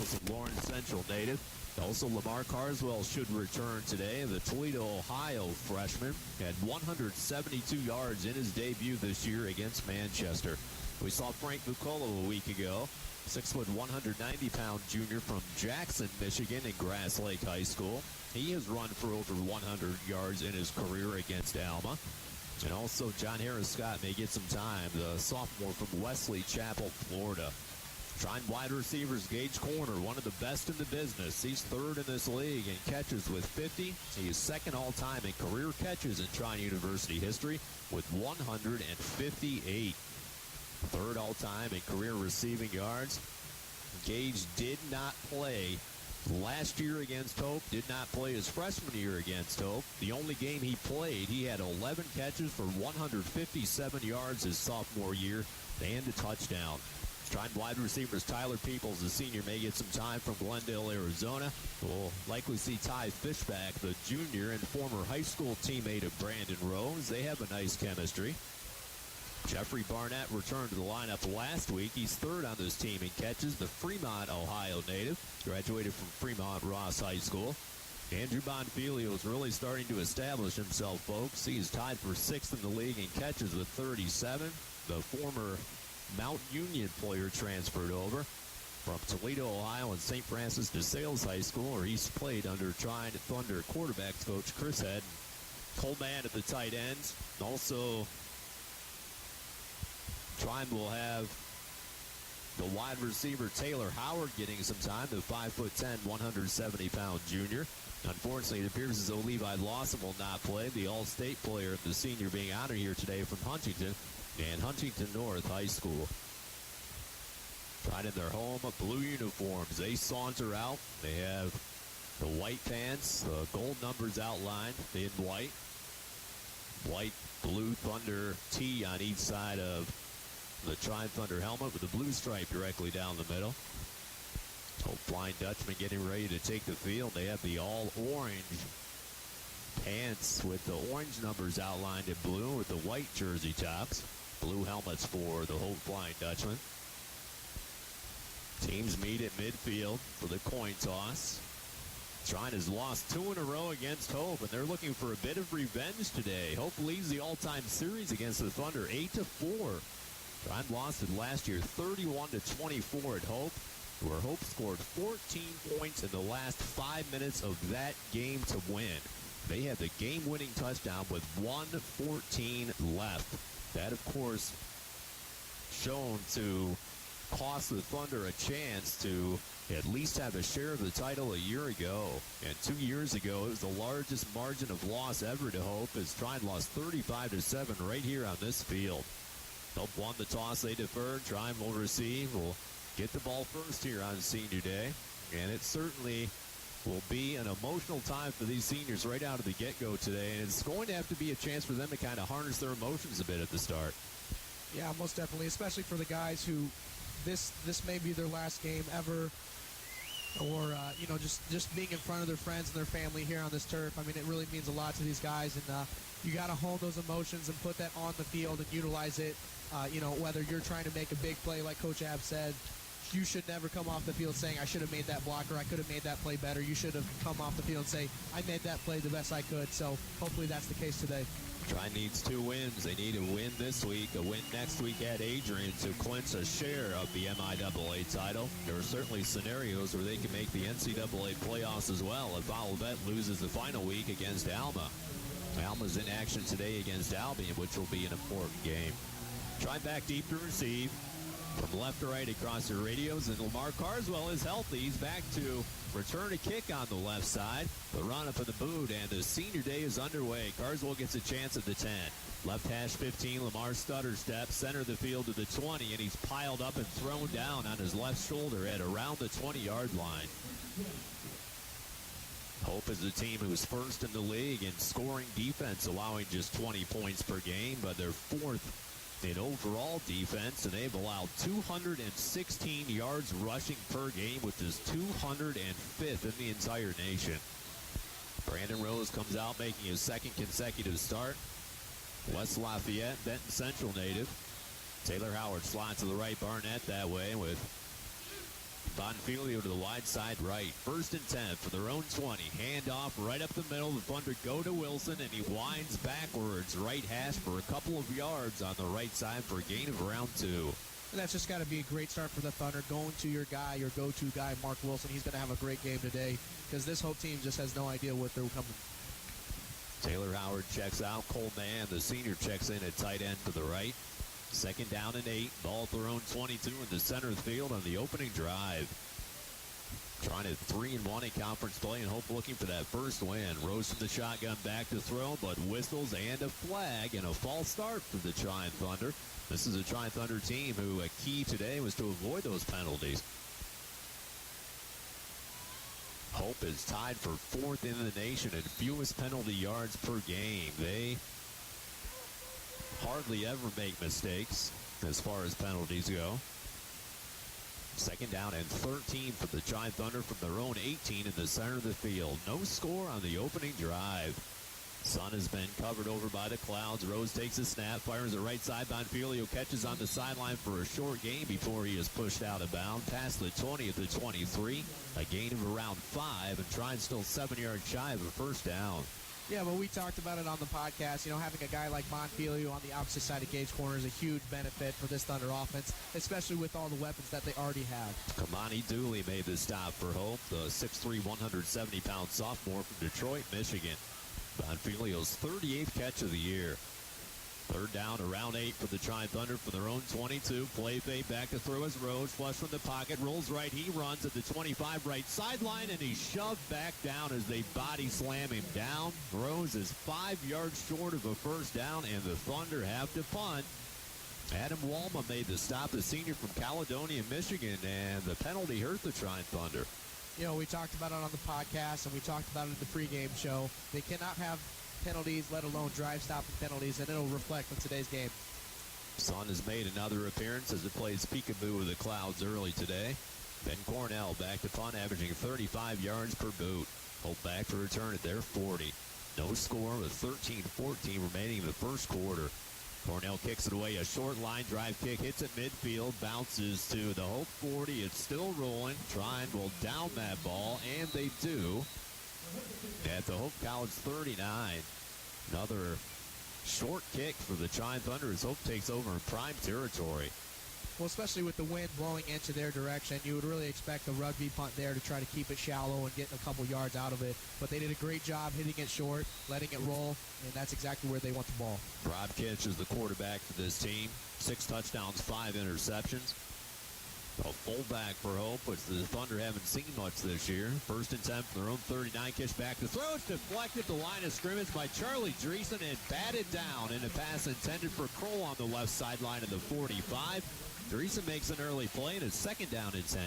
also Lawrence Central native. Also, Lamar Carswell should return today. The Toledo, Ohio freshman had 172 yards in his debut this year against Manchester. We saw Frank Bucolo a week ago, 6', 190-pound junior from Jackson, Michigan, in Grass Lake High School. He has run for over 100 yards in his career against Alma. And also, John Harris Scott may get some time, the sophomore from Wesley Chapel, Florida. Trine wide receivers, Gage Corner, one of the best in the business. He's third in this league in catches with 50. He is second all-time in career catches in Trine University history with 158. Third all-time in career receiving yards. Gage did not play last year against Hope, did not play his freshman year against Hope. The only game he played, he had 11 catches for 157 yards his sophomore year and a touchdown. Trine wide receivers, Tyler Peoples, the senior, may get some time from Glendale, Arizona. We'll likely see Ty Fishback, the junior and former high school teammate of Brandon Rose. They have a nice chemistry. Jeffrey Barnett returned to the lineup last week. He's third on this team in catches. The Fremont, Ohio native, graduated from Fremont Ross High School. Andrew Bonfilio is really starting to establish himself, folks. He's tied for sixth in the league in catches with 37. The former Mount Union player transferred over from Toledo, Ohio, and St. Francis de Sales High School, where he's played under Trine Thunder quarterbacks coach Chris Head. Coleman at the tight ends. Also, Trine will have the wide receiver Taylor Howard getting some time, the 5'10", 170-pound junior. Unfortunately, it appears as though Levi Lawson will not play. The All-State player, the senior, being honored here today from Huntington and Huntington North High School. Right in their home blue uniforms, they saunter out. They have the white pants, the gold numbers outlined in white. White, blue Thunder T on each side of the Trine Thunder helmet with the blue stripe directly down the middle. Hope Flying Dutchman getting ready to take the field. They have the all-orange pants with the orange numbers outlined in blue with the white jersey tops. Blue helmets for the Hope Flying Dutchman. Teams meet at midfield for the coin toss. Trine has lost 2 in a row against Hope, and they're looking for a bit of revenge today. Hope leads the all-time series against the Thunder 8-4. Trine lost it last year 31-24 at Hope, where Hope scored 14 points in the last 5 minutes of that game to win. They had the game-winning touchdown with 1:14 left. That, of course, shown to cost the Thunder a chance to at least have a share of the title a year ago. And 2 years ago, it was the largest margin of loss ever to Hope, as Trine lost 35-7 right here on this field. Hope won the toss, they deferred. Trine will receive, will get the ball first here on Senior Day. And it certainly will be an emotional time for these seniors right out of the get-go today. And it's going to have to be a chance for them to kind of harness their emotions a bit at the start. Yeah, most definitely, especially for the guys who this may be their last game ever, or just being in front of their friends and their family here on this turf. I mean, it really means a lot to these guys, and you got to hone those emotions and put that on the field and utilize it. Whether you're trying to make a big play, like Coach Ab said, you should never come off the field saying, I should have made that block, or I could have made that play better. You should have come off the field and say, I made that play the best I could. So hopefully that's the case today. Trine needs 2 wins. They need a win this week, a win next week at Adrian to clinch a share of the MIAA title. There are certainly scenarios where they can make the NCAA playoffs as well if Olivet loses the final week against Alma. Alma's in action today against Albion, which will be an important game. Trine back deep to receive. From left to right across your radios, and Lamar Carswell is healthy. He's back to return a kick on the left side. The run up in the boot, and the Senior Day is underway. Carswell gets a chance at the 10. Left hash 15, Lamar stutter step, center of the field to the 20, and he's piled up and thrown down on his left shoulder at around the 20-yard line. Hope is a team who's first in the league in scoring defense, allowing just 20 points per game, but they're fourth in overall defense, and they've allowed 216 yards rushing per game, which is 205th in the entire nation. Brandon Rose comes out making his second consecutive start. West Lafayette, Benton Central native. Taylor Howard slides to the right, Barnett that way with Bonfilio to the wide side right. 1st and 10 for their own 20. Handoff right up the middle. The Thunder go to Wilson, and he winds backwards. Right hash for a couple of yards on the right side for a gain of around 2. And that's just got to be a great start for the Thunder. Going to your guy, your go-to guy, Mark Wilson. He's going to have a great game today because this Hope team just has no idea what they're coming. Taylor Howard checks out. Cole Mann, the senior, checks in at tight end to the right. 2nd down and 8. Ball at their own 22 in the center of the field on the opening drive. Trying to 3-1 in conference play, and Hope looking for that first win. Rose from the shotgun back to throw, but whistles and a flag and a false start for the Trine Thunder. This is a Trine Thunder team who a key today was to avoid those penalties. Hope is tied for 4th in the nation in fewest penalty yards per game. They hardly ever make mistakes as far as penalties go. 2nd down and 13 for the Trine Thunder from their own 18 in the center of the field. No score on the opening drive. Sun has been covered over by the clouds. Rose takes a snap, fires it right side. Bonfilio catches on the sideline for a short gain before he is pushed out of bounds. Past the 20 at the 23. A gain of around 5, and Trine still 7 yards shy of a first down. Yeah, but we talked about it on the podcast. You know, having a guy like Bonfilio on the opposite side of Gage corner is a huge benefit for this Thunder offense, especially with all the weapons that they already have. Kamani Dooley made the stop for Hope, the 6'3", 170-pound sophomore from Detroit, Michigan. Bonfilio's 38th catch of the year. 3rd down, around 8 for the Trine Thunder from their own 22. Play fake back to throw his Rose. Flush from the pocket. Rolls right. He runs at the 25 right sideline, and he's shoved back down as they body slam him down. Rose is 5 yards short of a first down, and the Thunder have to punt. Adam Walma made the stop, the senior from Caledonia, Michigan, and the penalty hurt the Trine Thunder. You know, we talked about it on the podcast, and we talked about it in the pregame show. They cannot have penalties, let alone drive-stopping penalties, and it'll reflect on today's game. Sun has made another appearance as it plays peekaboo with the clouds early today. Ben Cornell back to punt, averaging 35 yards per boot. Hope back to return at their 40. No score with 13-14 remaining in the first quarter. Cornell kicks it away. A short line drive kick hits at midfield, bounces to the Hope 40. It's still rolling. Trine will down that ball, and they do. At the Hope College 39. Another short kick for the Trine Thunder as Hope takes over in prime territory. Well, especially with the wind blowing into their direction, you would really expect a rugby punt there to try to keep it shallow and get a couple yards out of it. But they did a great job hitting it short, letting it roll, and that's exactly where they want the ball. Rob Kitch is the quarterback for this team. 6 touchdowns, 5 interceptions. A fullback for Hope, which the Thunder haven't seen much this year. 1st and 10 from their own 39. Kitch back to throw. It's deflected the line of scrimmage by Charlie Dreesen and batted down in a pass intended for Kroll on the left sideline of the 45. Dreesen makes an early play, and it's 2nd down and 10.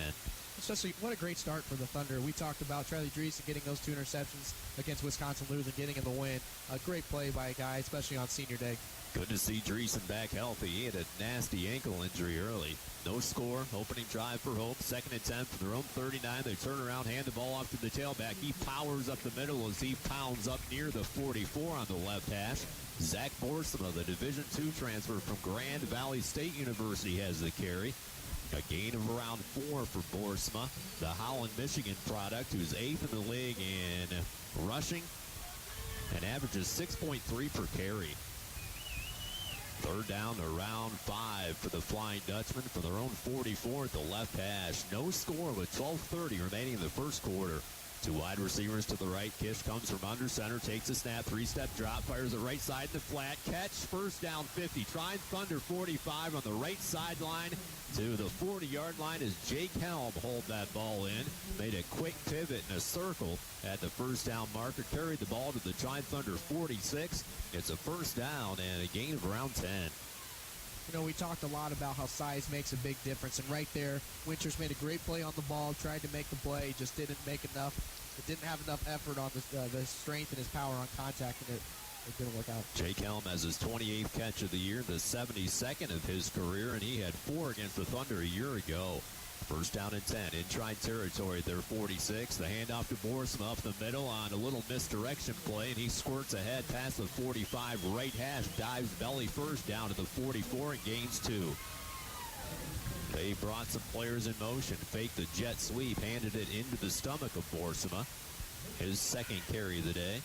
Especially, what a great start for the Thunder. We talked about Charlie Dreesen getting those 2 interceptions against Wisconsin-Lutheran, getting in the win. A great play by a guy, especially on senior day. Good to see Dreesen back healthy. He had a nasty ankle injury early. No score. Opening drive for Hope. 2nd and 10 from their own 39. They turn around, hand the ball off to the tailback. He powers up the middle as he pounds up near the 44 on the left hash. Zach Borsma, the Division II transfer from Grand Valley State University, has the carry. A gain of around 4 for Borsma, the Holland, Michigan product, who's 8th in the league in rushing and averages 6.3 per carry. 3rd down, around 5 for the Flying Dutchman from their own 44 at the left hash. No score with 12:30 remaining in the first quarter. 2 wide receivers to the right. Kish comes from under center, takes a snap, 3-step drop, fires it right side in the flat. Catch, first down 50. Trine Thunder 45 on the right sideline to the 40-yard line as Jake Helm hold that ball in. Made a quick pivot in a circle at the first down marker. Carried the ball to the Trine Thunder 46. It's a first down and a gain of around 10. You know, we talked a lot about how size makes a big difference, and right there, Winters made a great play on the ball, tried to make the play, just didn't make enough. It didn't have enough effort on the strength and his power on contact, and it didn't work out. Jake Helm has his 28th catch of the year, the 72nd of his career, and he had 4 against the Thunder a year ago. First down and 10 in Trine territory. They're 46. The handoff to Borsma up the middle on a little misdirection play, and he squirts ahead past the 45 right hash, dives belly first down to the 44 and gains 2. They brought some players in motion, faked the jet sweep, handed it into the stomach of Borsema. His second carry of the day.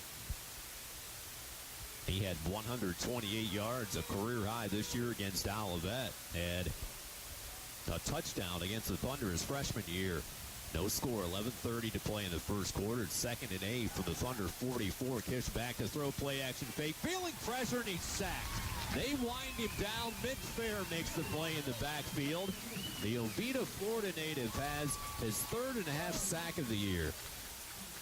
He had 128 yards, a career high this year against Olivet. Had a touchdown against the Thunder his freshman year. No score, 11:30 to play in the first quarter. It's 2nd and 8 from the Thunder 44. Kish back to throw, play action fake, feeling pressure, and he's sacked. They wind him down. Mitch Fair makes the play in the backfield. The Oviedo, Florida native has his 3rd.5 sack of the year.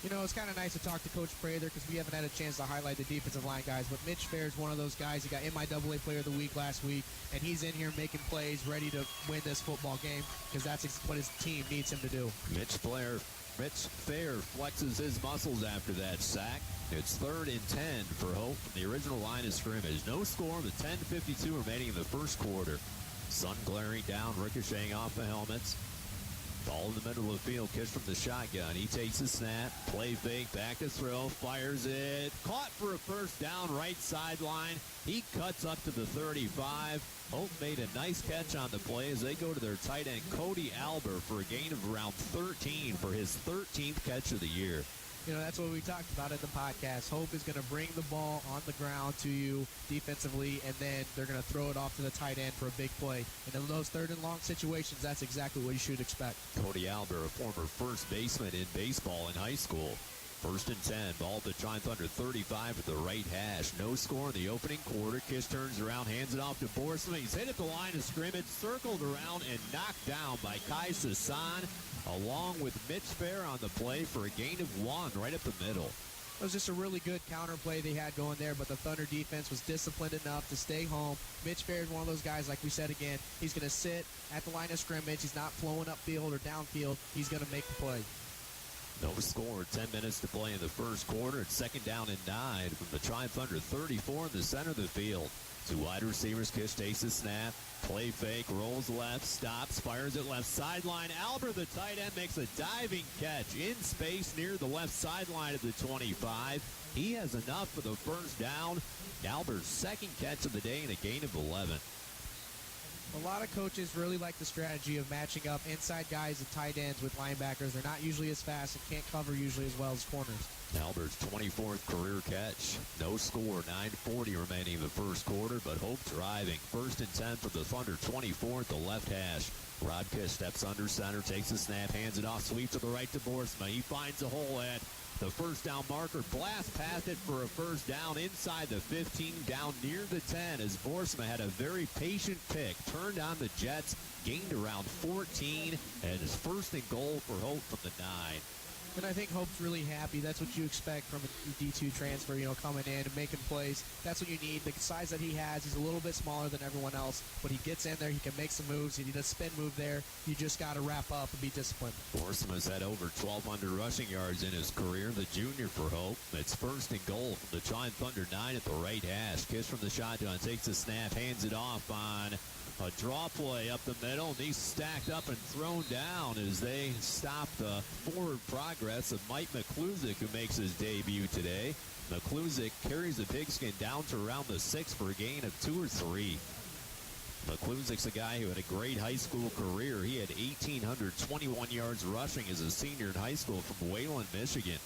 You know, it's kind of nice to talk to Coach Prather because we haven't had a chance to highlight the defensive line guys, but Mitch Fair is one of those guys. He got MIAA Player of the Week last week, and he's in here making plays, ready to win this football game because that's what his team needs him to do. Mitch Fair flexes his muscles after that sack. It's 3rd and 10 for Hope from the original line of scrimmage. No score with 10:52 remaining in the first quarter. Sun glaring down, ricocheting off the helmets. Ball in the middle of the field, Kish from the shotgun. He takes the snap, play fake, back to throw, fires it. Caught for a first down, right sideline. He cuts up to the 35. Hope made a nice catch on the play as they go to their tight end, Cody Albert, for a gain of around 13 for his 13th catch of the year. You know, that's what we talked about in the podcast. Hope is going to bring the ball on the ground to you defensively, and then they're going to throw it off to the tight end for a big play. And in those 3rd and long situations, that's exactly what you should expect. Cody Albert, a former first baseman in baseball in high school. 1st and 10, ball at the Trine Thunder 35 at the right hash. No score in the opening quarter. Kish turns around, hands it off to Borsema. He's hit at the line of scrimmage, circled around, and knocked down by Kai Sasan, along with Mitch Fair on the play for a gain of 1 right up the middle. It was just a really good counter play they had going there, but the Thunder defense was disciplined enough to stay home. Mitch Fair is one of those guys, like we said again, he's going to sit at the line of scrimmage. He's not flowing upfield or downfield. He's going to make the play. No score, 10 minutes to play in the first quarter. It's 2nd down and 9 from the Trine Thunder 34 in the center of the field. 2 wide receivers. Kish takes the snap, play fake, rolls left, stops, fires it left sideline. Albert, the tight end, makes a diving catch in space near the left sideline of the 25. He has enough for the first down. Albert's 2nd catch of the day and a gain of 11. A lot of coaches really like the strategy of matching up inside guys and tight ends with linebackers. They're not usually as fast and can't cover usually as well as corners. Albert's 24th career catch. No score, 9:40 remaining in the first quarter, but Hope driving. 1st and 10 for the Thunder, 24 at the left hash. Rob Kish steps under center, takes the snap, hands it off, sweep to the right to Borsema. He finds a hole at the first down marker, blast past it for a first down inside the 15, down near the 10 as Borsema had a very patient pick, turned on the Jets, gained around 14, and is 1st and goal for Hope from the 9. And I think Hope's really happy. That's what you expect from a D2 transfer, you know, coming in and making plays. That's what you need. The size that he has, he's a little bit smaller than everyone else, but he gets in there, he can make some moves, he does spin move there. You just got to wrap up and be disciplined. Borsema's had over 1,200 rushing yards in his career, the junior for Hope. It's 1st and goal from the Trine Thunder 9 at the right hash. Kish from the shotgun, takes the snap, hands it off on a draw play up the middle, and he's stacked up and thrown down as they stop the forward progress of Mike McClusick, who makes his debut today. McClusick carries the pigskin down to around the 6 for a gain of 2 or 3. McClusick's a guy who had a great high school career. He had 1,821 yards rushing as a senior in high school from Wayland, Michigan.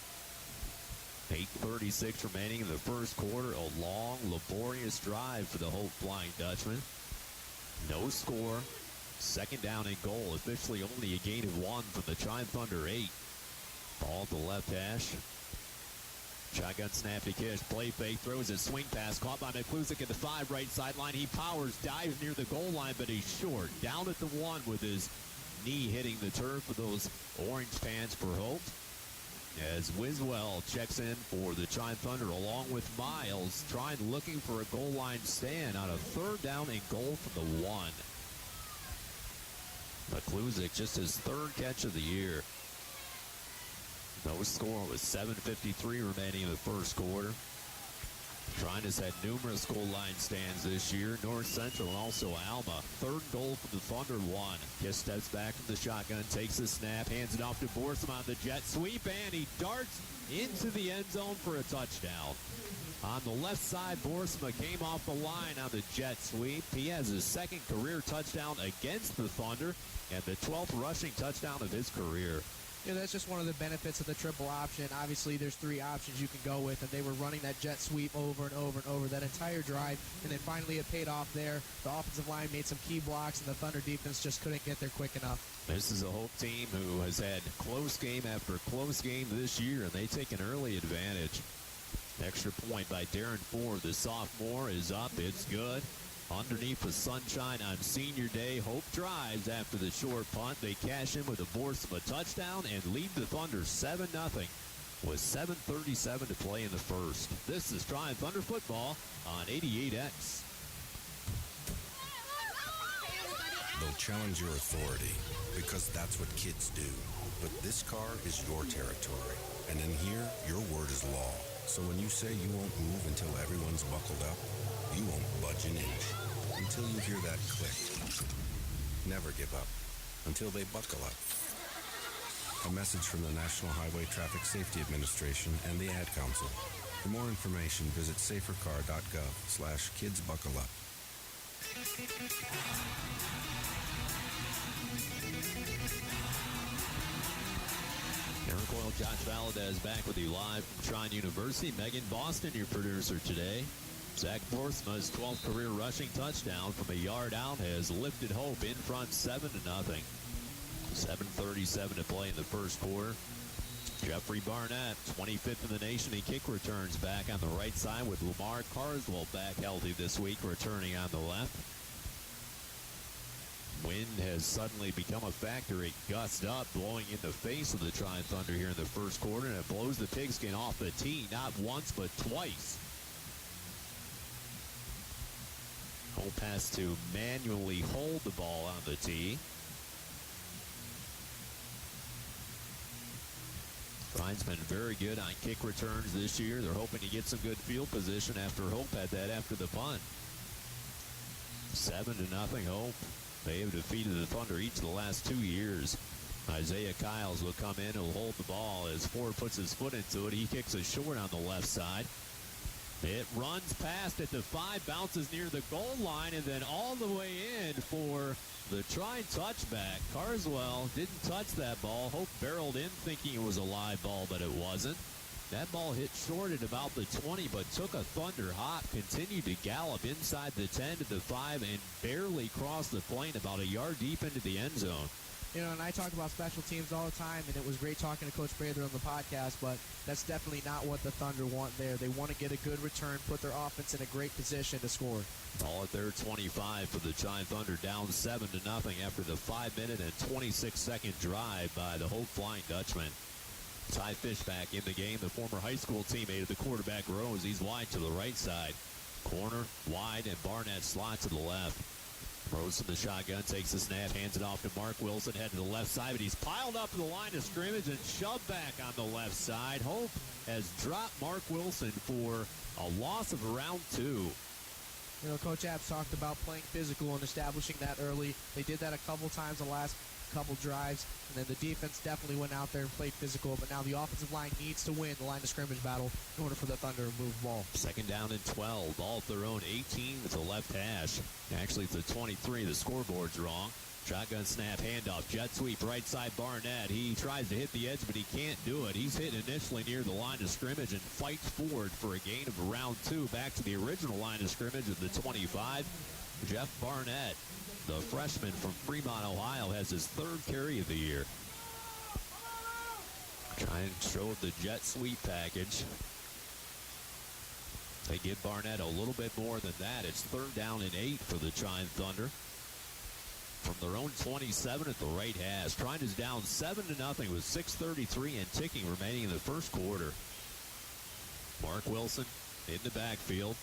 8:36 remaining in the first quarter. A long, laborious drive for the Hope Flying Dutchman. No score. 2nd down and goal. Officially only a gain of 1 from the Trine Thunder 8. Ball at the left hash. Shotgun snap to Kish. Play fake. Throws a swing pass. Caught by McClusick at the 5 right sideline. He powers. Dives near the goal line, but he's short. Down at the 1 with his knee hitting the turf for those orange fans for Hope. As Wiswell checks in for the Trine Thunder along with Miles. Trine looking for a goal line stand on a 3rd down and goal from the 1. McClusick just his 3rd catch of the year. No score with 7:53 remaining in the first quarter. Trine has had numerous goal line stands this year. North Central and also Alma. 3rd goal for the Thunder 1. Kish steps back from the shotgun, takes the snap, hands it off to Borsema on the jet sweep, and he darts into the end zone for a touchdown. On the left side, Boersma came off the line on the jet sweep. He has his second career touchdown against the Thunder and the 12th rushing touchdown of his career. Yeah, that's just one of the benefits of the triple option. Obviously, there's three options you can go with, and they were running that jet sweep over and over and over that entire drive, and then finally it paid off there. The offensive line made some key blocks, and the Thunder defense just couldn't get there quick enough. This is a Hope team who has had close game after close game this year, and they take an early advantage. Extra point by Darren Ford, the sophomore, is up. It's good. Underneath the sunshine on senior day, Hope drives after the short punt. They cash in with a Boersma touchdown and lead the Thunder 7-0 with 7:37 to play in the first. This is Trine Thunder Football on 88X. They'll challenge your authority because that's what kids do. But this car is your territory, and in here, your word is law. So when you say you won't move until everyone's buckled up, you won't budge an inch until you hear that click. Never give up until they buckle up. A message from the National Highway Traffic Safety Administration and the Ad Council. For more information, visit safercar.gov/kidsbuckleup. Eric Oil, Josh Valadez back with you live from Trine University. Megan Boston, your producer today. Zach Boersma's 12th career rushing touchdown from a yard out has lifted Hope in front 7-0. 7:37 to play in the first quarter. Jeffrey Barnett, 25th in the nation in kick returns, back on the right side with Lamar Carswell back healthy this week, returning on the left. Wind has suddenly become a factor. It gusts up, blowing in the face of the Trine Thunder here in the first quarter, and it blows the pigskin off the tee, not once but twice. Hope has to manually hold the ball on the tee. Trine's been very good on kick returns this year. They're hoping to get some good field position after Hope had that after the punt. 7-0 Hope. They have defeated the Thunder each of the last 2 years. Isaiah Kiles will come in and will hold the ball as Ford puts his foot into it. He kicks a short on the left side. It runs past at the 5, bounces near the goal line, and then all the way in for the Trine touchback. Carswell didn't touch that ball. Hope barreled in thinking it was a live ball, but it wasn't. That ball hit short at about the 20, but took a Thunder hop, continued to gallop inside the 10 to the 5, and barely crossed the plane about a yard deep into the end zone. You know, and I talk about special teams all the time, and it was great talking to Coach Prather on the podcast, but that's definitely not what the Thunder want there. They want to get a good return, put their offense in a great position to score. Ball at their 25 for the Trine Thunder, down 7-0 after the 5-minute and 26-second drive by the Hope Flying Dutchman. Ty Fishback in the game, the former high school teammate of the quarterback Rose. He's wide to the right side. Corner, wide, and Barnett slot to the left. Rose from the shotgun, takes the snap, hands it off to Mark Wilson, head to the left side, but he's piled up to the line of scrimmage and shoved back on the left side. Hope has dropped Mark Wilson for a loss of around 2. You know, Coach Apps talked about playing physical and establishing that early. They did that a couple times the last couple drives, and then the defense definitely went out there and played physical, but now the offensive line needs to win the line of scrimmage battle in order for the Thunder to move the ball. Second down and 12, ball at their own 18 with the left hash. Actually, it's the 23, the scoreboard's wrong. Shotgun snap, handoff, jet sweep, right side Barnett. He tries to hit the edge, but he can't do it. He's hit initially near the line of scrimmage and fights forward for a gain of around 2 back to the original line of scrimmage of the 25. Jeff Barnett, the freshman from Fremont, Ohio, has his 3rd carry of the year. Trying to show the jet sweep package. They give Barnett a little bit more than that. It's 3rd down and 8 for the Trine Thunder. From their own 27 at the right hash. Trine is down 7-0 with 6:33 and ticking remaining in the first quarter. Mark Wilson in the backfield.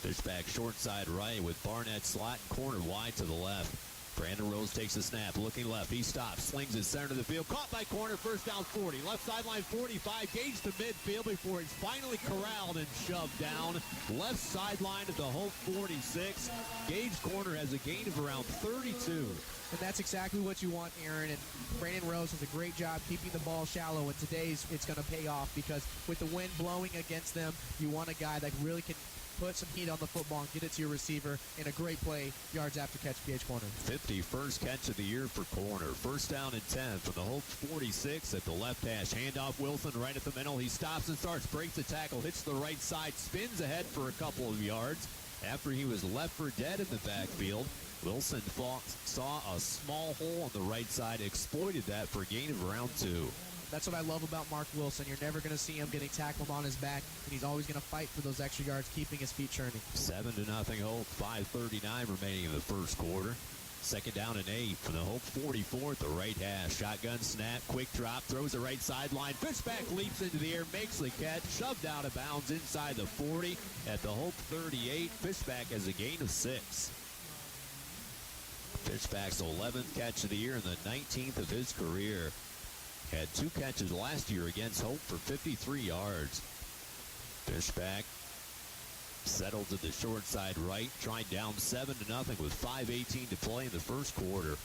Fishback short side right with Barnett slot and corner wide to the left. Brandon Rose takes a snap, looking left. He stops, slings it center of the field. Caught by corner, first down 40. Left sideline 45, Gage to midfield before it's finally corralled and shoved down. Left sideline of the Hope 46. Gage corner has a gain of around 32. And that's exactly what you want, Aaron. And Brandon Rose does a great job keeping the ball shallow. And today's it's going to pay off because with the wind blowing against them, you want a guy that really can put some heat on the football and get it to your receiver in a great play, yards after catch, Gage Corner. 51st catch of the year for Corner. First down and 10 from the Hope 46 at the left hash. Handoff Wilson right at the middle. He stops and starts, breaks the tackle, hits the right side, spins ahead for a couple of yards. After he was left for dead in the backfield, Wilson saw a small hole on the right side, exploited that for a gain of around 2. That's what I love about Mark Wilson. You're never going to see him getting tackled on his back, and he's always going to fight for those extra yards, keeping his feet churning. 7-0 Hope, 5:39 remaining in the first quarter. Second down and 8 from the Hope 44 at the right hash. Shotgun snap, quick drop, throws the right sideline. Fishback leaps into the air, makes the catch, shoved out of bounds inside the 40 at the Hope 38. Fishback has a gain of 6. Fishback's 11th catch of the year and the 19th of his career. Had 2 catches last year against Hope for 53 yards. Fishback settled to the short side right. Trine down 7-0 with 5:18 to play in the first quarter.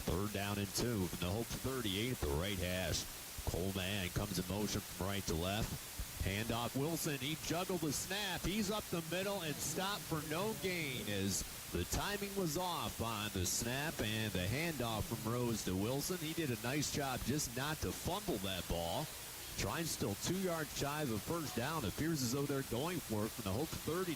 Third down and 2 from the Hope 38 at the right hash. Coleman comes in motion from right to left. Handoff Wilson. He juggled the snap. He's up the middle and stopped for no gain as the timing was off on the snap and the handoff from Rose to Wilson. He did a nice job just not to fumble that ball. Trine still 2 yards shy of a first down. Appears as though they're going for it from the Hope 39.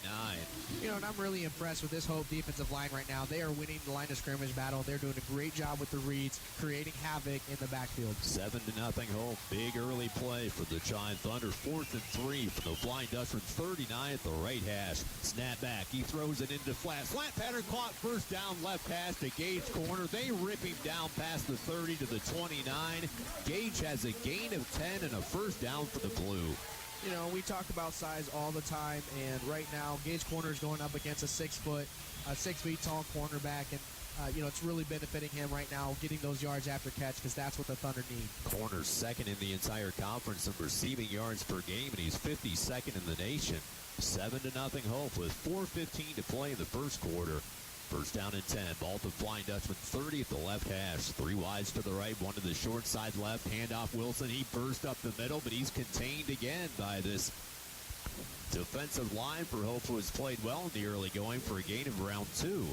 You know, and I'm really impressed with this Hope defensive line right now. They are winning the line of scrimmage battle. They're doing a great job with the reads, creating havoc in the backfield. 7-0 Hope. Big early play for the Trine Thunder. 4th and 3 from the Flying Dutchman 39 at the right hash. Snap back. He throws it into flat. Flat pattern caught first down left hash to Gage Corner. They rip him down past the 30 to the 29. Gage has a gain of 10 and a first down for the Blue. You know, we talk about size all the time, and right now, Gage Corner is going up against a 6 feet tall cornerback, and you know, it's really benefiting him right now, getting those yards after catch, because that's what the Thunder need. Corner's second in the entire conference in receiving yards per game, and he's 52nd in the nation. 7-0 Hope with 4:15 to play in the first quarter. First down and 10. Ball to Flying Dutchman 30 at the left hash. 3 wides to the right, 1 to the short side left. Handoff Wilson. He burst up the middle, but he's contained again by this defensive line for Hope, who has played well in the early going for a gain of around 2.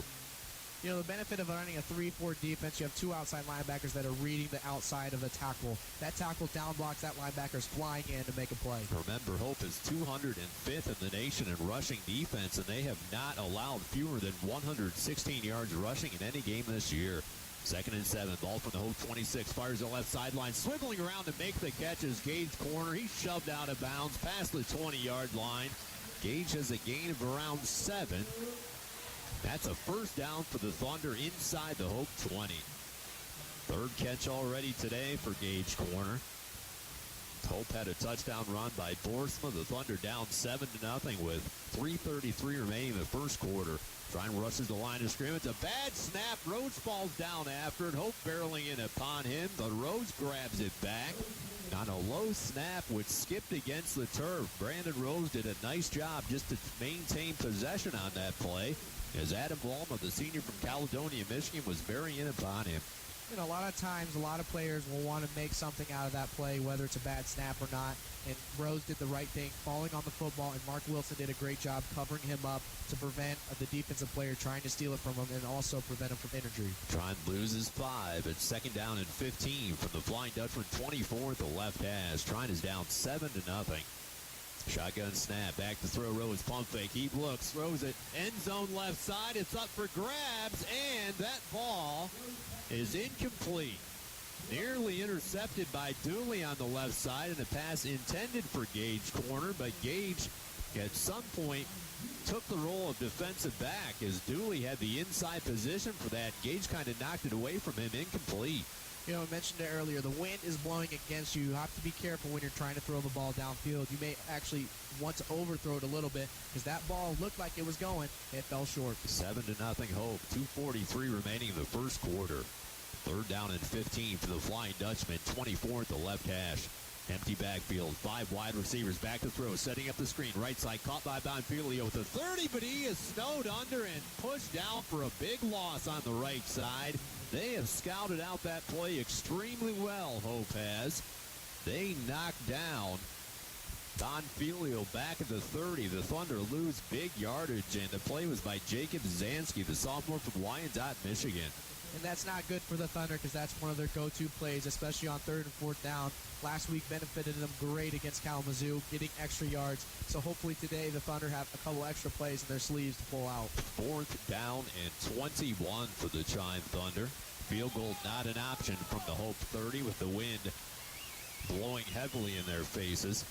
You know, the benefit of running a 3-4 defense, you have 2 outside linebackers that are reading the outside of the tackle. That tackle down blocks that linebacker's flying in to make a play. Remember, Hope is 205th in the nation in rushing defense, and they have not allowed fewer than 116 yards rushing in any game this year. 2nd and 7. Ball from the Hope 26. Fires the left sideline. Swiveling around to make the catch is Gage Corner. He's shoved out of bounds past the 20-yard line. Gage has a gain of around 7. That's a first down for the Thunder inside the Hope 20. Third catch already today for Gage Corner. Hope had a touchdown run by Borsma. The Thunder down 7-0 with 3:33 remaining in the first quarter. Trine rushes the line of scrimmage. A bad snap. Rhodes falls down after it. Hope barreling in upon him, but Rhodes grabs it back on a low snap, which skipped against the turf. Brandon Rose did a nice job just to maintain possession on that play, as Adam Walma, the senior from Caledonia, Michigan, was bearing in upon him. You know, a lot of times, a lot of players will want to make something out of that play, whether it's a bad snap or not. And Rose did the right thing, falling on the football, and Mark Wilson did a great job covering him up to prevent the defensive player trying to steal it from him and also prevent him from injury. Trine loses 5 at 2nd down and 15 from the Flying Dutchman 24 at the left hash. Trine is down 7-0. Shotgun snap, back to throw. Rose pump fake. He looks, throws it, end zone left side. It's up for grabs, and that ball is incomplete. Nearly intercepted by Dooley on the left side, and a pass intended for Gage Corner, but Gage at some point took the role of defensive back as Dooley had the inside position for that. Gage kind of knocked it away from him, incomplete. You know, I mentioned it earlier, the wind is blowing against you. You have to be careful when you're trying to throw the ball downfield. You may actually want to overthrow it a little bit because that ball looked like it was going. It fell short. 7-0 Hope. 2:43 remaining in the first quarter. Third down and 15 for the Flying Dutchman. 24 at the left hash. Empty backfield. 5 wide receivers back to throw. Setting up the screen. Right side caught by Bonfilio with a 30, but he is snowed under and pushed down for a big loss on the right side. They have scouted out that play extremely well, Hope has. They knocked down Don Filio back at the 30. The Thunder lose big yardage, and the play was by Jacob Zansky, the sophomore from Wyandotte, Michigan. And that's not good for the Thunder because that's one of their go-to plays, especially on 3rd and 4th down. Last week benefited them great against Kalamazoo, getting extra yards. So hopefully today the Thunder have a couple extra plays in their sleeves to pull out. 4th down and 21 for the Trine Thunder. Field goal not an option from the Hope 30 with the wind blowing heavily in their faces.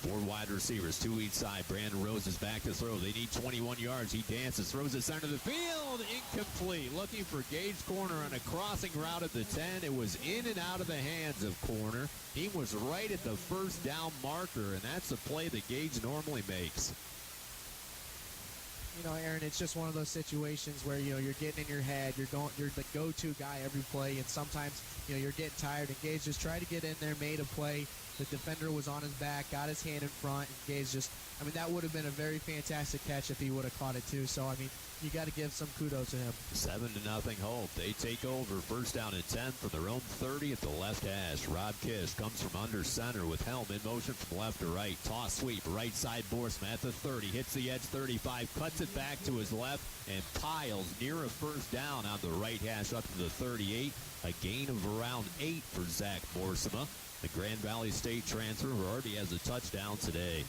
4 wide receivers, 2 each side. Brandon Rose is back to throw. They need 21 yards. He dances, throws it center of the field. Incomplete. Looking for Gage Corner on a crossing route at the 10. It was in and out of the hands of Corner. He was right at the 1st down marker, and that's the play that Gage normally makes. You know, Aaron, it's just one of those situations where, you know, you're getting in your head, you're the go-to guy every play, and sometimes, you know, you're getting tired, and Gage just tried to get in there, made a play. The defender was on his back, got his hand in front, and Gage just, I mean, that would have been a very fantastic catch if he would have caught it too. So, I mean, you got to give some kudos to him. 7-0 Hope. They take over 1st down and 10 from their own 30 at the left hash. Rob Kish comes from under center with Helm in motion from left to right. Toss sweep, right side Borsma at the 30. Hits the edge 35, cuts it back to his left, and piles near a 1st down on the right hash up to the 38. A gain of around 8 for Zach Borsma. The Grand Valley State transfer who already has a touchdown today.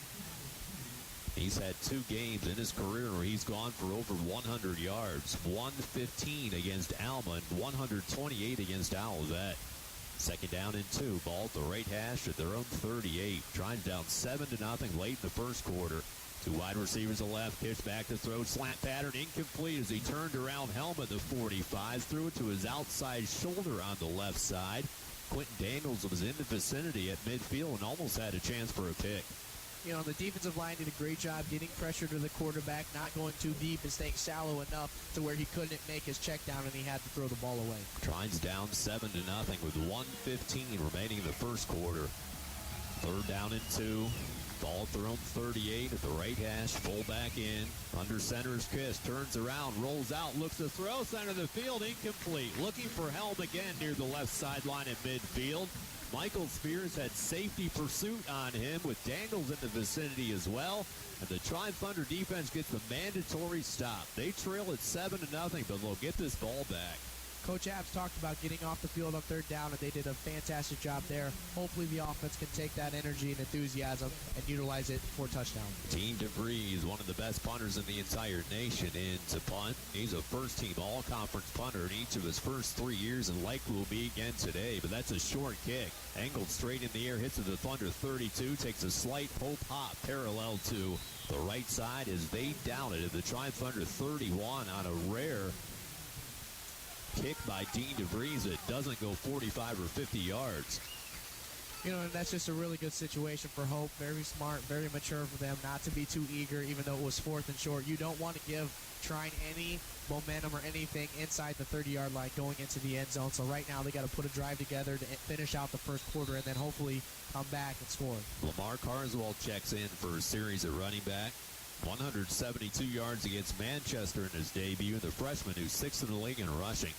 He's had 2 games in his career where he's gone for over 100 yards. 115 against Alma and 128 against Olivet. 2nd down and 2. Ball at the right hash at their own 38. Trine's down 7-0 late in the 1st quarter. 2 wide receivers to left. Pitch back to throw. Slant pattern incomplete as he turned around. Helm at the 45. Threw it to his outside shoulder on the left side. Quentin Daniels was in the vicinity at midfield and almost had a chance for a pick. You know, the defensive line did a great job getting pressure to the quarterback, not going too deep and staying shallow enough to where he couldn't make his check down and he had to throw the ball away. Trine's down 7-0 with 1:15 remaining in the 1st quarter. 3rd down and 2. Ball at their own 38 at the right hash. Full back in. Under center's Kiss. Turns around. Rolls out. Looks to throw. Center of the field. Incomplete. Looking for Helm again near the left sideline at midfield. Michael Spears had safety pursuit on him with Daniels in the vicinity as well. And the Trine Thunder defense gets the mandatory stop. They trail at 7-0, but they'll get this ball back. Coach Abs talked about getting off the field on 3rd down, and they did a fantastic job there. Hopefully the offense can take that energy and enthusiasm and utilize it for a touchdown. Team DeVries is one of the best punters in the entire nation into punt. He's a first-team all-conference punter in each of his first 3 years and likely will be again today, but that's a short kick. Angled straight in the air, hits at the Thunder 32, takes a slight Hope hop parallel to the right side as they down it at the Trine Thunder 31 on a rare kick by Dean DeVries that doesn't go 45 or 50 yards. You know, and that's just a really good situation for Hope. Very smart, very mature for them not to be too eager, even though it was 4th and short. You don't want to give Trine any momentum or anything inside the 30-yard line going into the end zone. So right now they got to put a drive together to finish out the 1st quarter and then hopefully come back and score. Lamar Carswell checks in for a series at running back. 172 yards against Manchester in his debut. The freshman who's 6th in the league in rushing.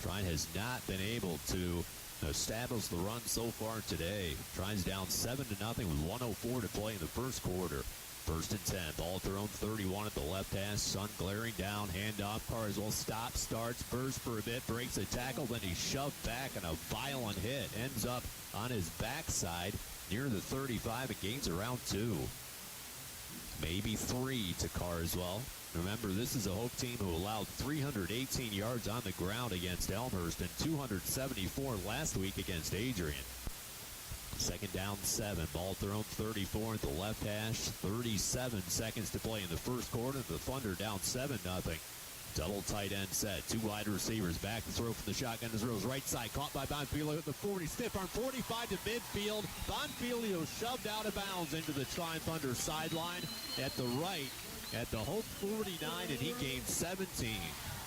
Trine has not been able to establish the run so far today. Trine's down 7-0 with 1:04 to play in the 1st quarter. 1st and 10. Ball at their own 31 at the left hash. Sun glaring down. Handoff. Carswell stops, starts, bursts for a bit, breaks a tackle, then he's shoved back on a violent hit. Ends up on his backside near the 35 and gains around 2. Maybe 3 to Carswell. Remember, this is a Hope team who allowed 318 yards on the ground against Elmhurst and 274 last week against Adrian. 2nd down 7. Ball at their own 34 at the left hash. 37 seconds to play in the 1st quarter. The Thunder down 7-0. Double tight end set. 2 wide receivers back to throw from the shotgun. Throws right side. Caught by Bonfilio at the 40. Stiff arm 45 to midfield. Bonfilio shoved out of bounds into the Trine Thunder sideline at the right at the Hope 49, and he gained 17.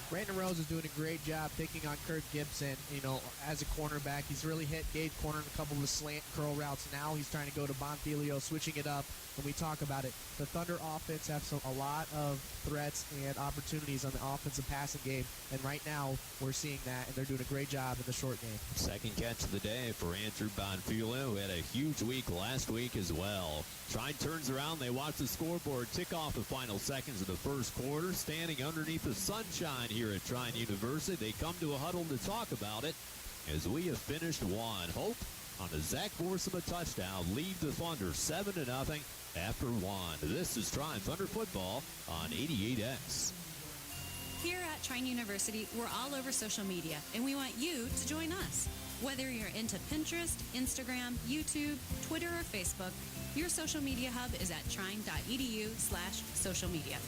Brandon Rose is doing a great job picking on Kurt Gibson, you know, as a cornerback. He's really hit Gage Corner in a couple of the slant curl routes. Now he's trying to go to Bonfilio, switching it up and we talk about it. The Thunder offense have a lot of threats and opportunities on the offensive passing game, and right now we're seeing that, and they're doing a great job in the short game. Second catch of the day for Andrew Bonfiglio, who had a huge week last week as well. Trine turns around. They watch the scoreboard tick off the final seconds of the first quarter. Standing underneath the sunshine here at Trine University, they come to a huddle to talk about it as we have finished one. Hope on a Zach Borsama touchdown lead the Thunder 7-0 after one. This is Trine Thunder Football on 88X. Here at Trine University, we're all over social media, and we want you to join us. Whether you're into Pinterest, Instagram, YouTube, Twitter, or Facebook, your social media hub is at trine.edu/social media.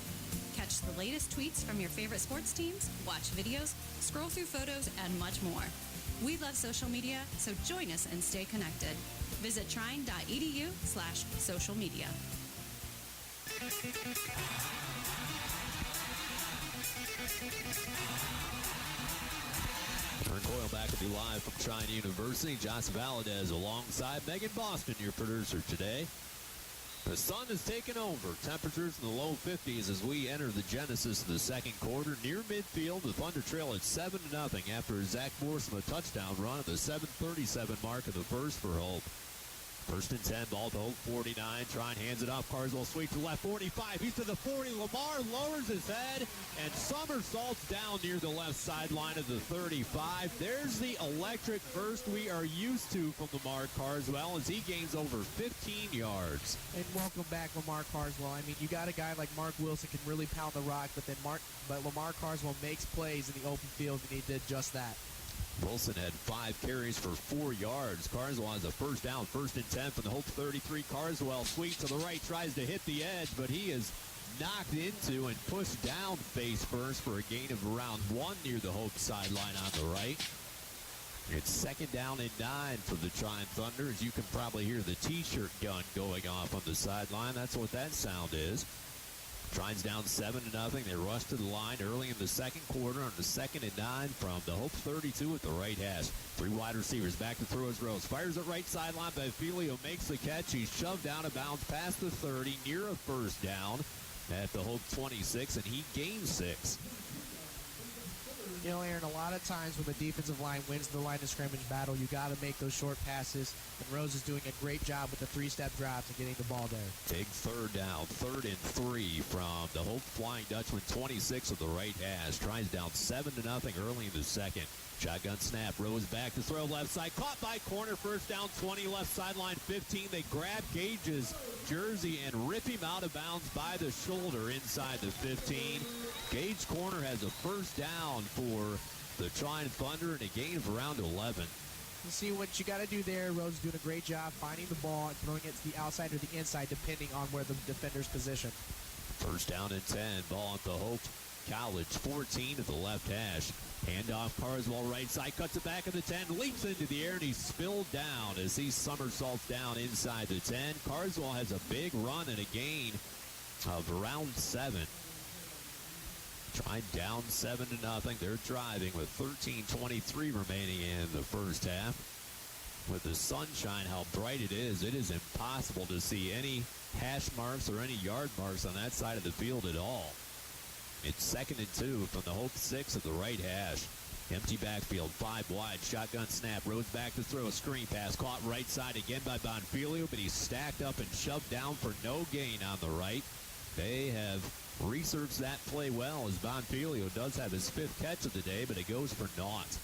Catch the latest tweets from your favorite sports teams, watch videos, scroll through photos, and much more. We love social media, so join us and stay connected. Visit trine.edu/social media. Turn Coyle back to be live from Trine University. Josh Valadez alongside Megan Boston, your producer today. The sun has taken over. Temperatures in the low 50s as we enter the genesis of the second quarter. Near midfield, the Thunder trail at 7-0 after a Zach Borsama touchdown run at the 7:37 mark of the first for Hope. First and 10, ball to Hope 49. Trine hands it off. Carswell sweeps to left 45. He's to the 40. Lamar lowers his head and somersaults down near the left sideline of the 35. There's the electric burst we are used to from Lamar Carswell as he gains over 15 yards. And welcome back, Lamar Carswell. I mean, you got a guy like Mark Wilson can really pound the rock, but Lamar Carswell makes plays in the open field, and he did just that. Wilson had 5 carries for 4 yards. Carswell has a first down, first and 10 from the Hope 33. Carswell sweeps to the right, tries to hit the edge, but he is knocked into and pushed down face first for a gain of around 1 near the Hope sideline on the right. It's second down and 9 for the Trine Thunder, as you can probably hear the T-shirt gun going off on the sideline. That's what that sound is. Trine's down 7-0. They rush to the line early in the second quarter on the second and 9 from the Hope 32 at the right hash. 3 wide receivers back to throw his Rose. Fires at right sideline. Bonfiglio makes the catch. He's shoved out of bounds past the 30 near a first down at the Hope 26, and he gains 6. You know, Aaron, a lot of times when the defensive line wins the line of scrimmage battle, you got to make those short passes, and Rose is doing a great job with the 3-step drops and getting the ball there. Big third down, 3rd and 3 from the Hope Flying Dutchman 26 of the right hash. Tries down 7-0 early in the second. Shotgun snap, Rose back to throw left side, caught by corner, first down 20, left sideline 15. They grab Gage's jersey and rip him out of bounds by the shoulder inside the 15. Gage corner has a first down for the Trine Thunder and a gain of around 11. You see what you got to do there. Rose is doing a great job finding the ball and throwing it to the outside or the inside, depending on where the defender's position. First down and 10, ball at the Hope College 14 at the left hash. Handoff, Carswell right side, cuts it back at the 10, leaps into the air, and he's spilled down as he somersaults down inside the 10. Carswell has a big run and a gain of around 7. Trine down 7-0. They're driving with 13:23 remaining in the first half. With the sunshine, how bright it is impossible to see any hash marks or any yard marks on that side of the field at all. It's 2nd and 2 from the Hope 6 at the right hash. Empty backfield, 5 wide, shotgun snap, Rose back to throw, a screen pass, caught right side again by Bonfiglio, but he's stacked up and shoved down for no gain on the right. They have researched that play well, as Bonfiglio does have his 5th catch of the day, but it goes for naught.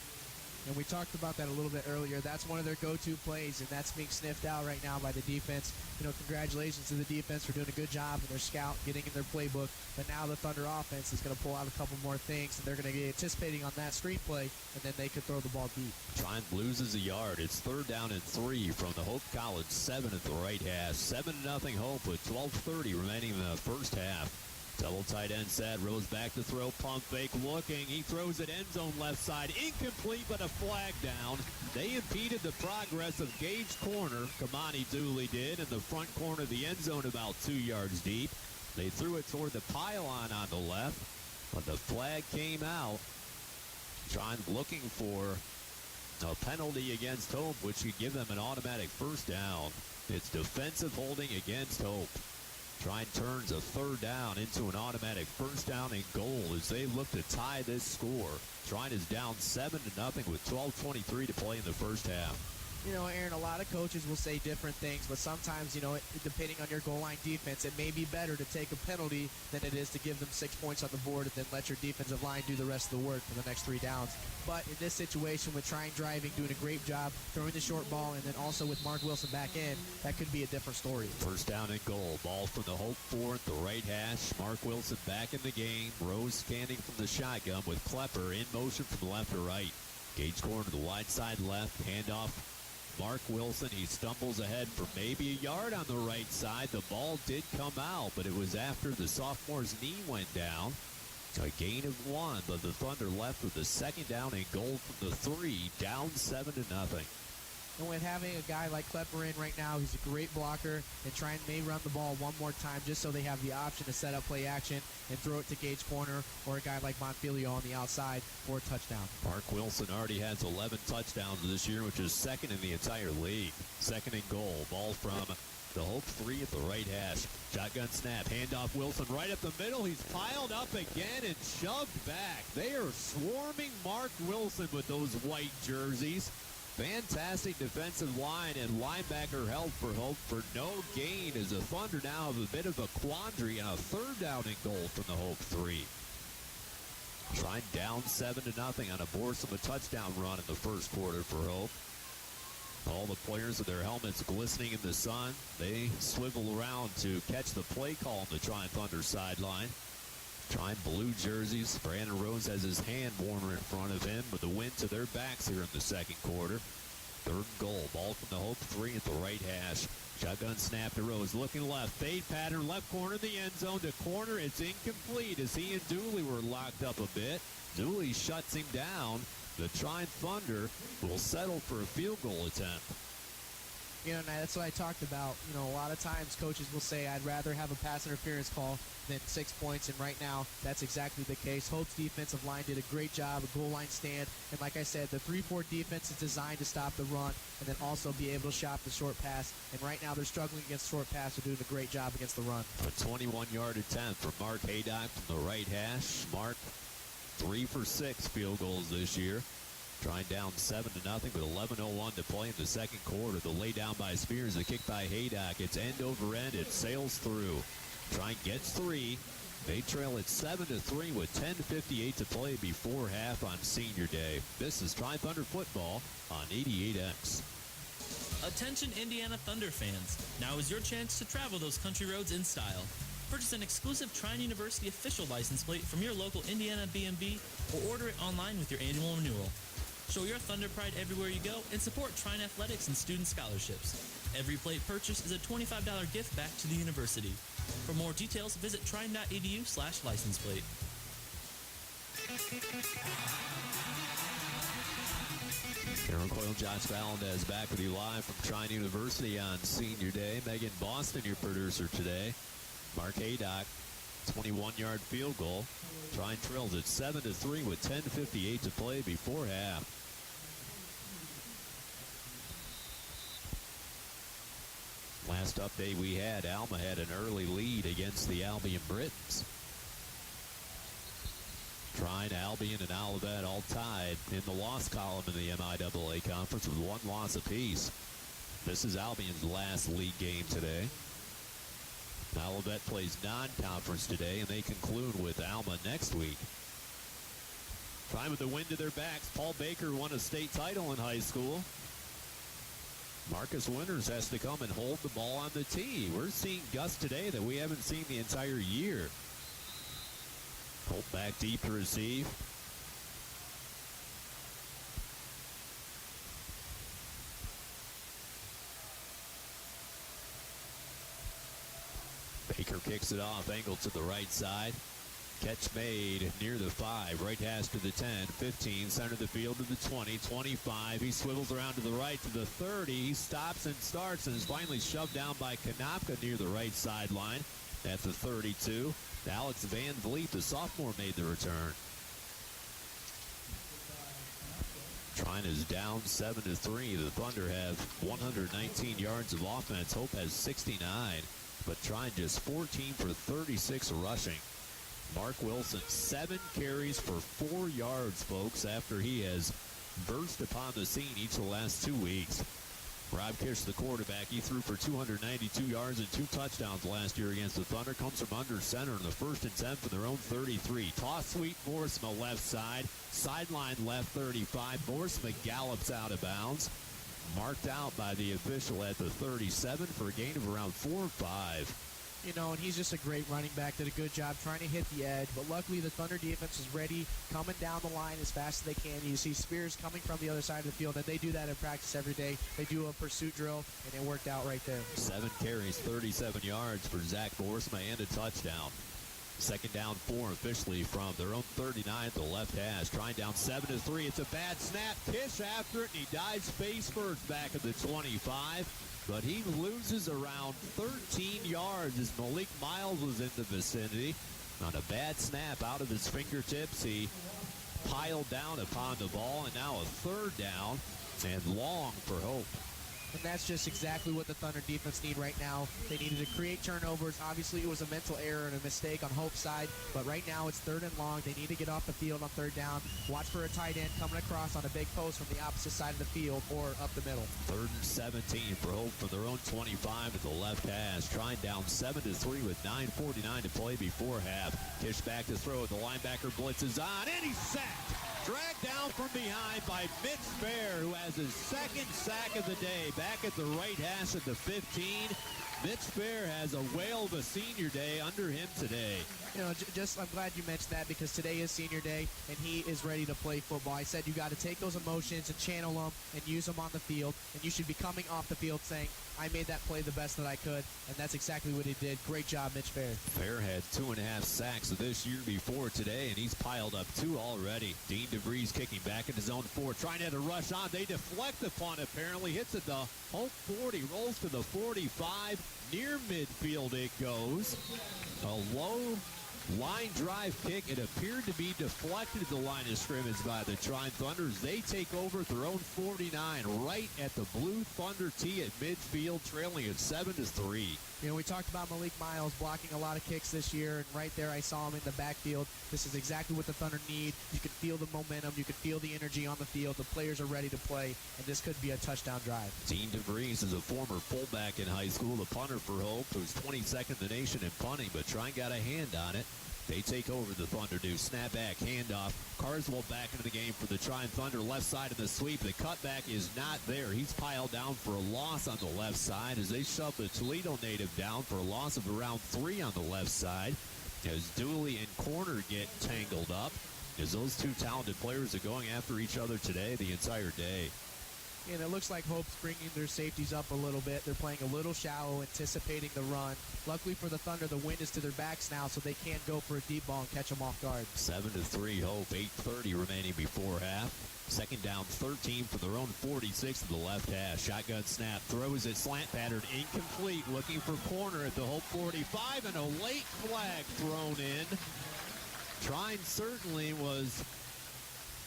And we talked about that a little bit earlier. That's one of their go-to plays, and that's being sniffed out right now by the defense. You know, congratulations to the defense for doing a good job in their scout, getting in their playbook. But now the Thunder offense is going to pull out a couple more things, and they're going to be anticipating on that screenplay, and then they could throw the ball deep. Trine loses a yard. It's 3rd down and 3 from the Hope College 7 at the right hash. 7-0 Hope with 12:30 remaining in the first half. Double tight end set, Rose back to throw, pump fake looking. He throws it end zone left side, incomplete, but a flag down. They impeded the progress of Gage corner. Kamani Dooley did in the front corner of the end zone about 2 yards deep. They threw it toward the pylon on the left, but the flag came out. Trine looking for a penalty against Hope, which could give them an automatic first down. It's defensive holding against Hope. Trine turns a third down into an automatic first down and goal as they look to tie this score. Trine is down 7-0 with 12:23 to play in the first half. You know, Aaron, a lot of coaches will say different things, but sometimes, you know, depending on your goal line defense, it may be better to take a penalty than it is to give them 6 points on the board and then let your defensive line do the rest of the work for the next 3 downs. But in this situation with Trine driving, doing a great job, throwing the short ball, and then also with Mark Wilson back in, that could be a different story. First down and goal. Ball from the Hope 4 at the right hash. Mark Wilson back in the game. Rose scanning from the shotgun with Klepper in motion from left to right. Gage corner to the wide side left. Handoff. Mark Wilson, he stumbles ahead for maybe a yard on the right side. The ball did come out, but it was after the sophomore's knee went down. A gain of 1, but the Thunder left with the second down and goal from the 3, down 7-0. And with having a guy like Klepper in right now, he's a great blocker, and Trine may run the ball one more time just so they have the option to set up play action and throw it to Gage corner or a guy like Monfilio on the outside for a touchdown. Mark Wilson already has 11 touchdowns this year, which is second in the entire league. Second and goal. Ball from the Hope 3 at the right hash. Shotgun snap. Handoff Wilson right up the middle. He's piled up again and shoved back. They are swarming Mark Wilson with those white jerseys. Fantastic defensive line and linebacker help for Hope for no gain as the Thunder now have a bit of a quandary and a third down and goal from the Hope 3. Trine down 7-0 on a board of a touchdown run in the first quarter for Hope. All the players with their helmets glistening in the sun. They swivel around to catch the play call on the Trine Thunder sideline. Trine blue jerseys. Brandon Rose has his hand warmer in front of him with the wind to their backs here in the second quarter. Third and goal. Ball from the Hope 3 at the right hash. Shotgun snap to Rose. Looking left. Fade pattern. Left corner of the end zone to corner. It's incomplete as he and Dooley were locked up a bit. Dooley shuts him down. The Trine Thunder will settle for a field goal attempt. You know, that's what I talked about. You know, a lot of times coaches will say, I'd rather have a pass interference call than 6 points, and right now, that's exactly the case. Hope's defensive line did a great job, a goal line stand, and like I said, the 3-4 defense is designed to stop the run and then also be able to shop the short pass, and right now they're struggling against short pass. They're doing a great job against the run. A 21-yard attempt from Mark Haydock from the right hash. Mark, 3 for 6 field goals this year. Trine down 7-0 with 11:01 to play in the second quarter. The lay down by Spears, the kick by Haydock. It's end over end. It sails through. Trine gets 3. They trail at 7-3 with 10:58 to play before half on Senior Day. This is Trine Thunder Football on 88X. Attention Indiana Thunder fans. Now is your chance to travel those country roads in style. Purchase an exclusive Trine University official license plate from your local Indiana B&B or order it online with your annual renewal. Show your Thunder pride everywhere you go and support Trine Athletics and student scholarships. Every plate purchase is a $25 gift back to the university. For more details, visit trine.edu/license plate. Aaron Coyle, Josh Valandez back with you live from Trine University on Senior Day. Megan Boston, your producer today. Mark Haydock, 21-yard field goal. Trine trails at 7-3 with 10:58 to play before half. Last update we had, Alma had an early lead against the Albion Britons. Trine, Albion, and Olivet all tied in the loss column in the MIAA conference with 1 loss apiece. This is Albion's last league game today. Olivet plays non-conference today, and they conclude with Alma next week. Trine with the wind to their backs. Paul Baker won a state title in high school. Marcus Winters has to come and hold the ball on the tee. We're seeing gusts today that we haven't seen the entire year. Hope back deep to receive. Baker kicks it off, angled to the right side. Catch made near the 5, right hash to the 10, 15, center of the field to the 20, 25. He swivels around to the right to the 30. He stops and starts and is finally shoved down by Konopka near the right sideline at the 32. Alex Van Vliet, the sophomore, made the return. Trine is down 7-3. The Thunder have 119 yards of offense. Hope has 69. but Trine just 14 for 36 rushing. Mark Wilson, 7 carries for 4 yards, folks, after he has burst upon the scene each of the last 2 weeks. Rob Kish, the quarterback, he threw for 292 yards and 2 touchdowns last year against the Thunder. Comes from under center in the 1st and 10 from their own 33. Toss sweep Boersma left side. Sideline left 35. Boersma gallops out of bounds. Marked out by the official at the 37 for a gain of around 4 or 5. You know, and he's just a great running back. Did a good job trying to hit the edge. But luckily, the Thunder defense is ready, coming down the line as fast as they can. You see Spears coming from the other side of the field, and they do that in practice every day. They do a pursuit drill, and it worked out right there. 7 carries, 37 yards for Zach Boersma and a touchdown. 2nd down 4 officially from their own 39 at the left hash. Trying down 7-3. It's a bad snap. Kish after it, and he dives face first back at the 25. But he loses around 13 yards as Malik Miles was in the vicinity. On a bad snap out of his fingertips, he piled down upon the ball, and now a 3rd down and long for Hope. And that's just exactly what the Thunder defense need right now. They needed to create turnovers. Obviously, it was a mental error and a mistake on Hope's side, but right now it's 3rd and long. They need to get off the field on 3rd down. Watch for a tight end coming across on a big post from the opposite side of the field or up the middle. 3rd and 17 for Hope from their own 25 at the left hash. Trying down 7-3 with 9:49 to play before half. Kish back to throw. The linebacker blitzes on, and he's sacked. Dragged down from behind by Mitch Fair, who has his 2nd sack of the day. Back at the right hash at the 15. Mitch Fair has a whale of a senior day under him today. You know, I'm glad you mentioned that because today is senior day and he is ready to play football. I said you got to take those emotions and channel them and use them on the field, and you should be coming off the field saying, I made that play the best that I could, and that's exactly what he did. Great job, Mitch Fair. Fair had 2.5 sacks this year before today, and he's piled up 2 already. Dean DeVries kicking back in his own 4, trying to rush on. They deflect the punt, apparently. Hits at the Hope 40, rolls to the 45. Near midfield it goes. A low line drive kick. It appeared to be deflected at the line of scrimmage by the Trine Thunders. They take over at their own 49, right at the Blue Thunder tee at midfield, trailing at 7-3. You know, we talked about Malik Miles blocking a lot of kicks this year, and right there I saw him in the backfield. This is exactly what the Thunder need. You can feel the momentum. You can feel the energy on the field. The players are ready to play, and this could be a touchdown drive. Dean DeVries is a former fullback in high school, the punter for Hope, who's 22nd in the nation in punting, but Trine got a hand on it. They take over the Thunder do. Snap back, handoff. Carswell back into the game for the Trine Thunder. Left side of the sweep. The cutback is not there. He's piled down for a loss on the left side as they shove the Toledo native down for a loss of around 3 on the left side. As Dooley and Corner get tangled up, as those 2 talented players are going after each other today the entire day. And it looks like Hope's bringing their safeties up a little bit. They're playing a little shallow, anticipating the run. Luckily for the Thunder, the wind is to their backs now, so they can't go for a deep ball and catch them off guard. 7-3 Hope, 8:30 remaining before half. 2nd down 13 for their own 46 to the left hash. Shotgun snap, throws it slant pattern, incomplete. Looking for Corner at the Hope 45, and a late flag thrown in. Trine certainly was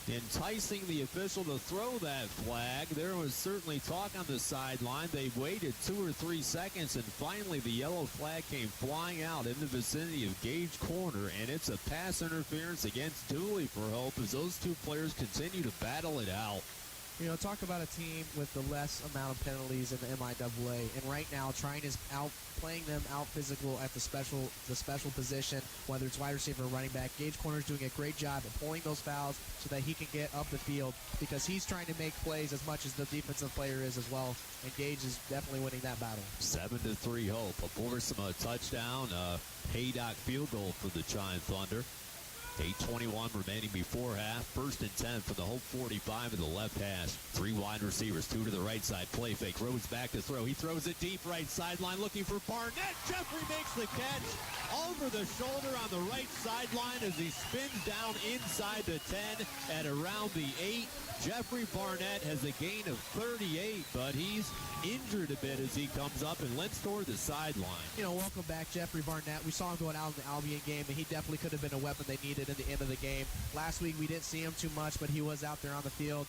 enticing the official to throw that flag. There was certainly talk on the sideline. They waited 2 or 3 seconds, and finally the yellow flag came flying out in the vicinity of Gage Corner, and it's a pass interference against Dooley for Hope as those 2 players continue to battle it out. You know, talk about a team with the less amount of penalties in the MIAA, and right now Trine is playing them out physical at the special position, whether it's wide receiver or running back. Gage Corner is doing a great job of pulling those fouls so that he can get up the field because he's trying to make plays as much as the defensive player is as well, and Gage is definitely winning that battle. 7-3 Hope. A Boersma touchdown, a Haydock field goal for the Trine Thunder. 8:21 remaining before half. 1st and 10 for the Hope 45 in the left hash. 3 wide receivers, 2 to the right side. Play fake. Rhodes back to throw. He throws it deep right sideline looking for Barnett. Jeffrey makes the catch over the shoulder on the right sideline as he spins down inside the 10 at around the 8. Jeffrey Barnett has a gain of 38, but he's injured a bit as he comes up and limps toward the sideline. You know, welcome back, Jeffrey Barnett. We saw him going out in the Albion game, and he definitely could have been a weapon they needed at the end of the game. Last week, we didn't see him too much, but he was out there on the field.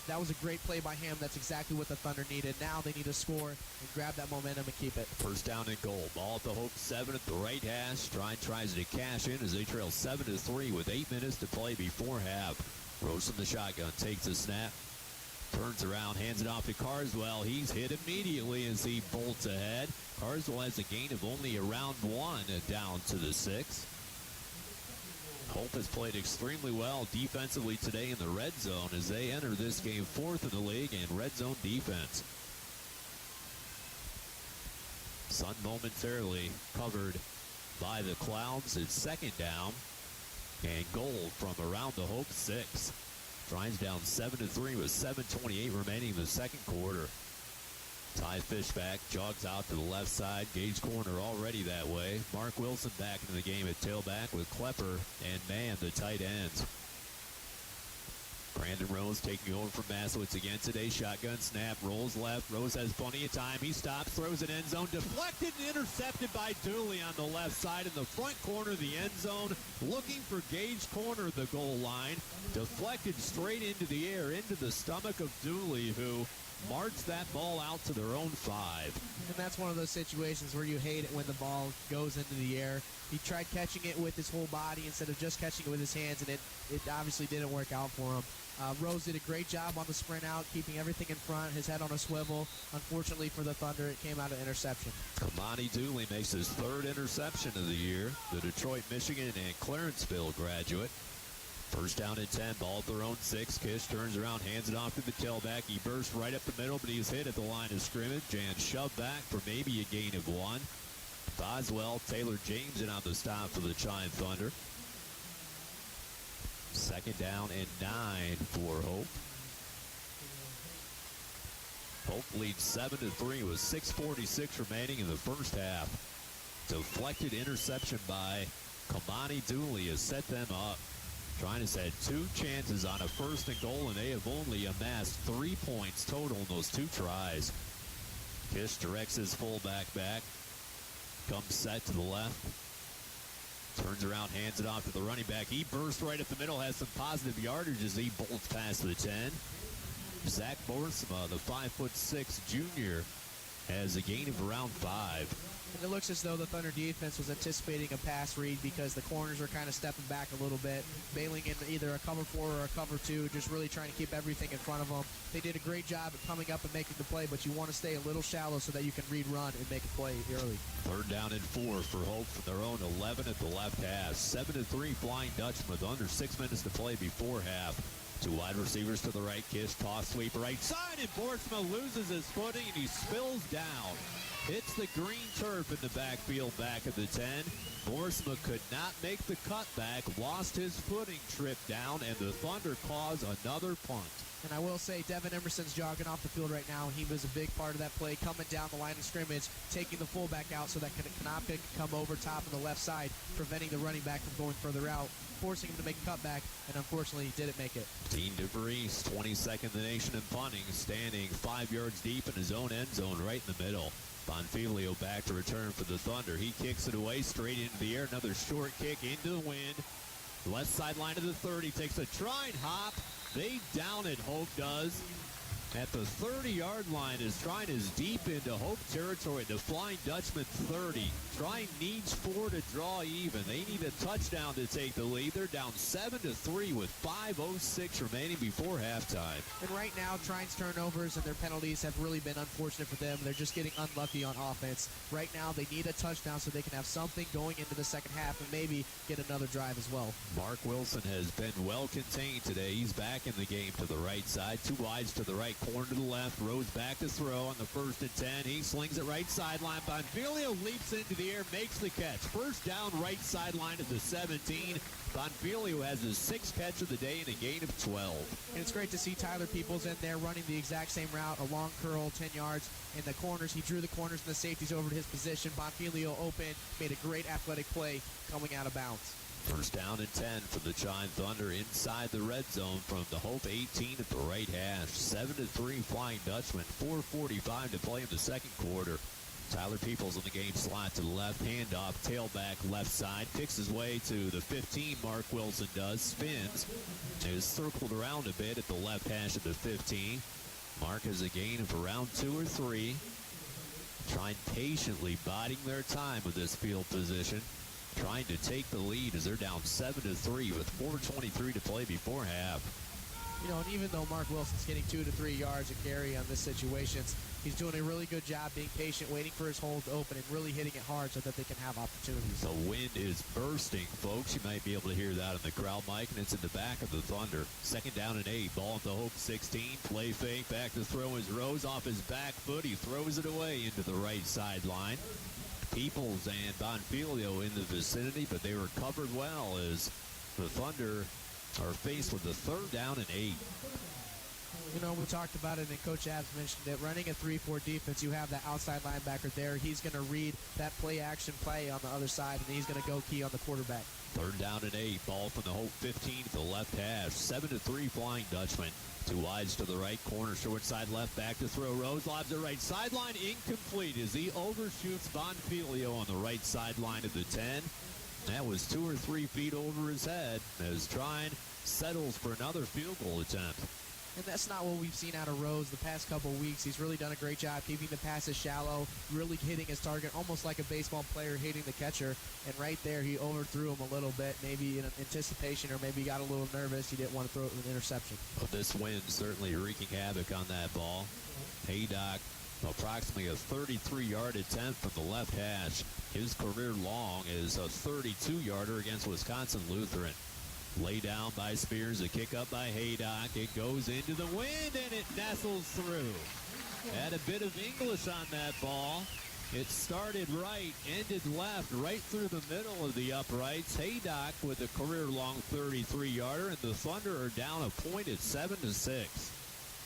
that was a great play by him. That's exactly what the Thunder needed. Now they need to score and grab that momentum and keep it. First down and goal. Ball at the Hope 7 at the right hash. Trine tries to cash in as they trail 7-3 with 8 minutes to play before half. Rose from the shotgun, takes a snap, turns around, hands it off to Carswell. He's hit immediately as he bolts ahead. Carswell has a gain of only around 1 down to the 6. Hope has played extremely well defensively today in the red zone as they enter this game 4th in the league in red zone defense. Sun momentarily covered by the clouds. It's second down and goal from around the Hope 6. Trine's down 7-3 with 7:28 remaining in the second quarter. Ty Fishback jogs out to the left side. Gage corner already that way. Mark Wilson back into the game at tailback with Klepper and Mann, the tight ends. Brandon Rose taking over from Maslowitz again today. Shotgun snap, rolls left. Rose has plenty of time. He stops, throws it end zone. Deflected and intercepted by Dooley on the left side in the front corner of the end zone. Looking for Gage corner of the goal line. Deflected straight into the air, into the stomach of Dooley, who marched that ball out to their own 5. And that's one of those situations where you hate it when the ball goes into the air. He tried catching it with his whole body instead of just catching it with his hands, and it obviously didn't work out for him. Rose did a great job on the sprint out, keeping everything in front, his head on a swivel. Unfortunately for the Thunder, it came out of interception. Kamani Dooley makes his 3rd interception of the year. The Detroit, Michigan, and Clarenceville graduate. First down and 10, ball at their own 6. Kish turns around, hands it off to the tailback. He bursts right up the middle, but he's hit at the line of scrimmage and shoved back for maybe a gain of 1. Boswell, Taylor James in on the stop for the Trine Thunder. Second down and 9 for Hope. Hope leads 7-3 with 6:46 remaining in the first half. Deflected interception by Kamani Dooley has set them up. Trine has had 2 chances on a 1st and goal, and they have only amassed 3 points total in those 2 tries. Kish directs his fullback back. Comes set to the left. Turns around, hands it off to the running back. He bursts right up the middle, has some positive yardage as he bolts past the 10. Zach Borsma, the 5'6" junior, has a gain of around 5. And it looks as though the Thunder defense was anticipating a pass read because the corners are kind of stepping back a little bit, bailing in either a cover 4 or a cover 2, just really trying to keep everything in front of them. They did a great job at coming up and making the play, but you want to stay a little shallow so that you can read run and make a play early. 3rd down and 4 for Hope from their own 11 at the left half. 7-3 Flying Dutchman with under 6 minutes to play before half. 2 wide receivers to the right. Kish, toss sweep right side, and Borsma loses his footing and he spills down. Hits the green turf in the backfield back of the 10. Borsma could not make the cutback, lost his footing, tripped down, and the Thunder cause another punt. And I will say, Devin Emerson's jogging off the field right now. He was a big part of that play, coming down the line of scrimmage, taking the fullback out so that Kanopka can come over top on the left side, preventing the running back from going further out, forcing him to make a cutback, and unfortunately he didn't make it. Dean DeVries, 22nd in the nation in punting, standing 5 yards deep in his own end zone right in the middle. Bonfilio back to return for the Thunder. He kicks it away straight into the air. Another short kick into the wind. Left sideline of the 30. Takes a Trine hop. They down it, Hope does. At the 30-yard line as Trine is deep into Hope territory. The Flying Dutchman 30. Trine needs 4 to draw even. They need a touchdown to take the lead. They're down 7-3 with 5:06 remaining before halftime. And right now, Trine's turnovers and their penalties have really been unfortunate for them. They're just getting unlucky on offense. Right now, they need a touchdown so they can have something going into the second half and maybe get another drive as well. Mark Wilson has been well contained today. He's back in the game to the right side. 2 wides to the right, corner to the left. Rose back to throw on the 1st and 10. He slings it right sideline. Bonfilio leaps into the air, makes the catch. First down right sideline at the 17. Bonfilio has his 6th catch of the day and a gain of 12. And it's great to see Tyler Peoples in there running the exact same route, a long curl, 10 yards. In the corners, he drew the corners and the safeties over to his position. Bonfilio open, made a great athletic play coming out of bounds. First down and 10 for the Trine Thunder inside the red zone from the Hope 18 at the right hash. 7-3 Flying Dutchman. 4:45 to play in the second quarter. Tyler Peoples in the game slot to the left, handoff, tailback left side, picks his way to the 15. Mark Wilson does, spins, is circled around a bit at the left hash of the 15. Mark has a gain of around 2 or 3. Trying patiently biding their time with this field position, trying to take the lead as they're down 7-3 with 4:23 to play before half. You know, and even though Mark Wilson's getting 2 to 3 yards a carry on this situations, he's doing a really good job being patient, waiting for his hole to open, and really hitting it hard so that they can have opportunities. The wind is bursting, folks. You might be able to hear that in the crowd mic, and it's in the back of the Thunder. 2nd down and 8. Ball at the Hope 16. Play fake. Back to throw is Rose off his back foot. He throws it away into the right sideline. Peoples and Bonfilio in the vicinity, but they were covered well as the Thunder are faced with the 3rd down and 8. You know, we talked about it, and Coach Abs mentioned it. Running a 3-4 defense, you have that outside linebacker there. He's going to read that play-action play on the other side, and he's going to go key on the quarterback. 3rd down and 8. Ball from the Hope 15 to the left hash. 7-3 Flying Dutchman. 2 wides to the right corner, short side left, back to throw. Rose lobs the right sideline, incomplete as he overshoots Bonfilio on the right sideline of the 10. That was 2 or 3 feet over his head as Trine settles for another field goal attempt. And that's not what we've seen out of Rose the past couple weeks. He's really done a great job keeping the passes shallow, really hitting his target, almost like a baseball player hitting the catcher. And right there, he overthrew him a little bit, maybe in anticipation, or maybe got a little nervous. He didn't want to throw it an interception. But this wind certainly wreaking havoc on that ball. Haydock, approximately a 33-yard attempt from the left hash. His career long is a 32-yarder against Wisconsin Lutheran. Lay down by Spears, a kick up by Haydock. It goes into the wind, and it nestles through. Had a bit of English on that ball. It started right, ended left, right through the middle of the uprights. Haydock with a career-long 33-yarder, and the Thunder are down a point at 7-6.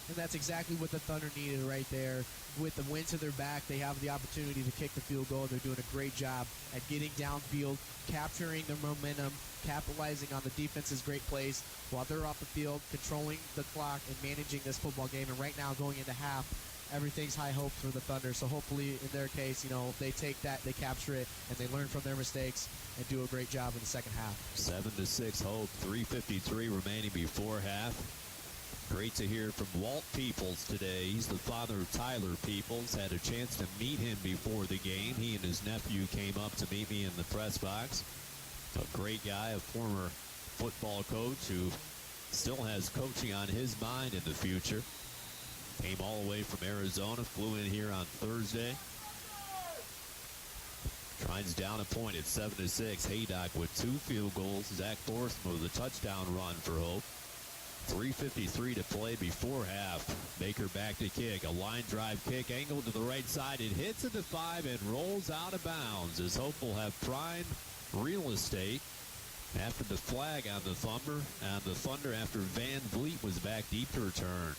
And that's exactly what the Thunder needed right there. With the wind to their back, they have the opportunity to kick the field goal. They're doing a great job at getting downfield, capturing their momentum, capitalizing on the defense's great plays while they're off the field, controlling the clock and managing this football game. And right now, going into half, everything's high hopes for the Thunder. So hopefully, in their case, you know, they take that, they capture it, and they learn from their mistakes and do a great job in the second half. 7-6 Hope, 3:53 remaining before half. Great to hear from Walt Peoples today. He's the father of Tyler Peoples. Had a chance to meet him before the game. He and his nephew came up to meet me in the press box. A great guy, a former football coach who still has coaching on his mind in the future. Came all the way from Arizona, flew in here on Thursday. Trine's down a point at 7-6. Haydock with 2 field goals. Zach Thorson with a touchdown run for Hope. 3:53 to play before half. Baker back to kick. A line drive kick angled to the right side. It hits at the 5 and rolls out of bounds as Hope will have prime real estate after the flag on the Thunder after Van Vliet was back deep to return.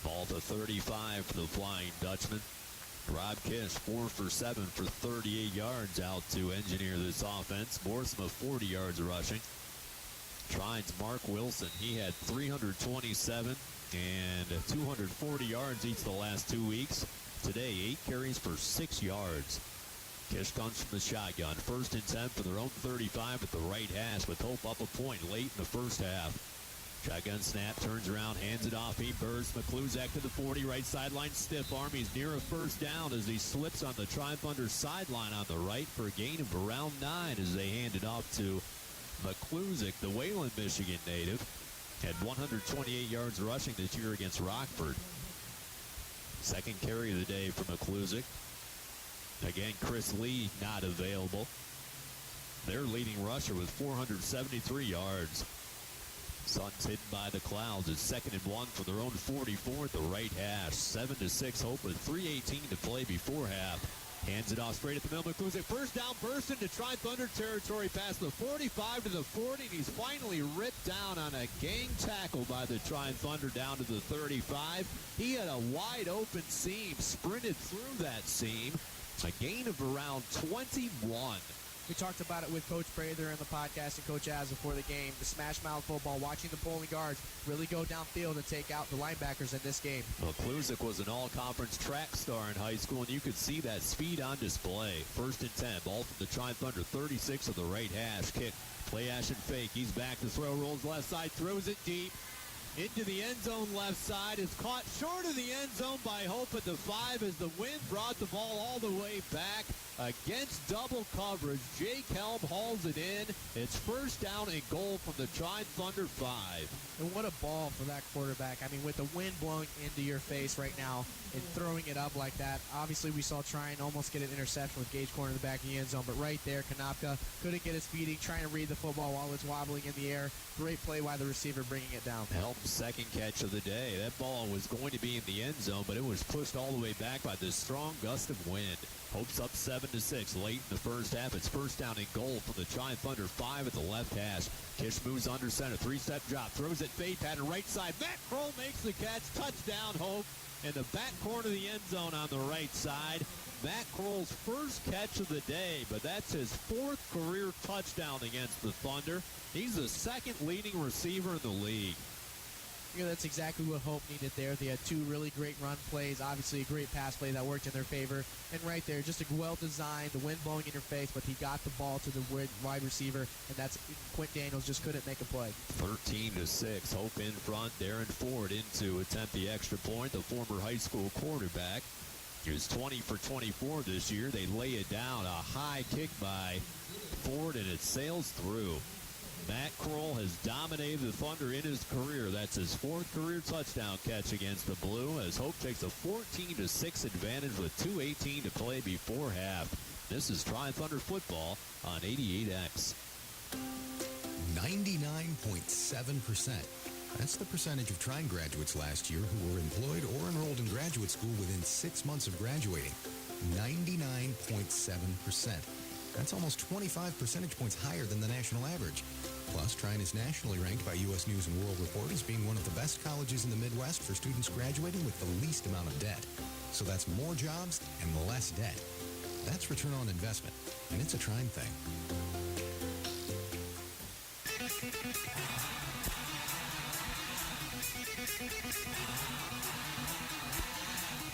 Ball to 35 for the Flying Dutchman. Rob Kish 4 for 7 for 38 yards out to engineer this offense. Borsma 40 yards rushing. Trine's Mark Wilson, he had 327 and 240 yards each the last 2 weeks. Today, 8 carries for 6 yards. Kish comes from the shotgun. 1st and 10 for their own 35 at the right hash with Hope up a point late in the first half. Shotgun snap, turns around, hands it off. He bursts. McCluzak to the 40, right sideline, stiff arm. He's near a 1st down as he slips on the Trine Thunder sideline on the right for a gain of around 9 as they hand it off to McCluzak, the Wayland, Michigan native, had 128 yards rushing this year against Rockford. 2nd carry of the day for McCluzak. Again, Chris Lee not available. Their leading rusher with 473 yards. Sun's hidden by the clouds. It's 2nd and 1 for their own 44 at the right hash. 7-6 Hope with 3:18 to play before half. Hands it off straight at the middle. McCluzak 1st down, burst into Trine Thunder territory past the 45 to the 40, and he's finally ripped down on a gang tackle by the Trine Thunder down to the 35. He had a wide open seam, sprinted through that seam. A gain of around 21 We talked about it with Coach Prather in the podcast and Coach Az before the game. The smash mouth football, watching the bowling guards really go downfield and take out the linebackers in this game. Well, Kluzik was an all-conference track star in high school, and you could see that speed on display. 1st and 10, ball from the Trine Thunder, 36 of the right hash. Kick, play action fake. He's back to throw, rolls left side, throws it deep. Into the end zone left side, is caught short of the end zone by Hope at the 5 as the wind brought the ball all the way back against double coverage. Jake Helm hauls it in. It's first down and goal from the Trine Thunder 5. And what a ball for that quarterback. I mean, with the wind blowing into your face right now and throwing it up like that, obviously we saw Trine almost get an interception with Gage Corner in the back of the end zone, but right there, Konopka couldn't get his feet, trying to read the football while it's wobbling in the air. Great play by the receiver bringing it down. Helm's second catch of the day. That ball was going to be in the end zone, but it was pushed all the way back by this strong gust of wind. Hope's up 7-6 late in the first half. It's first down and goal from the Trine Thunder 5 at the left hash. Kish moves under center, 3-step drop, throws it fade pattern right side. Matt Kroll makes the catch, touchdown Hope in the back corner of the end zone on the right side. Matt Kroll's first catch of the day, but that's his 4th career touchdown against the Thunder. He's the second leading receiver in the league. Yeah, that's exactly what Hope needed there. They had 2 really great run plays, obviously a great pass play that worked in their favor. And right there, just a well-designed, the wind blowing in your face, but he got the ball to the wide receiver, and that's Quint Daniels just couldn't make a play. 13-6, Hope in front. Darren Ford in to attempt the extra point, the former high school quarterback. He was 20 for 24 this year. They lay it down, a high kick by Ford, and it sails through. Matt Kroll has dominated the Thunder in his career. That's his 4th career touchdown catch against the Blue as Hope takes a 14-6 advantage with 2:18 to play before half. This is Trine Thunder football on 88X. 99.7%. That's the percentage of Trine graduates last year who were employed or enrolled in graduate school within 6 months of graduating. 99.7%. That's almost 25 percentage points higher than the national average. Plus, Trine is nationally ranked by U.S. News & World Report as being one of the best colleges in the Midwest for students graduating with the least amount of debt. So that's more jobs and less debt. That's return on investment, and it's a Trine thing.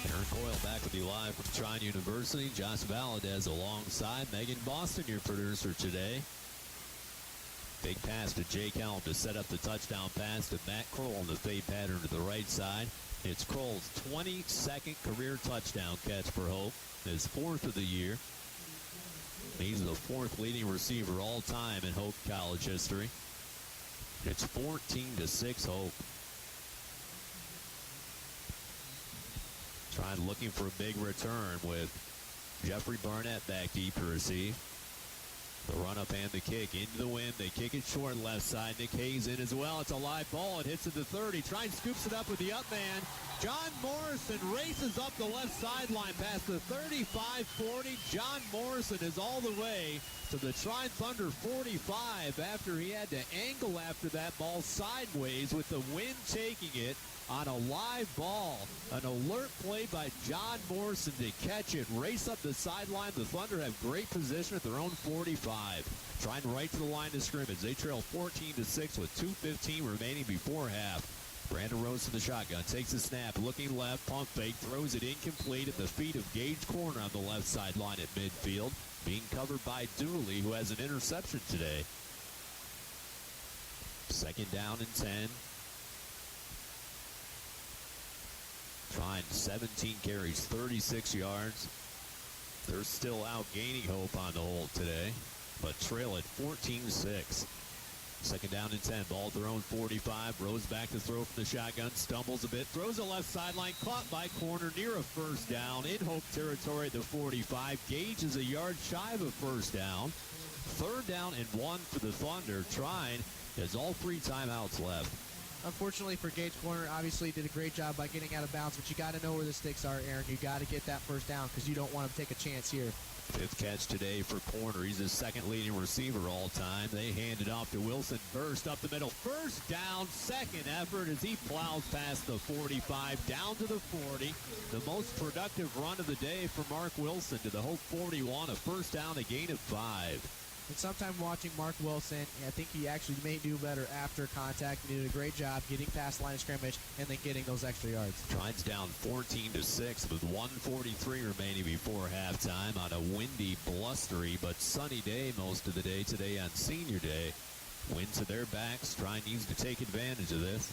Aaron Coyle back with you live from Trine University. Josh Valadez alongside Megan Boston, your producer today. Big pass to Jake Helm to set up the touchdown pass to Matt Kroll on the fade pattern to the right side. It's Kroll's 22nd career touchdown catch for Hope, his 4th of the year. He's the 4th leading receiver all time in Hope college history. It's 14-6 Hope. Trine looking for a big return with Jeffrey Barnett back deep to receive. The run-up and the kick into the wind. They kick it short left side. Nick Hayes in as well. It's a live ball. It hits at the 30. Trine scoops it up with the up man. John Morrison races up the left sideline past the 35-40. John Morrison is all the way to the Trine Thunder 45 after he had to angle after that ball sideways with the wind taking it on a live ball. An alert play by John Morrison to catch it, race up the sideline. The Thunder have great position at their own 45. Trying right to the line of scrimmage. They trail 14-6 with 2:15 remaining before half. Brandon Rose to the shotgun, takes a snap, looking left, pump fake, throws it incomplete at the feet of Gage Corner on the left sideline at midfield. Being covered by Dooley, who has an interception today. 2nd down and 10. Trine 17 carries, 36 yards. They're still out gaining Hope on the whole today, but trail at 14-6. 2nd down and 10. Ball at their own 45. Rose back to throw from the shotgun. Stumbles a bit. Throws a left sideline. Caught by Corner near a first down. In Hope territory at the 45. Gage is a yard shy of a first down. 3rd down and 1 for the Thunder. Trine has all 3 timeouts left. Unfortunately for Gage Corner, obviously did a great job by getting out of bounds, but you got to know where the sticks are, Aaron. You got to get that first down because you don't want to take a chance here. 5th catch today for Corner. He's the 2nd leading receiver all time. They hand it off to Wilson. Burst up the middle. First down, 2nd effort as he plows past the 45 down to the 40. The most productive run of the day for Mark Wilson to the Hope 41. A first down, a gain of 5. And sometime watching Mark Wilson, I think he actually may do better after contact. He did a great job getting past the line of scrimmage and then getting those extra yards. Trine's down 14-6 with 1:43 remaining before halftime on a windy, blustery, but sunny day most of the day today on Senior Day. Wind to their backs. Trine needs to take advantage of this.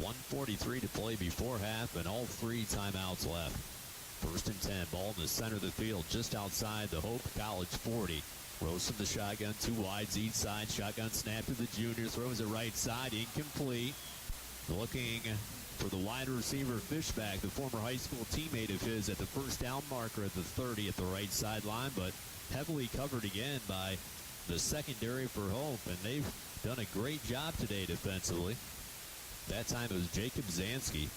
1:43 to play before half and all 3 timeouts left. 1st and 10, ball in the center of the field just outside the Hope College 40. Rose from the shotgun, 2 wides each side. Shotgun snap to the junior, throws it right side, incomplete. Looking for the wide receiver Fishback, the former high school teammate of his, at the first down marker at the 30 at the right sideline, but heavily covered again by the secondary for Hope, and they've done a great job today defensively. That time it was Jacob Zansky.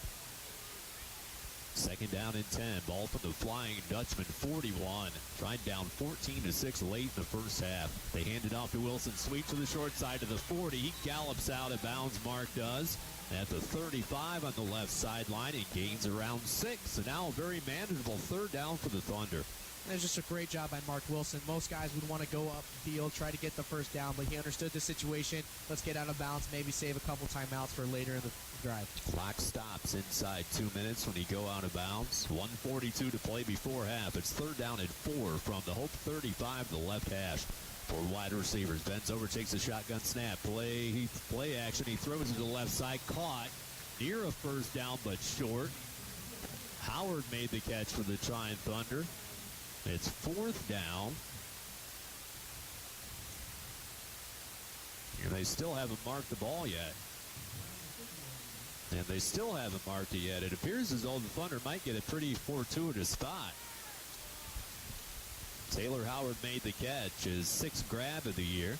2nd down and 10. Ball from the Flying Dutchman, 41. Trine down 14-6 late in the first half. They hand it off to Wilson. Sweep to the short side of the 40. He gallops out of bounds, Mark does. At the 35 on the left sideline, and gains around 6. And now a very manageable 3rd down for the Thunder. And it's just a great job by Mark Wilson. Most guys would want to go up field, try to get the first down, but he understood the situation. Let's get out of bounds, maybe save a couple timeouts for later in the drive. Clock stops inside 2 minutes when he go out of bounds. 1:42 to play before half. It's 3rd down and 4 from the Hope 35 to the left hash. 4 wide receivers. Bends over, takes a shotgun snap. Play action. He throws it to the left side. Caught near a first down, but short. Howard made the catch for the Trine Thunder. It's 4th down. And they still haven't marked the ball yet. And they still haven't marked it yet. It appears as though the Thunder might get a pretty fortuitous spot. Taylor Howard made the catch, his 6th grab of the year.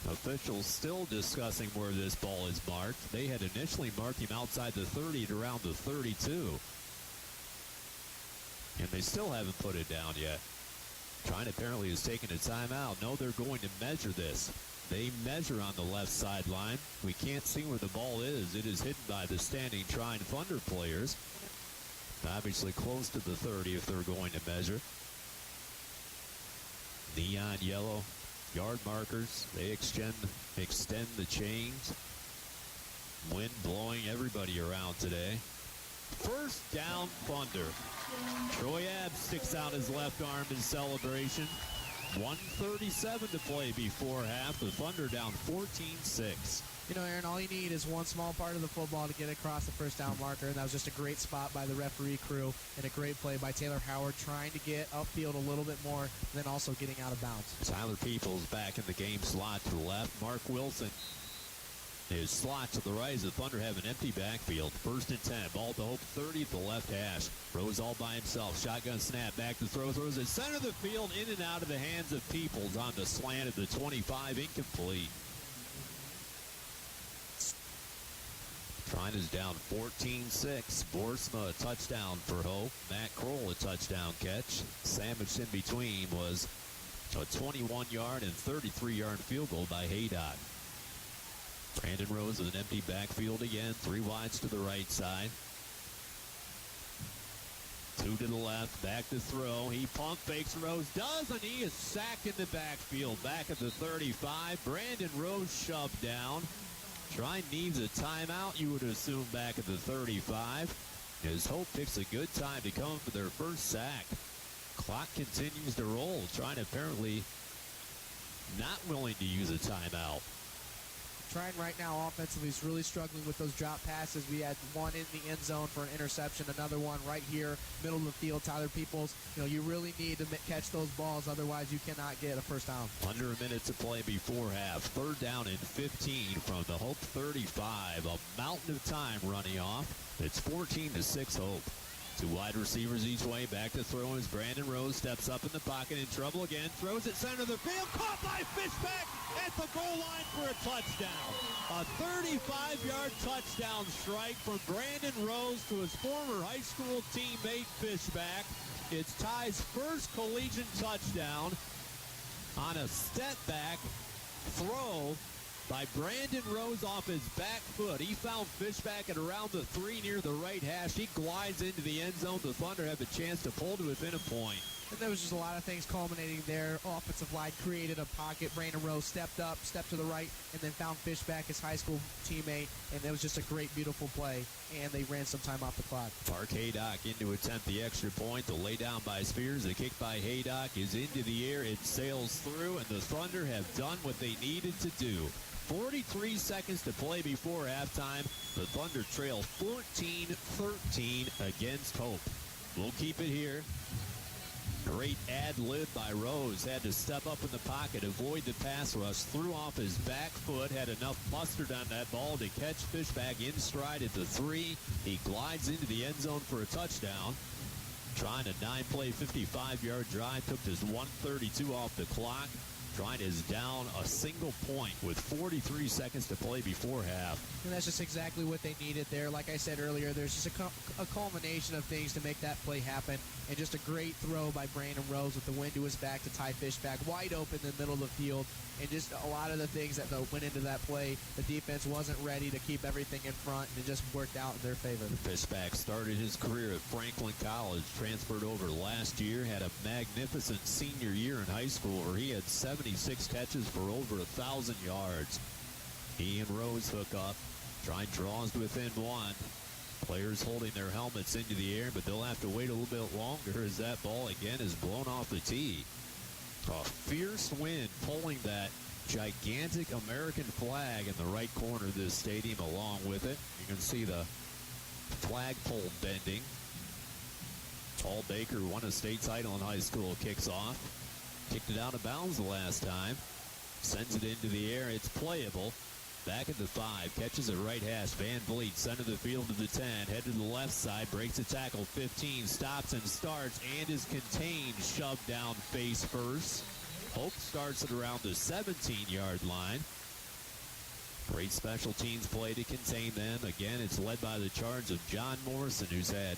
Officials still discussing where this ball is marked. They had initially marked him outside the 30 at around the 32. And they still haven't put it down yet. Trine apparently is taking a timeout. No, they're going to measure this. They measure on the left sideline. We can't see where the ball is. It is hidden by the standing Trine Thunder players. Obviously close to the 30 if they're going to measure. Neon yellow yard markers. They extend the chains. Wind blowing everybody around today. 1st down Thunder. Troy Abbs sticks out his left arm in celebration. 1:37 to play before half. The Thunder down 14-6. You know, Aaron, all you need is one small part of the football to get across the first down marker, and that was just a great spot by the referee crew and a great play by Taylor Howard trying to get upfield a little bit more, and then also getting out of bounds. Tyler Peoples back in the game slot to the left. Mark Wilson is slot to the right as the Thunder have an empty backfield. 1st and 10. Ball to Hope 30 at the left hash. Rose all by himself. Shotgun snap. Back to throw. Throws it center of the field. In and out of the hands of Peoples on the slant of the 25. Incomplete. Trine is down 14-6. Borsma a touchdown for Hope. Matt Kroll a touchdown catch. Sandwiched in between was a 21-yard and 33-yard field goal by Haydock. Brandon Rose with an empty backfield again. 3 wides to the right side. 2 to the left. Back to throw. He pump fakes. Rose does, and he is sacked in the backfield. Back at the 35. Brandon Rose shoved down. Trine needs a timeout, you would assume, back at the 35. As Hope picks a good time to come for their first sack. Clock continues to roll. Trine apparently not willing to use a timeout. Trine right now offensively is really struggling with those drop passes. We had one in the end zone for an interception, another one right here, middle of the field. Tyler Peoples, you really need to catch those balls, otherwise you cannot get a first down. Under a minute to play before half. 3rd down and 15 from the Hope 35. A mountain of time running off. It's 14-6 Hope. 2 wide receivers each way. Back to throw as Brandon Rose steps up in the pocket, in trouble again. Throws it center of the field. Caught by Fishback at the goal line for a touchdown. A 35-yard touchdown strike from Brandon Rose to his former high school teammate Fishback. It's Ty's first collegiate touchdown on a step back throw by Brandon Rose off his back foot. He found Fishback at around the 3 near the right hash. He glides into the end zone. The Thunder have a chance to pull to within a point. And there was just a lot of things culminating there. Offensive line created a pocket. Brandon Rose stepped up, stepped to the right, and then found Fishback, his high school teammate, and it was just a great, beautiful play, and they ran some time off the clock. Park Haydock in to attempt the extra point. The lay down by Spears. The kick by Haydock is into the air. It sails through, and the Thunder have done what they needed to do. 43 seconds to play before halftime. The Thunder trail 14-13 against Hope. We'll keep it here. Great ad-lib by Rose. Had to step up in the pocket, avoid the pass rush, threw off his back foot, had enough mustard on that ball to catch Fishback in stride at the 3. He glides into the end zone for a touchdown. Trying a 9-play, 55-yard drive, took just 1:32 off the clock. Trine is down a single point with 43 seconds to play before half. And that's just exactly what they needed there. Like I said earlier, there's just a culmination of things to make that play happen. And just a great throw by Brandon Rose with the wind to his back to tie Fishback wide open in the middle of the field. And just a lot of the things that went into that play, the defense wasn't ready to keep everything in front, and it just worked out in their favor. Fishback started his career at Franklin College, transferred over last year, had a magnificent senior year in high school where he had 76 catches for over 1,000 yards. He and Rose hook up. Trine draws within one. Players holding their helmets into the air, but they'll have to wait a little bit longer as that ball again is blown off the tee. A fierce wind pulling that gigantic American flag in the right corner of this stadium along with it. You can see the flagpole bending. Paul Baker won a state title in high school, kicks off. Kicked it out of bounds the last time. Sends it into the air. It's playable. Back at the 5. Catches it right hash. Van Vliet, center of the field to the 10. Head to the left side. Breaks a tackle. 15. Stops and starts and is contained. Shoved down face first. Hope starts it around the 17-yard line. Great special teams play to contain them. Again, it's led by the charge of John Morrison, who's had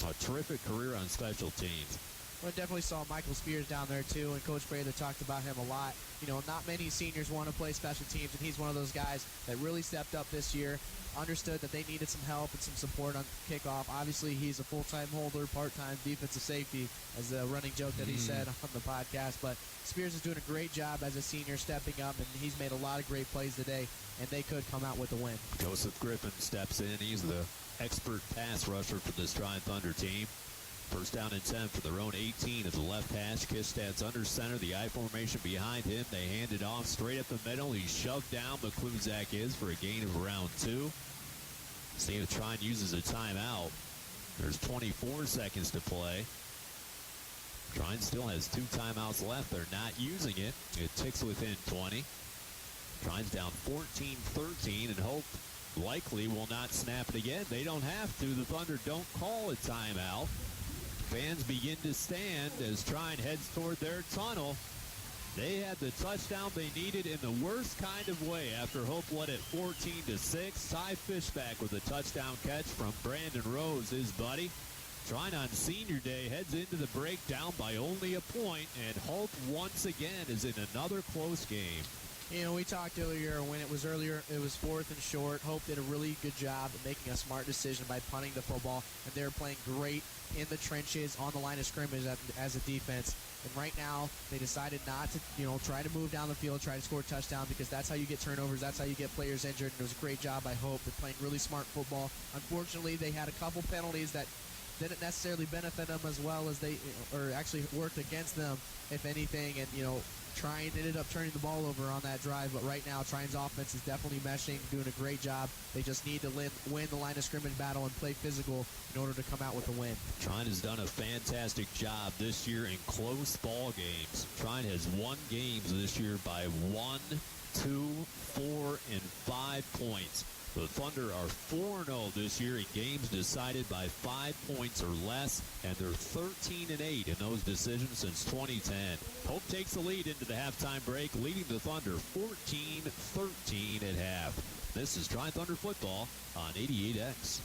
a terrific career on special teams. Well, definitely saw Michael Spears down there, too, and Coach Prather talked about him a lot. You know, not many seniors want to play special teams, and he's one of those guys that really stepped up this year, understood that they needed some help and some support on kickoff. Obviously, he's a full-time holder, part-time defensive safety, as the running joke that he said on the podcast. But Spears is doing a great job as a senior, stepping up, and he's made a lot of great plays today, and they could come out with a win. Joseph Griffin steps in. He's the expert pass rusher for this Trine Thunder team. First down and 10 for their own 18 at the left hash. Kistad's under center. The I formation behind him. They hand it off straight up the middle. He's shoved down. McCluzak is for a gain of around 2. See if Trine uses a timeout. There's 24 seconds to play. Trine still has 2 timeouts left. They're not using it. It ticks within 20. Trine's down 14-13, and Hope likely will not snap it again. They don't have to. The Thunder don't call a timeout. Fans begin to stand as Trine heads toward their tunnel. They had the touchdown they needed in the worst kind of way after Hope led it 14-6. Ty Fishback with a touchdown catch from Brandon Rose, his buddy. Trine on senior day heads into the break down by only a point, and Hope once again is in another close game. You know, we talked earlier when it was 4th and short. Hope did a really good job of making a smart decision by punting the football, and they were playing great in the trenches on the line of scrimmage as a defense. And right now, they decided not to, try to move down the field, try to score a touchdown, because that's how you get turnovers, that's how you get players injured. And it was a great job by Hope. They're playing really smart football. Unfortunately, they had a couple penalties that didn't necessarily benefit them as well as or actually worked against them, if anything. And, Trine ended up turning the ball over on that drive, but right now Trine's offense is definitely meshing, doing a great job. They just need to win the line of scrimmage battle and play physical in order to come out with a win. Trine has done a fantastic job this year in close ball games. Trine has won games this year by 1, 2, 4, and 5 points. The Thunder are 4-0 this year in games decided by 5 points or less, and they're 13-8 in those decisions since 2010. Hope takes the lead into the halftime break, leading the Thunder 14-13 at half. This is Trine Thunder Football on 88X.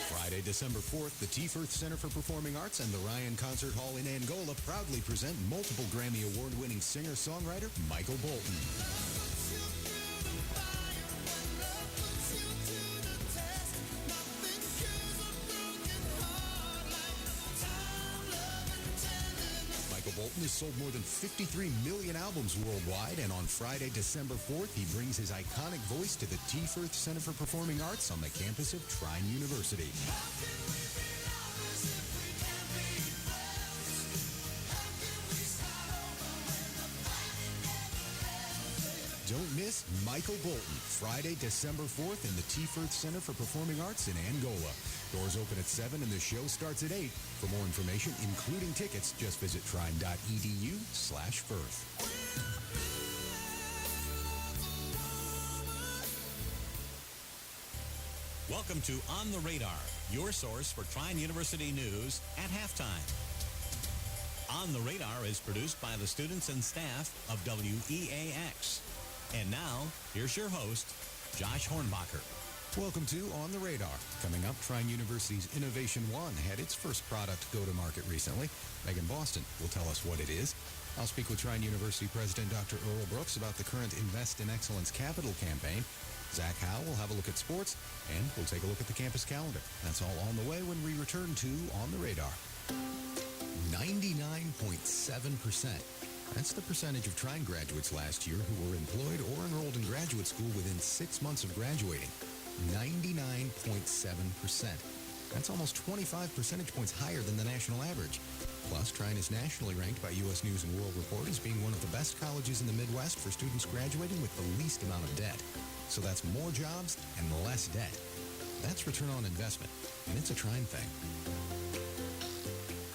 Friday, December 4th, the T. Firth Center for Performing Arts and the Ryan Concert Hall in Angola proudly present multiple Grammy Award-winning singer-songwriter Michael Bolton. Michael Bolton has sold more than 53 million albums worldwide, and on Friday, December 4th, he brings his iconic voice to the T. Firth Center for Performing Arts on the campus of Trine University. Don't miss Michael Bolton, Friday, December 4th in the T. Firth Center for Performing Arts in Angola. Doors open at 7 and the show starts at 8. For more information, including tickets, just visit trine.edu/Firth. Welcome to On the Radar, your source for Trine University news at halftime. On the Radar is produced by the students and staff of WEAX. And now, here's your host, Josh Hornbacher. Welcome to On the Radar. Coming up, Trine University's Innovation One had its first product go to market recently. Megan Boston will tell us what it is. I'll speak with Trine University President Dr. Earl Brooks about the current Invest in Excellence Capital campaign. Zach Howe will have a look at sports, and we'll take a look at the campus calendar. That's all on the way when we return to On the Radar. 99.7%. That's the percentage of Trine graduates last year who were employed or enrolled in graduate school within 6 months of graduating. 99.7%. That's almost 25 percentage points higher than the national average. Plus, Trine is nationally ranked by U.S. News and World Report as being one of the best colleges in the Midwest for students graduating with the least amount of debt. So that's more jobs and less debt. That's return on investment, and it's a Trine thing.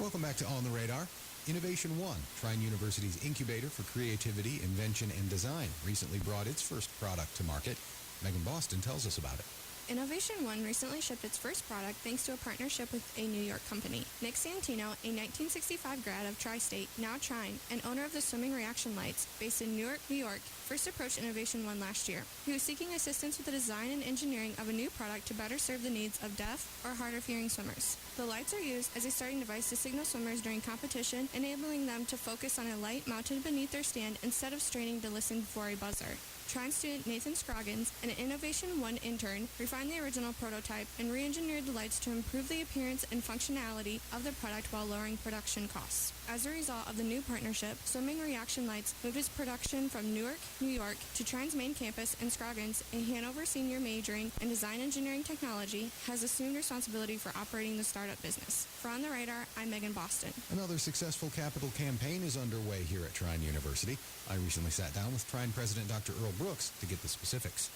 Welcome back to On the Radar. Innovation One, Trine University's incubator for creativity, invention, and design, recently brought its first product to market. Megan Boston tells us about it. Innovation One recently shipped its first product thanks to a partnership with a New York company. Nick Santino, a 1965 grad of Tri-State, now Trine, and owner of the Swimming Reaction Lights, based in Newark, New York, first approached Innovation One last year. He was seeking assistance with the design and engineering of a new product to better serve the needs of deaf or hard-of-hearing swimmers. The lights are used as a starting device to signal swimmers during competition, enabling them to focus on a light mounted beneath their stand instead of straining to listen for a buzzer. Trine student Nathan Scroggins, an Innovation One intern, refined the original prototype and re-engineered the lights to improve the appearance and functionality of the product while lowering production costs. As a result of the new partnership, Swimming Reaction Lights moved its production from Newark, New York to Trine's main campus, and Scroggins, a Hanover senior majoring in design engineering technology, has assumed responsibility for operating the startup business. For On the Radar, I'm Megan Boston. Another successful capital campaign is underway here at Trine University. I recently sat down with Trine President Dr. Earl Brooks to get the specifics.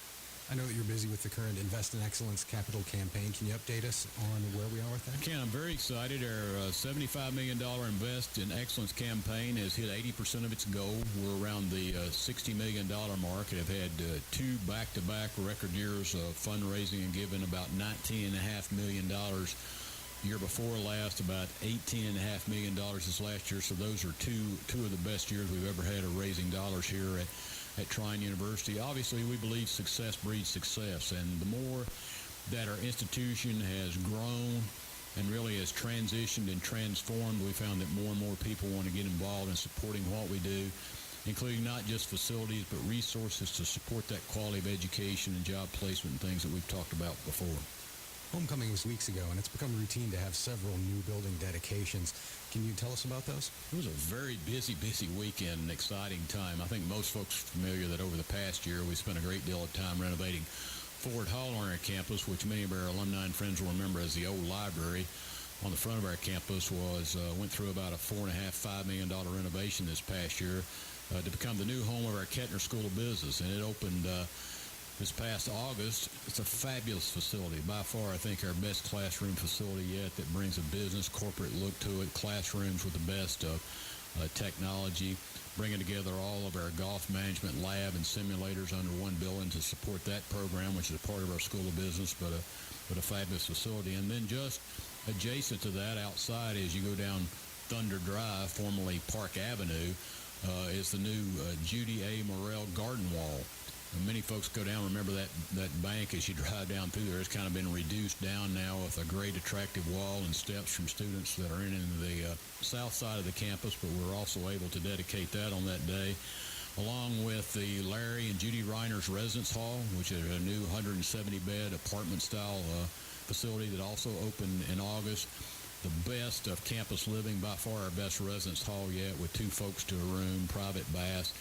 I know that you're busy with the current Invest in Excellence capital campaign. Can you update us on where we are with that? I can. I'm very excited. Our $75 million Invest in Excellence campaign has hit 80% of its goal. We're around the $60 million mark and have had two back-to-back record years of fundraising and given about $19.5 million. Year before last, about $18.5 million this last year. So those are two of the best years we've ever had of raising dollars here at Trine University. Obviously, we believe success breeds success, and the more that our institution has grown and really has transitioned and transformed, we found that more and more people want to get involved in supporting what we do, including not just facilities, but resources to support that quality of education and job placement and things that we've talked about before. Homecoming was weeks ago, and it's become routine to have several new building dedications. Can you tell us about those? It was a very busy weekend, an exciting time. I think most folks are familiar that over the past year, we spent a great deal of time renovating Ford Hall on our campus, which many of our alumni and friends will remember as the old library. On the front of our campus went through about a $4.5 million renovation this past year to become the new home of our Kettner School of Business, and it opened this past August. It's a fabulous facility. By far, I think our best classroom facility yet that brings a business corporate look to it. Classrooms with the best technology, bringing together all of our golf management lab and simulators under one building to support that program, which is a part of our School of Business, but a fabulous facility. And then just adjacent to that, outside as you go down Thunder Drive, formerly Park Avenue, is the new Judy A. Morrell Garden Wall. And many folks go down, remember that bank as you drive down through there has kind of been reduced down now with a great attractive wall and steps from students that are in the south side of the campus, but we're also able to dedicate that on that day, along with the Larry and Judy Reiner's Residence Hall, which is a new 170-bed apartment-style facility that also opened in August. the best of campus living, by far our best residence hall yet, with 2 folks to a room, private baths.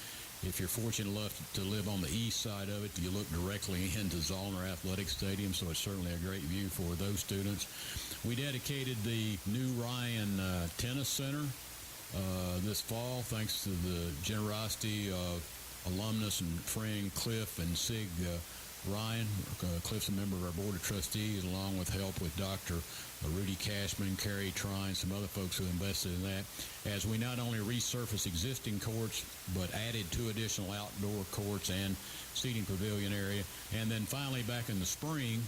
If you're fortunate enough to live on the east side of it, you look directly into Zollner Athletic Stadium, so it's certainly a great view for those students. We dedicated the new Ryan Tennis Center this fall, thanks to the generosity of alumnus and friend Cliff and Sig Ryan. Cliff's a member of our Board of Trustees, along with help with Dr. Rudy Cashman, Carrie Trine, some other folks who invested in that, as we not only resurfaced existing courts, but added 2 additional outdoor courts and seating pavilion area. And then finally, back in the spring,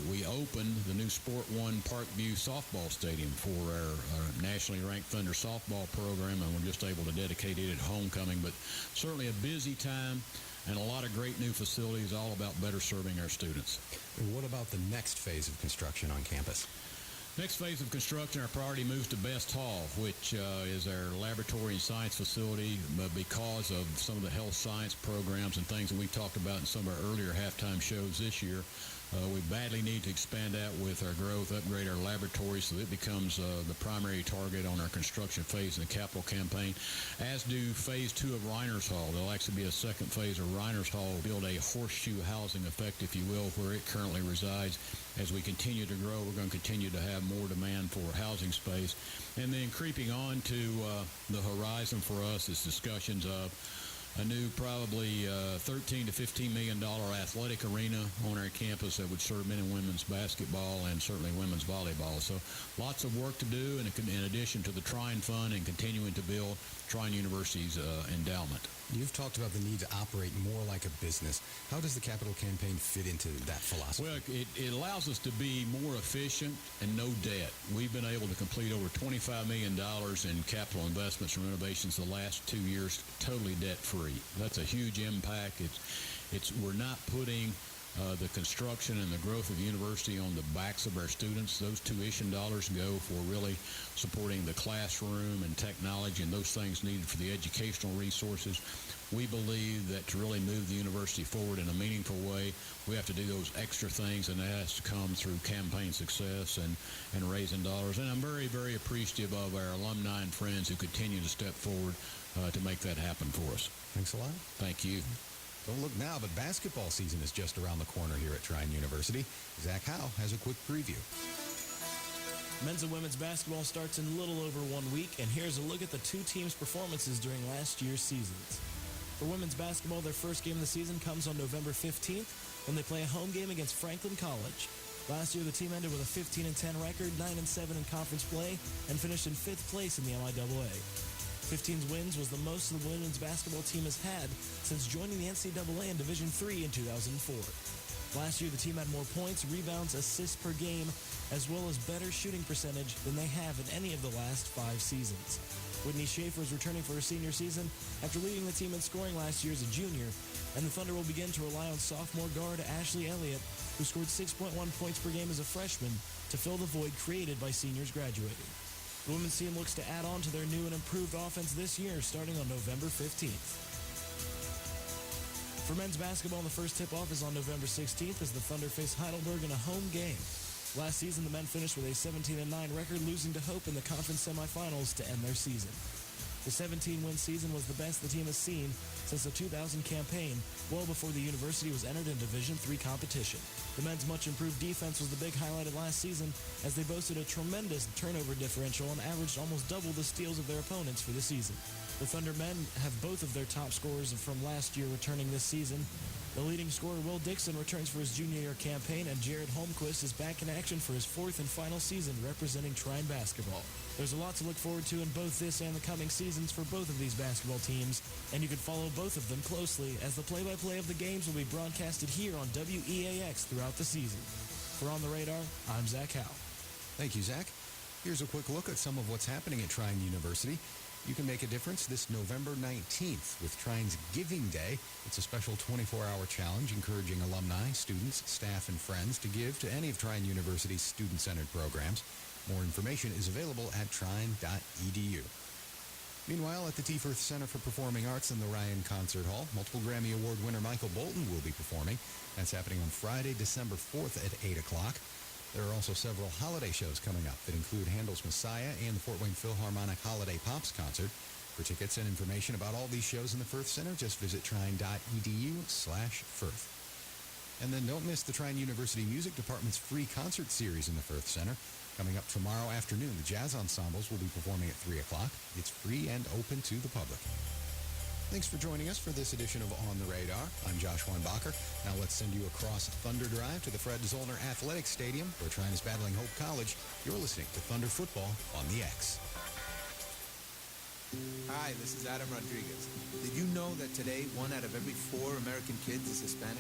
we opened the new Sport One Parkview softball stadium for our nationally ranked Thunder softball program, and we're just able to dedicate it at homecoming. But certainly a busy time and a lot of great new facilities, all about better serving our students. And what about the next phase of construction on campus? Next phase of construction, our priority moves to Best Hall, which is our laboratory and science facility. But because of some of the health science programs and things that we talked about in some of our earlier halftime shows this year, we badly need to expand that with our growth, upgrade our laboratory so that it becomes the primary target on our construction phase in the capital campaign, as do phase 2 of Reiner's Hall. There'll actually be a second phase of Reiner's Hall, build a horseshoe housing effect, if you will, where it currently resides. As we continue to grow, we're going to continue to have more demand for housing space. And then creeping on to the horizon for us is discussions of a new probably $13 to $15 million athletic arena on our campus that would serve men and women's basketball and certainly women's volleyball. So lots of work to do in addition to the Trine Fund and continuing to build Trine University's endowment. You've talked about the need to operate more like a business. How does the capital campaign fit into that philosophy? Well, it allows us to be more efficient and no debt. We've been able to complete over $25 million in capital investments and renovations the last 2 years totally debt-free. That's a huge impact. We're not putting the construction and the growth of the university on the backs of our students. Those tuition dollars go for really supporting the classroom and technology and those things needed for the educational resources. We believe that to really move the university forward in a meaningful way, we have to do those extra things, and that has to come through campaign success and raising dollars. And I'm very, very appreciative of our alumni and friends who continue to step forward to make that happen for us. Thanks a lot. Thank you. Don't look now, but basketball season is just around the corner here at Trine University. Zach Howe has a quick preview. Men's and women's basketball starts in a little over 1 week, and here's a look at the 2 teams' performances during last year's seasons. For women's basketball, their first game of the season comes on November 15th when they play a home game against Franklin College. Last year, the team ended with a 15-10 record, 9-7 in conference play, and finished in 5th place in the MIAA. 15's wins was the most the women's basketball team has had since joining the NCAA in Division III in 2004. Last year, the team had more points, rebounds, assists per game, as well as better shooting percentage than they have in any of the last 5 seasons. Whitney Schaefer is returning for her senior season after leading the team in scoring last year as a junior, and the Thunder will begin to rely on sophomore guard Ashley Elliott, who scored 6.1 points per game as a freshman, to fill the void created by seniors graduating. The women's team looks to add on to their new and improved offense this year, starting on November 15th. For men's basketball, the first tip-off is on November 16th as the Thunder face Heidelberg in a home game. Last season, the men finished with a 17-9 record, losing to Hope in the conference semifinals to end their season. The 17-win season was the best the team has seen since the 2000 campaign, well before the university was entered in Division III competition. The men's much-improved defense was the big highlight of last season, as they boasted a tremendous turnover differential and averaged almost double the steals of their opponents for the season. The Thunder men have both of their top scorers from last year returning this season. The leading scorer, Will Dixon, returns for his junior year campaign, and Jared Holmquist is back in action for his 4th and final season representing Trine basketball. There's a lot to look forward to in both this and the coming seasons for both of these basketball teams, and you can follow both of them closely as the play-by-play of the games will be broadcasted here on WEAX throughout the season. For On the Radar, I'm Zach Howe. Thank you, Zach. Here's a quick look at some of what's happening at Trine University. You can make a difference this November 19th with Trine's Giving Day. It's a special 24-hour challenge encouraging alumni, students, staff, and friends to give to any of Trine University's student-centered programs. More information is available at trine.edu. Meanwhile, at the T. Firth Center for Performing Arts in the Ryan Concert Hall, multiple Grammy Award winner Michael Bolton will be performing. That's happening on Friday, December 4th at 8 o'clock. There are also several holiday shows coming up that include Handel's Messiah and the Fort Wayne Philharmonic Holiday Pops Concert. For tickets and information about all these shows in the Firth Center, just visit trine.edu/Firth. And then don't miss the Trine University Music Department's free concert series in the Firth Center. Coming up tomorrow afternoon, the jazz ensembles will be performing at 3 o'clock. It's free and open to the public. Thanks for joining us for this edition of On the Radar. I'm Josh Weinbacher. Now let's send you across Thunder Drive to the Fred Zollner Athletic Stadium, where Trine is battling Hope College. You're listening to Thunder Football on the X. Hi, this is Adam Rodriguez. Did you know that today 1 out of every 4 American kids is Hispanic?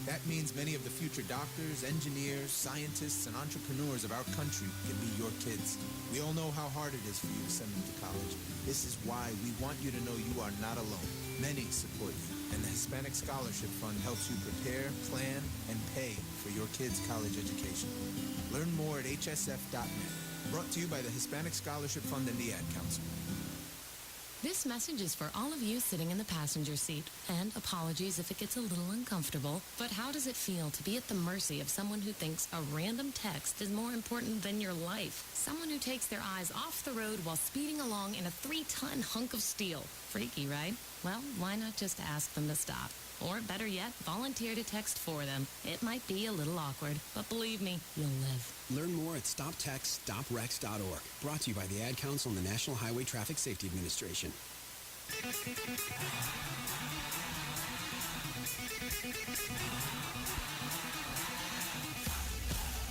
That means many of the future doctors, engineers, scientists, and entrepreneurs of our country can be your kids. We all know how hard it is for you to send them to college. This is why we want you to know you are not alone. Many support you, and the Hispanic Scholarship Fund helps you prepare, plan, and pay for your kids' college education. Learn more at hsf.net. Brought to you by the Hispanic Scholarship Fund and the Ad Council. This message is for all of you sitting in the passenger seat. And apologies if it gets a little uncomfortable, but how does it feel to be at the mercy of someone who thinks a random text is more important than your life? Someone who takes their eyes off the road while speeding along in a 3-ton hunk of steel. Freaky, right? Well, why not just ask them to stop? Or better yet, volunteer to text for them. It might be a little awkward, but believe me, you'll live. Learn more at stoptextstoprex.org. Brought to you by the Ad Council and the National Highway Traffic Safety Administration.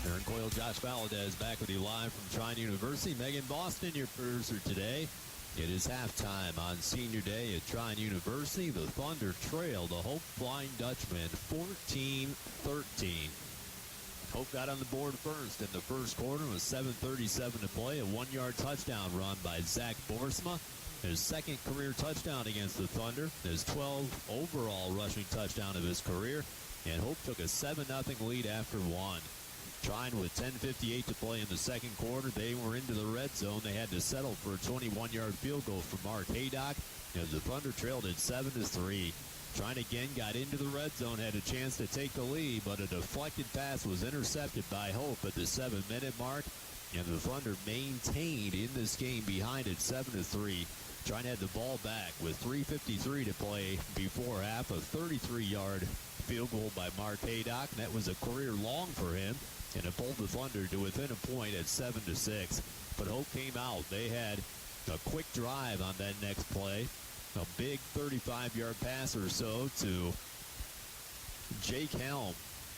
Aaron Coyle, Josh Valadez back with you live from Trine University. Megan Boston, your producer today. It is halftime on Senior Day at Trine University. The Thunder trail the Hope Flying Dutchmen 14-13. Hope got on the board first in the first quarter with 7:37 to play. A 1-yard touchdown run by Zach Boersma. His second career touchdown against the Thunder. His 12th overall rushing touchdown of his career. And Hope took a 7-0 lead after one. Trine with 10:58 to play in the second quarter. They were into the red zone. They had to settle for a 21-yard field goal from Mark Haydock as the Thunder trailed it 7-3. Trine again got into the red zone, had a chance to take the lead, but a deflected pass was intercepted by Hope at the 7-minute mark, and the Thunder maintained in this game behind it 7-3. Trine had the ball back with 3:53 to play before half. A 33-yard field goal by Mark Haydock, and that was a career long for him, and it pulled the Thunder to within a point at 7-6. But Hope came out. They had a quick drive on that next play. A big 35-yard pass or so to Jake Helm.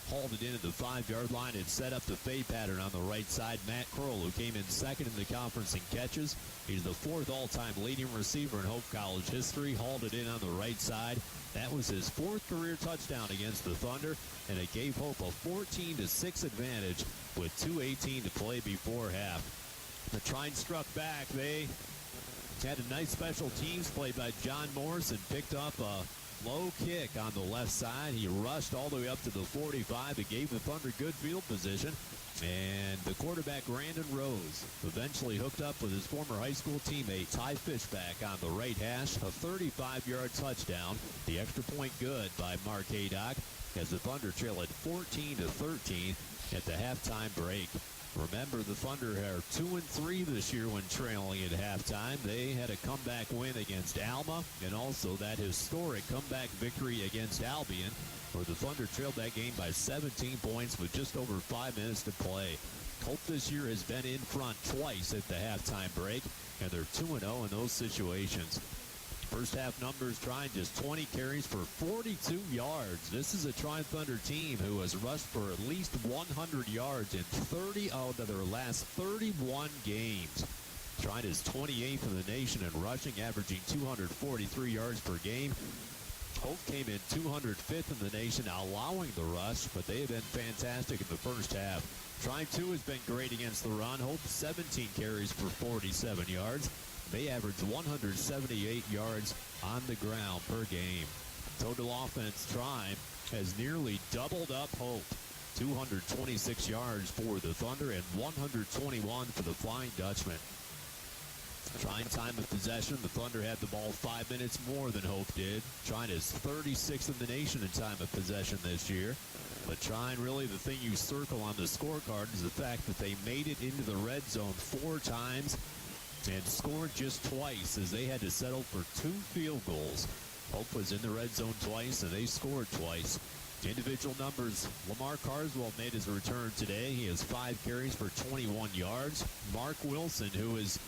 Hauled it in at the 5-yard line and set up the fade pattern on the right side. Matt Kroll, who came in second in the conference in catches. He's the 4th all-time leading receiver in Hope College history. Hauled it in on the right side. That was his 4th career touchdown against the Thunder, and it gave Hope a 14-6 advantage with 2:18 to play before half. The Trine struck back. They had a nice special teams play by John Morrison. Picked up a low kick on the left side. He rushed all the way up to the 45. It gave the Thunder good field position. And the quarterback, Brandon Rose, eventually hooked up with his former high school teammate, Ty Fishback, on the right hash. A 35-yard touchdown. The extra point good by Mark Haydock as the Thunder trail at 14-13 at the halftime break. Remember, the Thunder are 2-3 this year when trailing at halftime. They had a comeback win against Alma and also that historic comeback victory against Albion, where the Thunder trailed that game by 17 points with just over 5 minutes to play. Hope this year has been in front twice at the halftime break, and they're 2-0 in those situations. First half numbers, Trine just 20 carries for 42 yards. This is a Trine Thunder team who has rushed for at least 100 yards in 30 out of their last 31 games. Trine is 28th in the nation in rushing, averaging 243 yards per game. Hope came in 205th in the nation, allowing the rush, but they have been fantastic in the first half. Trine, too, has been great against the run. Hope 17 carries for 47 yards. They average 178 yards on the ground per game. Total offense, Trine has nearly doubled up Hope. 226 yards for the Thunder and 121 for the Flying Dutchmen. Trine time of possession, the Thunder had the ball 5 minutes more than Hope did. Trine is 36th in the nation in time of possession this year. But Trine, really the thing you circle on the scorecard is the fact that they made it into the red zone 4 times and scored just twice, as they had to settle for 2 field goals. Hope was in the red zone twice, and they scored twice. Individual numbers, Lamar Carswell made his return today. He has 5 carries for 21 yards. Mark Wilson, who has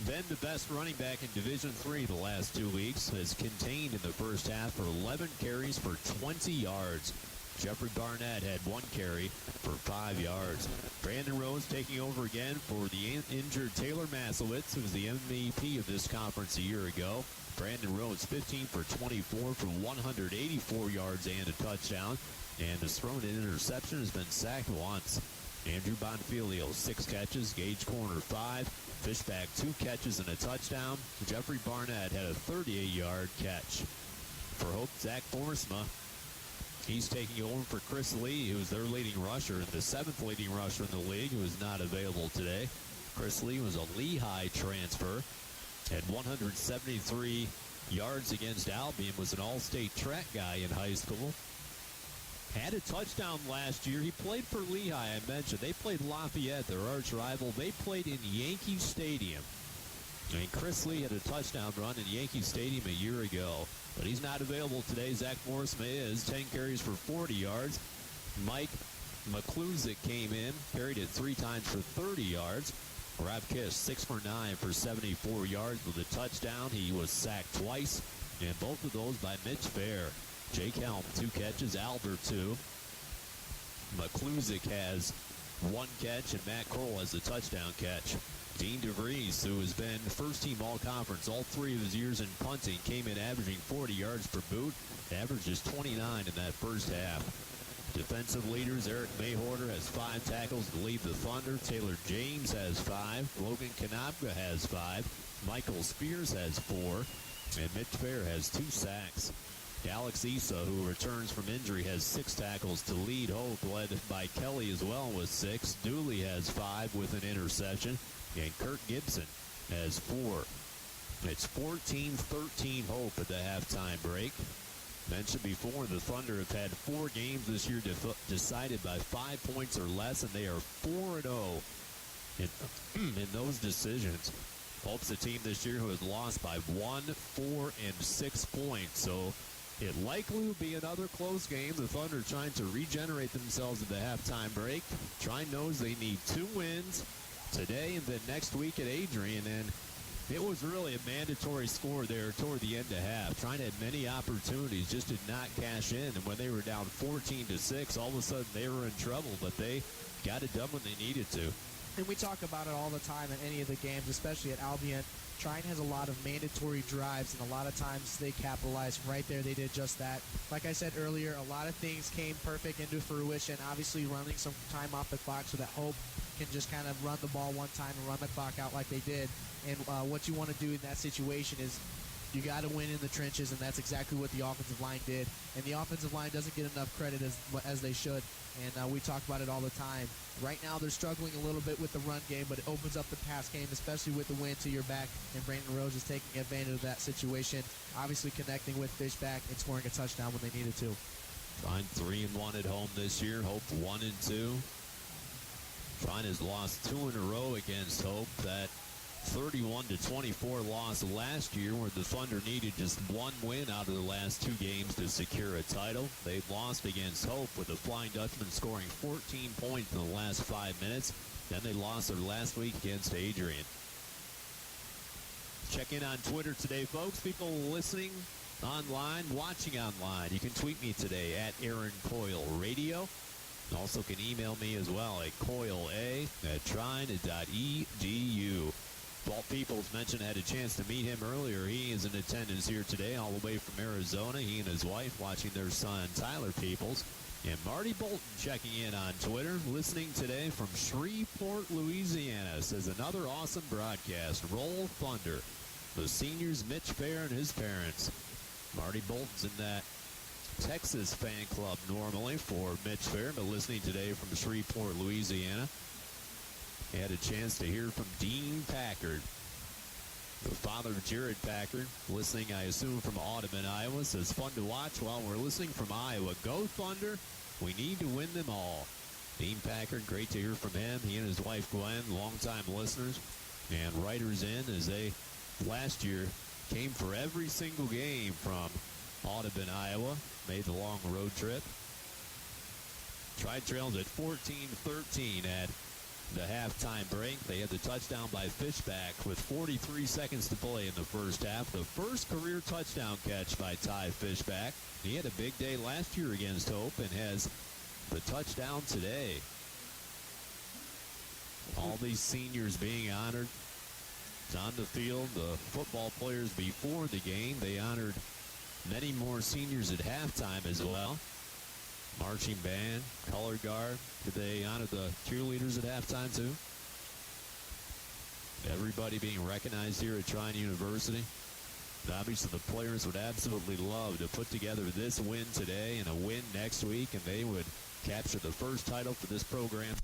been the best running back in Division III the last 2 weeks, has contained in the first half for 11 carries for 20 yards. Jeffrey Barnett had 1 carry for 5 yards. Brandon Rose taking over again for the injured Taylor Maslowitz, who was the MVP of this conference a year ago. Brandon Rose 15 for 24 for 184 yards and a touchdown. And has thrown an interception, has been sacked once. Andrew Bonfilio, 6 catches. Gage Corner, 5. Fishback, 2 catches and a touchdown. Jeffrey Barnett had a 38-yard catch. For Hope, Zach Borsma, he's taking over for Chris Lee, who's their leading rusher, the 7th leading rusher in the league, who is not available today. Chris Lee was a Lehigh transfer. Had 173 yards against Albion, was an all-state track guy in high school. Had a touchdown last year. He played for Lehigh, I mentioned. They played Lafayette, their arch rival. They played in Yankee Stadium. And Chris Lee had a touchdown run in Yankee Stadium a year ago. But he's not available today. Zach Morrisma is. 10 carries for 40 yards. Mike McClusick came in, carried it 3 times for 30 yards. Rob Kish, 6 for 9 for 74 yards with a touchdown. He was sacked twice, and both of those by Mitch Fair. Jake Helm, 2 catches. Albert, 2. McClusick has 1 catch, and Matt Kroll has a touchdown catch. Dean DeVries, who has been first-team all-conference all 3 of his years in punting, came in averaging 40 yards per boot. Averages 29 in that first half. Defensive leaders, Eric Mayhorter has 5 tackles to lead the Thunder. Taylor James has 5. Logan Kanabka has 5. Michael Spears has 4. And Mitch Fair has 2 sacks. Alex Issa, who returns from injury, has 6 tackles to lead Hope, led by Kelly as well with 6. Dooley has 5 with an interception. And Kurt Gibson has 4. It's 14-13 Hope at the halftime break. Mentioned before, the Thunder have had 4 games this year decided by 5 points or less, and they are 4-0 in those decisions. Hope's a team this year who has lost by 1, 4, and 6 points, so it likely will be another close game. The Thunder trying to regenerate themselves at the halftime break. Trine knows they need 2 wins today and then next week at Adrian, and it was really a mandatory score there toward the end of half. Trine had many opportunities, just did not cash in. And when they were down 14-6, all of a sudden they were in trouble, but they got it done when they needed to. And we talk about it all the time in any of the games, especially at Albion. Trine has a lot of mandatory drives, and a lot of times they capitalize right there. They did just that. Like I said earlier, a lot of things came perfect into fruition. Obviously running some time off the clock so that Hope can just kind of run the ball one time and run the clock out like they did. And what you want to do in that situation is you got to win in the trenches, and that's exactly what the offensive line did. And the offensive line doesn't get enough credit as they should, and we talk about it all the time. Right now they're struggling a little bit with the run game, but it opens up the pass game, especially with the wind to your back, and Brandon Rose is taking advantage of that situation, obviously connecting with Fishback and scoring a touchdown when they needed to. Trine 3-1 at home this year. Hope 1-2. Trine has lost 2 in a row against Hope. That 31-24 loss last year, where the Thunder needed just 1 win out of the last 2 games to secure a title. They lost against Hope with the Flying Dutchman scoring 14 points in the last 5 minutes. Then they lost their last week against Adrian. Check in on Twitter today, folks. People listening online, watching online. You can tweet me today at Aaron Coyle Radio. Also can email me as well at coyla@trine.edu. Walt Peoples mentioned I had a chance to meet him earlier. He is in attendance here today all the way from Arizona. He and his wife watching their son, Tyler Peoples. And Marty Bolton checking in on Twitter, listening today from Shreveport, Louisiana. Says another awesome broadcast. Roll Thunder. The seniors, Mitch Fair and his parents. Marty Bolton's in that Texas fan club normally for Mitch Fair, but listening today from Shreveport, Louisiana. Had a chance to hear from Dean Packard, the father of Jared Packard, listening, I assume, from Audubon, Iowa. Says, fun to watch while we're listening from Iowa. Go Thunder. We need to win them all. Dean Packard, great to hear from him. He and his wife Gwen, longtime listeners and writers in, as they last year came for every single game from Audubon, Iowa. Made the long road trip. Tried trails at 14-13 at the halftime break. They had the touchdown by Fishback with 43 seconds to play in the first half. The first career touchdown catch by Ty Fishback. He had a big day last year against Hope and has the touchdown today. All these seniors being honored. It's on the field. The football players before the game, they honored many more seniors at halftime as well. Marching band, color guard. Did they honor the cheerleaders at halftime too? Everybody being recognized here at Trine University. Obviously, the players would absolutely love to put together this win today and a win next week, and they would capture the first title for this program.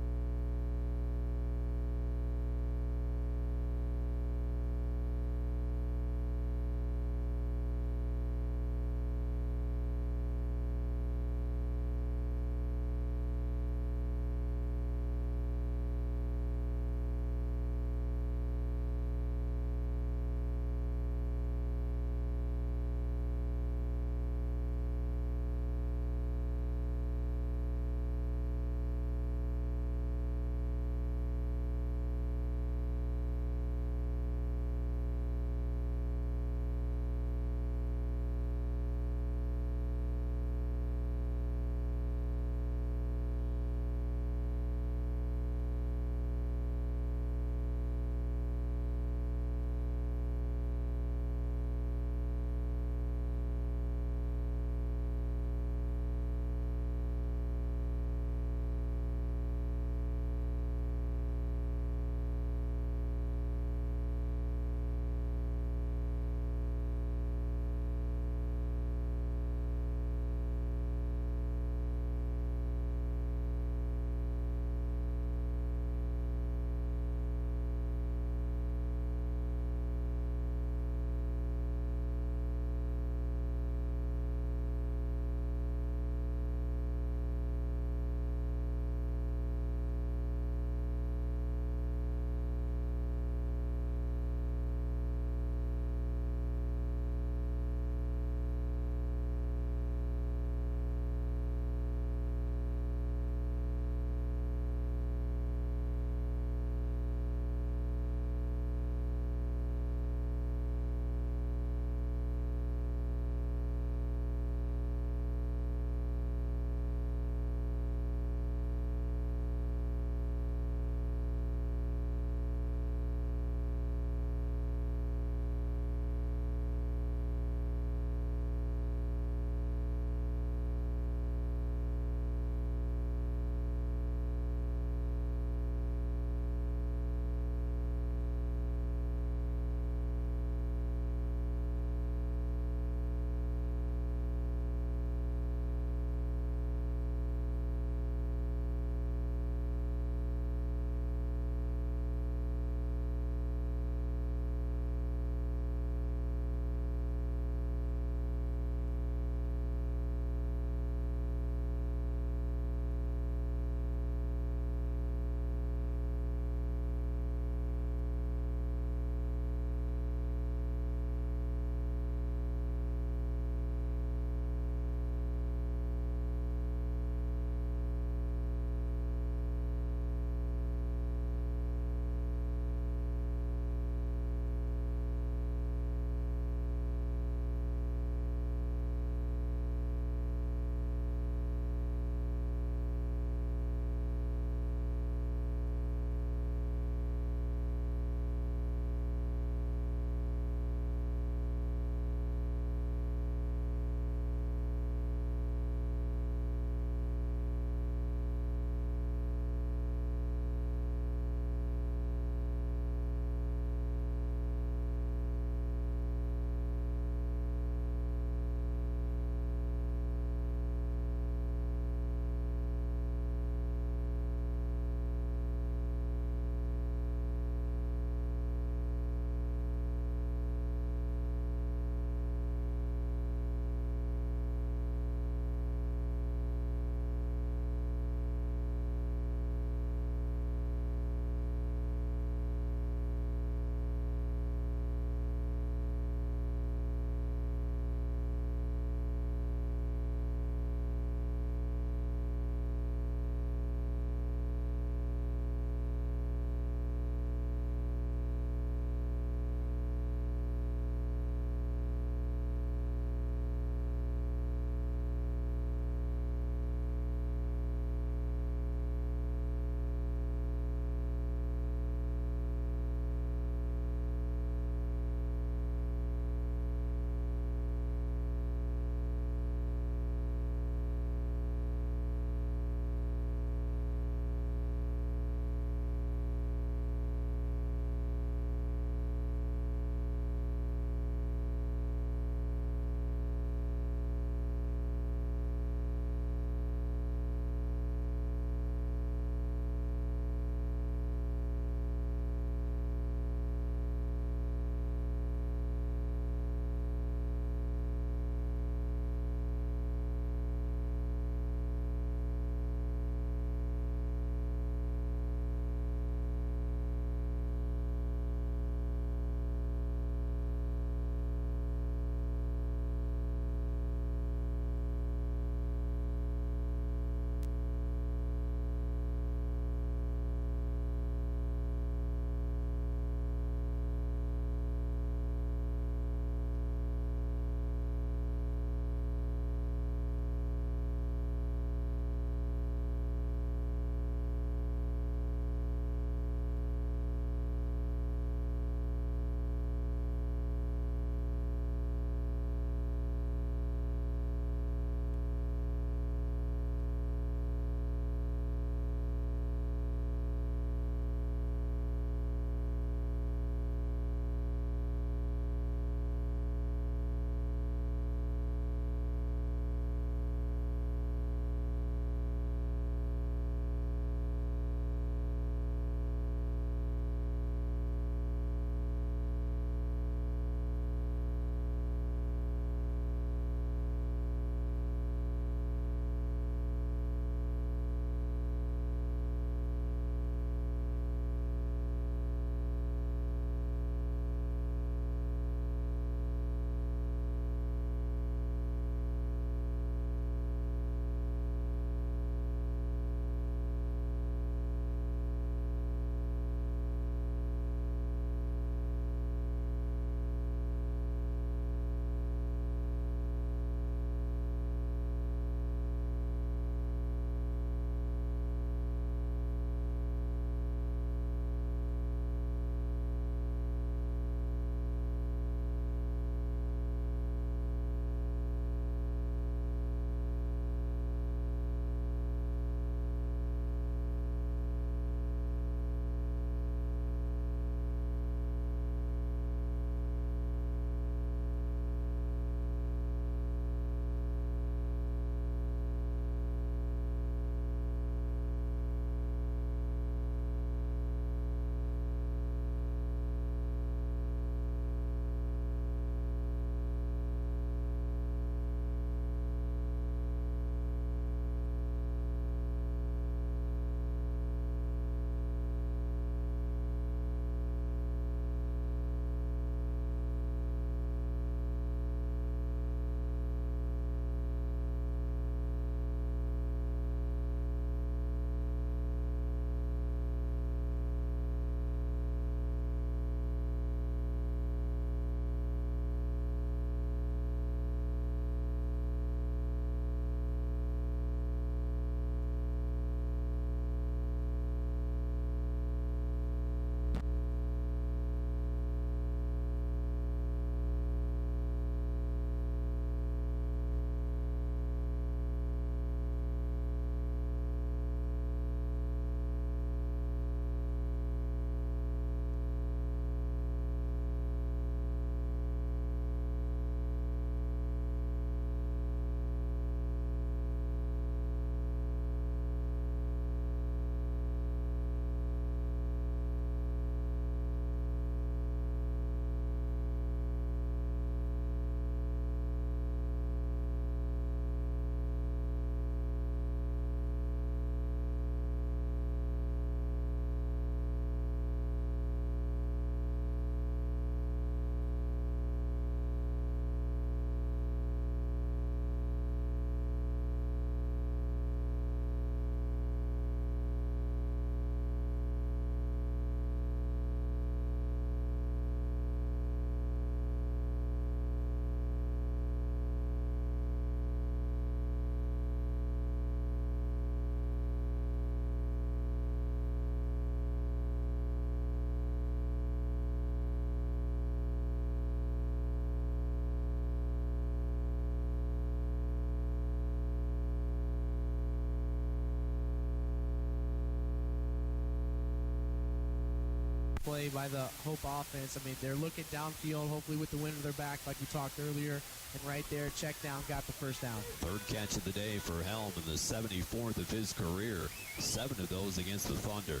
play by the Hope offense. I mean, they're looking downfield, hopefully with the wind at their back like we talked earlier. And right there, check down, got the first down. Third catch of the day for Helm in the 74th of his career. 7 of those against the Thunder.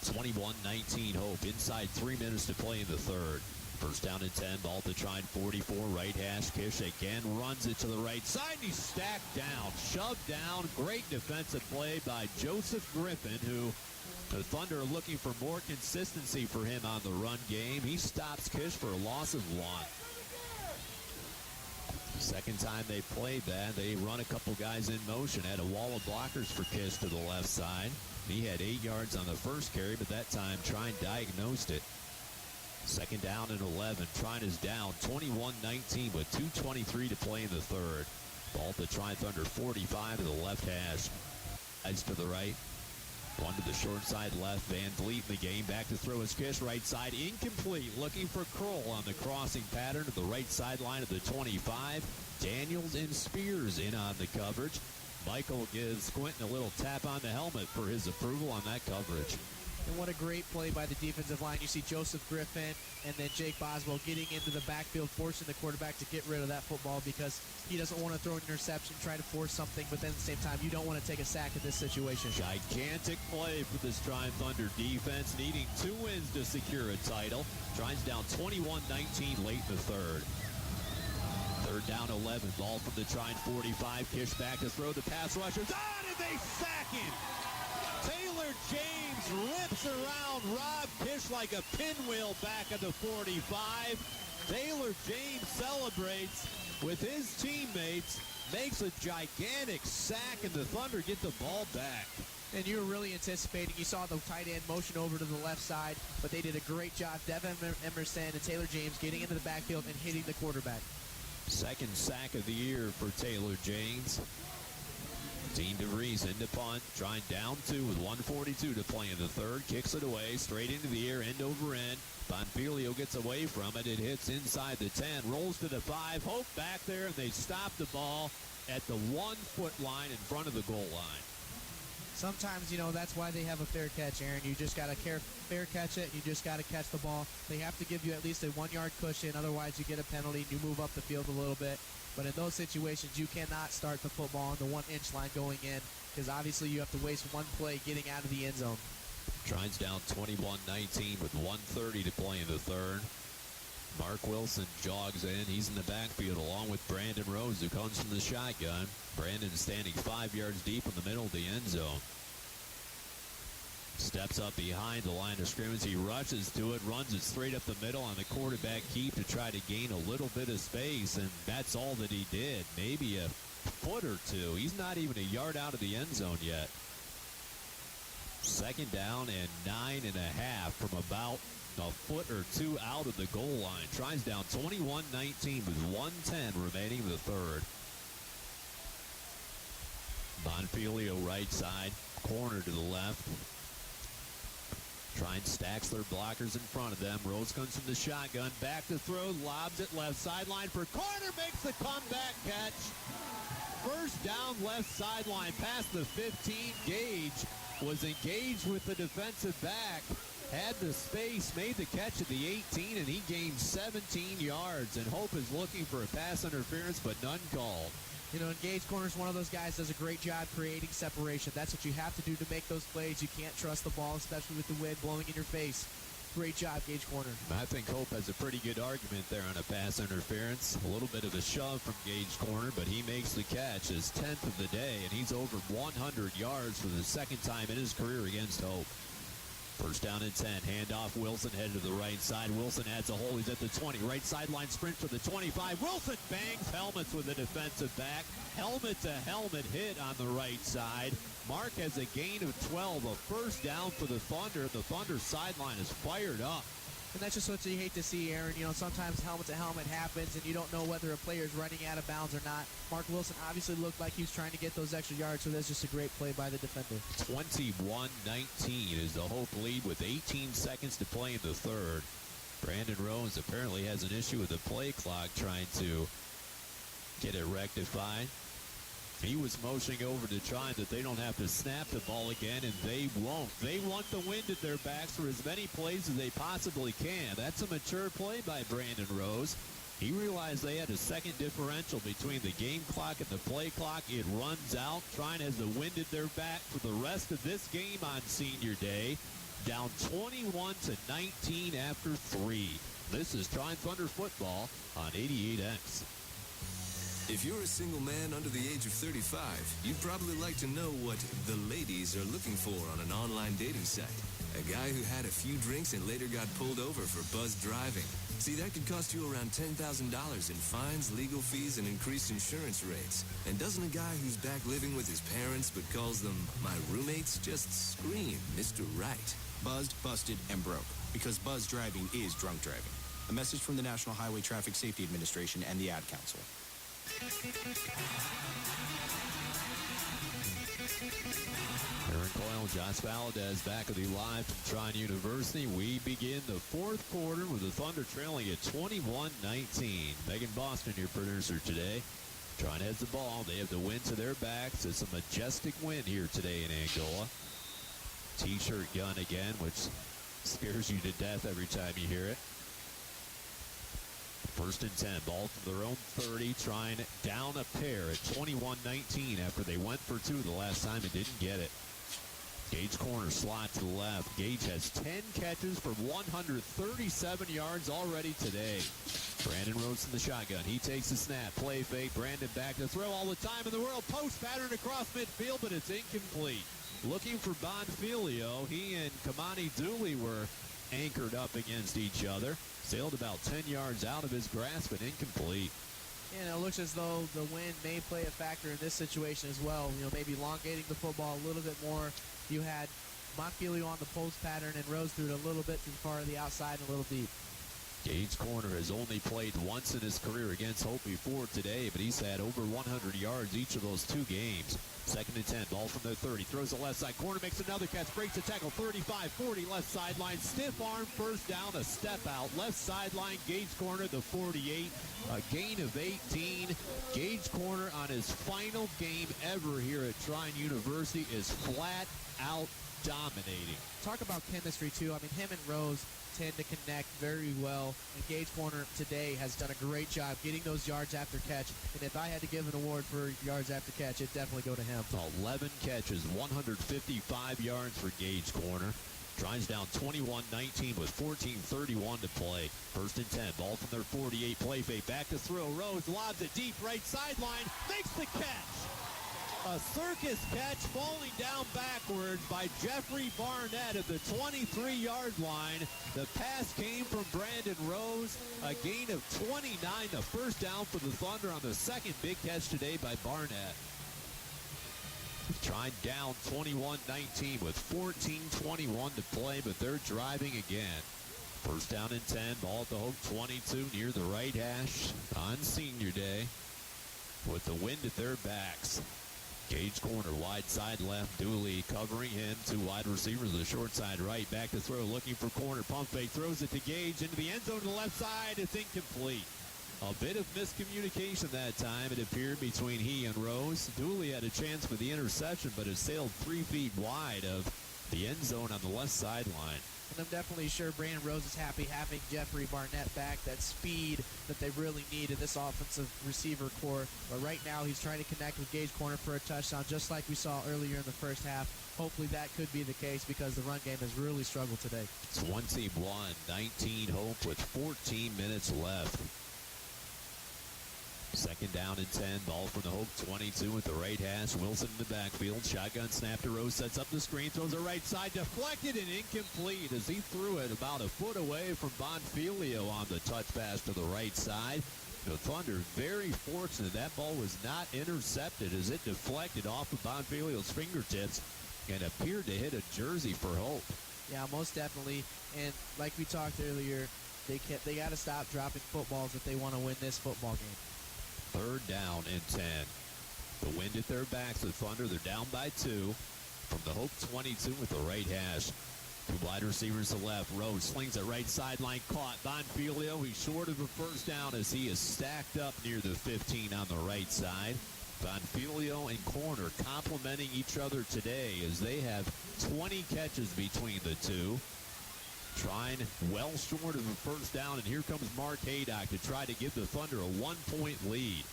21-19 Hope. Inside 3 minutes to play in the third. First down and 10. Ball to Trine 44. Right hash. Kish again runs it to the right side. And he's stacked down. Shoved down. Great defensive play by Joseph Griffin, who the Thunder are looking for more consistency for him on the run game. He stops Kish for a loss of 1. Second time they played that, they run a couple guys in motion. Had a wall of blockers for Kish to the left side. He had 8 yards on the first carry, but that time Trine diagnosed it. Second down and 11. Trine is down 21-19 with 2:23 to play in the third. Ball to Trine Thunder 45 to the left hash. Edge to the right. One to the short side left. Van Vliet in the game. Back to throw his Kish. Right side incomplete. Looking for Kroll on the crossing pattern to the right sideline of the 25. Daniels and Spears in on the coverage. Michael gives Quentin a little tap on the helmet for his approval on that coverage. And what a great play by the defensive line. You see Joseph Griffin and then Jake Boswell getting into the backfield, forcing the quarterback to get rid of that football because he doesn't want to throw an interception, try to force something, but then at the same time, you don't want to take a sack in this situation. Gigantic play for this Trine Thunder defense, needing 2 wins to secure a title. Trine's down 21-19 late in the third. Third down 11. Ball from the Trine 45. Kish back to throw the pass rushers. And they sack him! Taylor James rips around Rob Kish like a pinwheel back at the 45. Taylor James celebrates with his teammates, makes a gigantic sack, and the Thunder get the ball back. And you were really anticipating, you saw the tight end motion over to the left side, but they did a great job. Devin Emerson and Taylor James getting into the backfield and hitting the quarterback. Second sack of the year for Taylor James. Dean DeVries into punt. Trine down 2 with 1:42 to play in the third. Kicks it away, straight into the air, end over end. Bonfilio gets away from it. It hits inside the 10, rolls to the 5. Hope back there, and they stop the ball at the 1-foot line in front of the goal line. Sometimes, that's why they have a fair catch, Aaron. You just got to fair catch it. You just got to catch the ball. They have to give you at least a 1-yard cushion. Otherwise, you get a penalty. You move up the field a little bit. But in those situations, you cannot start the football on the 1-inch line going in because obviously you have to waste one play getting out of the end zone. Trine's down 21-19 with 1:30 to play in the third. Mark Wilson jogs in. He's in the backfield along with Brandon Rose, who comes from the shotgun. Brandon standing 5 yards deep in the middle of the end zone. Steps up behind the line of scrimmage. He rushes to it, runs it straight up the middle on the quarterback keep to try to gain a little bit of space, and that's all that he did. Maybe a foot or two. He's not even a yard out of the end zone yet. Second down and 9.5 from about a foot or two out of the goal line. Trine's down 21-19 with 1:10 remaining in the third. Bonfilio right side, corner to the left. Trine stacks their blockers in front of them. Rose comes from the shotgun. Back to throw. Lobs it left sideline for corner. Makes the comeback catch. First down left sideline past the 15. Gage was engaged with the defensive back. Had the space, made the catch at the 18, and he gained 17 yards. And Hope is looking for a pass interference, but none called. Gage Corner is one of those guys does a great job creating separation. That's what you have to do to make those plays. You can't trust the ball, especially with the wind blowing in your face. Great job, Gage Corner. I think Hope has a pretty good argument there on a pass interference. A little bit of a shove from Gage Corner, but he makes the catch, his 10th of the day, and he's over 100 yards for the second time in his career against Hope. First down and 10. Handoff. Wilson headed to the right side. Wilson adds a hole. He's at the 20. Right sideline sprint for the 25. Wilson bangs helmets with a defensive back. Helmet to helmet hit on the right side. Mark has a gain of 12. A first down for the Thunder. The Thunder sideline is fired up. And that's just what you hate to see, Aaron. Sometimes helmet to helmet happens, and you don't know whether a player is running out of bounds or not. Mark Wilson obviously looked like he was trying to get those extra yards, so that's just a great play by the defender. 21-19 is the Hope lead with 18 seconds to play in the third. Brandon Rose apparently has an issue with the play clock, trying to get it rectified. He was motioning over to Trine that they don't have to snap the ball again, and they won't. They want the wind at their backs for as many plays as they possibly can. That's a mature play by Brandon Rose. He realized they had a second differential between the game clock and the play clock. It runs out. Trine has the wind at their back for the rest of this game on Senior Day. Down 21-19 after 3. This is Trine Thunder Football on 88X. If you're a single man under the age of 35, you'd probably like to know what the ladies are looking for on an online dating site. A guy who had a few drinks and later got pulled over for buzzed driving. See, that could cost you around $10,000 in fines, legal fees, and increased insurance rates. And doesn't a guy who's back living with his parents but calls them my roommates just scream Mr. Right? Buzzed, busted, and broke. Because buzz driving is drunk driving. A message from the National Highway Traffic Safety Administration and the Ad Council. Aaron Coyle, Josh Valadez back at the live from Trine University. We begin the fourth quarter with the Thunder trailing at 21-19. Megan Boston, your producer today. Trine has the ball. They have the wind to their backs. It's a majestic wind here today in Angola. T-shirt gun again, which scares you to death every time you hear it. First and 10, ball from their own 30. Trine down a pair at 21-19 after they went for two the last time and didn't get it. Gage corner slot to the left. Gage has 10 catches for 137 yards already today. Brandon Rose in the shotgun. He takes the snap. Play fake. Brandon back to throw all the time in the world. Post pattern across midfield, but it's incomplete. Looking for Bonfilio. He and Kamani Dooley were anchored up against each other. Sailed about 10 yards out of his grasp and incomplete. And it looks as though the wind may play a factor in this situation as well. You know, maybe elongating the football a little bit more. You had Bonfilio on the post pattern and Rose threw it a little bit too far to the outside and a little deep. Gage Corner has only played once in his career against Hope before today, but he's had over 100 yards each of those two games. Second and 10, ball from the 30. Throws the left side. Corner makes another catch. Breaks the tackle. 35-40 left sideline. Stiff arm first down. A step out. Left sideline. Gage Corner, the 48. A gain of 18. Gage Corner on his final game ever here at Trine University is flat out dominating. Talk about chemistry, too. I mean, him and Rose tend to connect very well, and Gage Corner today has done a great job getting those yards after catch, and if I had to give an award for yards after catch, it'd definitely go to him. 11 catches, 155 yards for Gage Corner. Trine's down 21-19 with 14:31 to play. First and 10, ball from their 48, play fake, back to throw. Rose lobs it deep right sideline, makes the catch. A circus catch falling down backwards by Jeffrey Barnett at the 23-yard line. The pass came from Brandon Rose. A gain of 29, the first down for the Thunder on the second big catch today by Barnett. Trine down 21-19 with 14:21 to play, but they're driving again. First down and 10, ball at the Hope 22 near the right hash on Senior Day with the wind at their backs. Gage Corner, wide side left. Dooley covering him. Two wide receivers, the short side right. Back to throw, looking for corner. Pump fake, throws it to Gage into the end zone to the left side. It's incomplete. A bit of miscommunication that time, it appeared, between he and Rose. Dooley had a chance for the interception, but it sailed 3 feet wide of the end zone on the left sideline. And I'm definitely sure Brandon Rose is happy having Jeffrey Barnett back, that speed that they really need in this offensive receiver core. But right now he's trying to connect with Gage Corner for a touchdown, just like we saw earlier in the first half. Hopefully that could be the case because the run game has really struggled today. 21, 19 Hope with 14 minutes left. Second down and 10, ball from the Hope 22 at the right hash. Wilson in the backfield. Shotgun snap to Rose, sets up the screen, throws it right side, deflected and incomplete as he threw it about a foot away from Bonfilio on the touch pass to the right side. The Thunder very fortunate that ball was not intercepted as it deflected off of Bonfilio's fingertips and appeared to hit a jersey for Hope. Yeah, most definitely. And like we talked earlier, they got to stop dropping footballs if they want to win this football game. Third down and 10. The wind at their backs. The Thunder, they're down by 2 from the Hope 22 with the right hash. Two wide receivers to left. Rose slings it right sideline, caught. Bonfilio, he's short of a first down as he is stacked up near the 15 on the right side. Bonfilio and Corner complementing each other today as they have 20 catches between the two. Trine well short of a first down, and here comes Mark Haydock to try to give the Thunder a 1-point lead.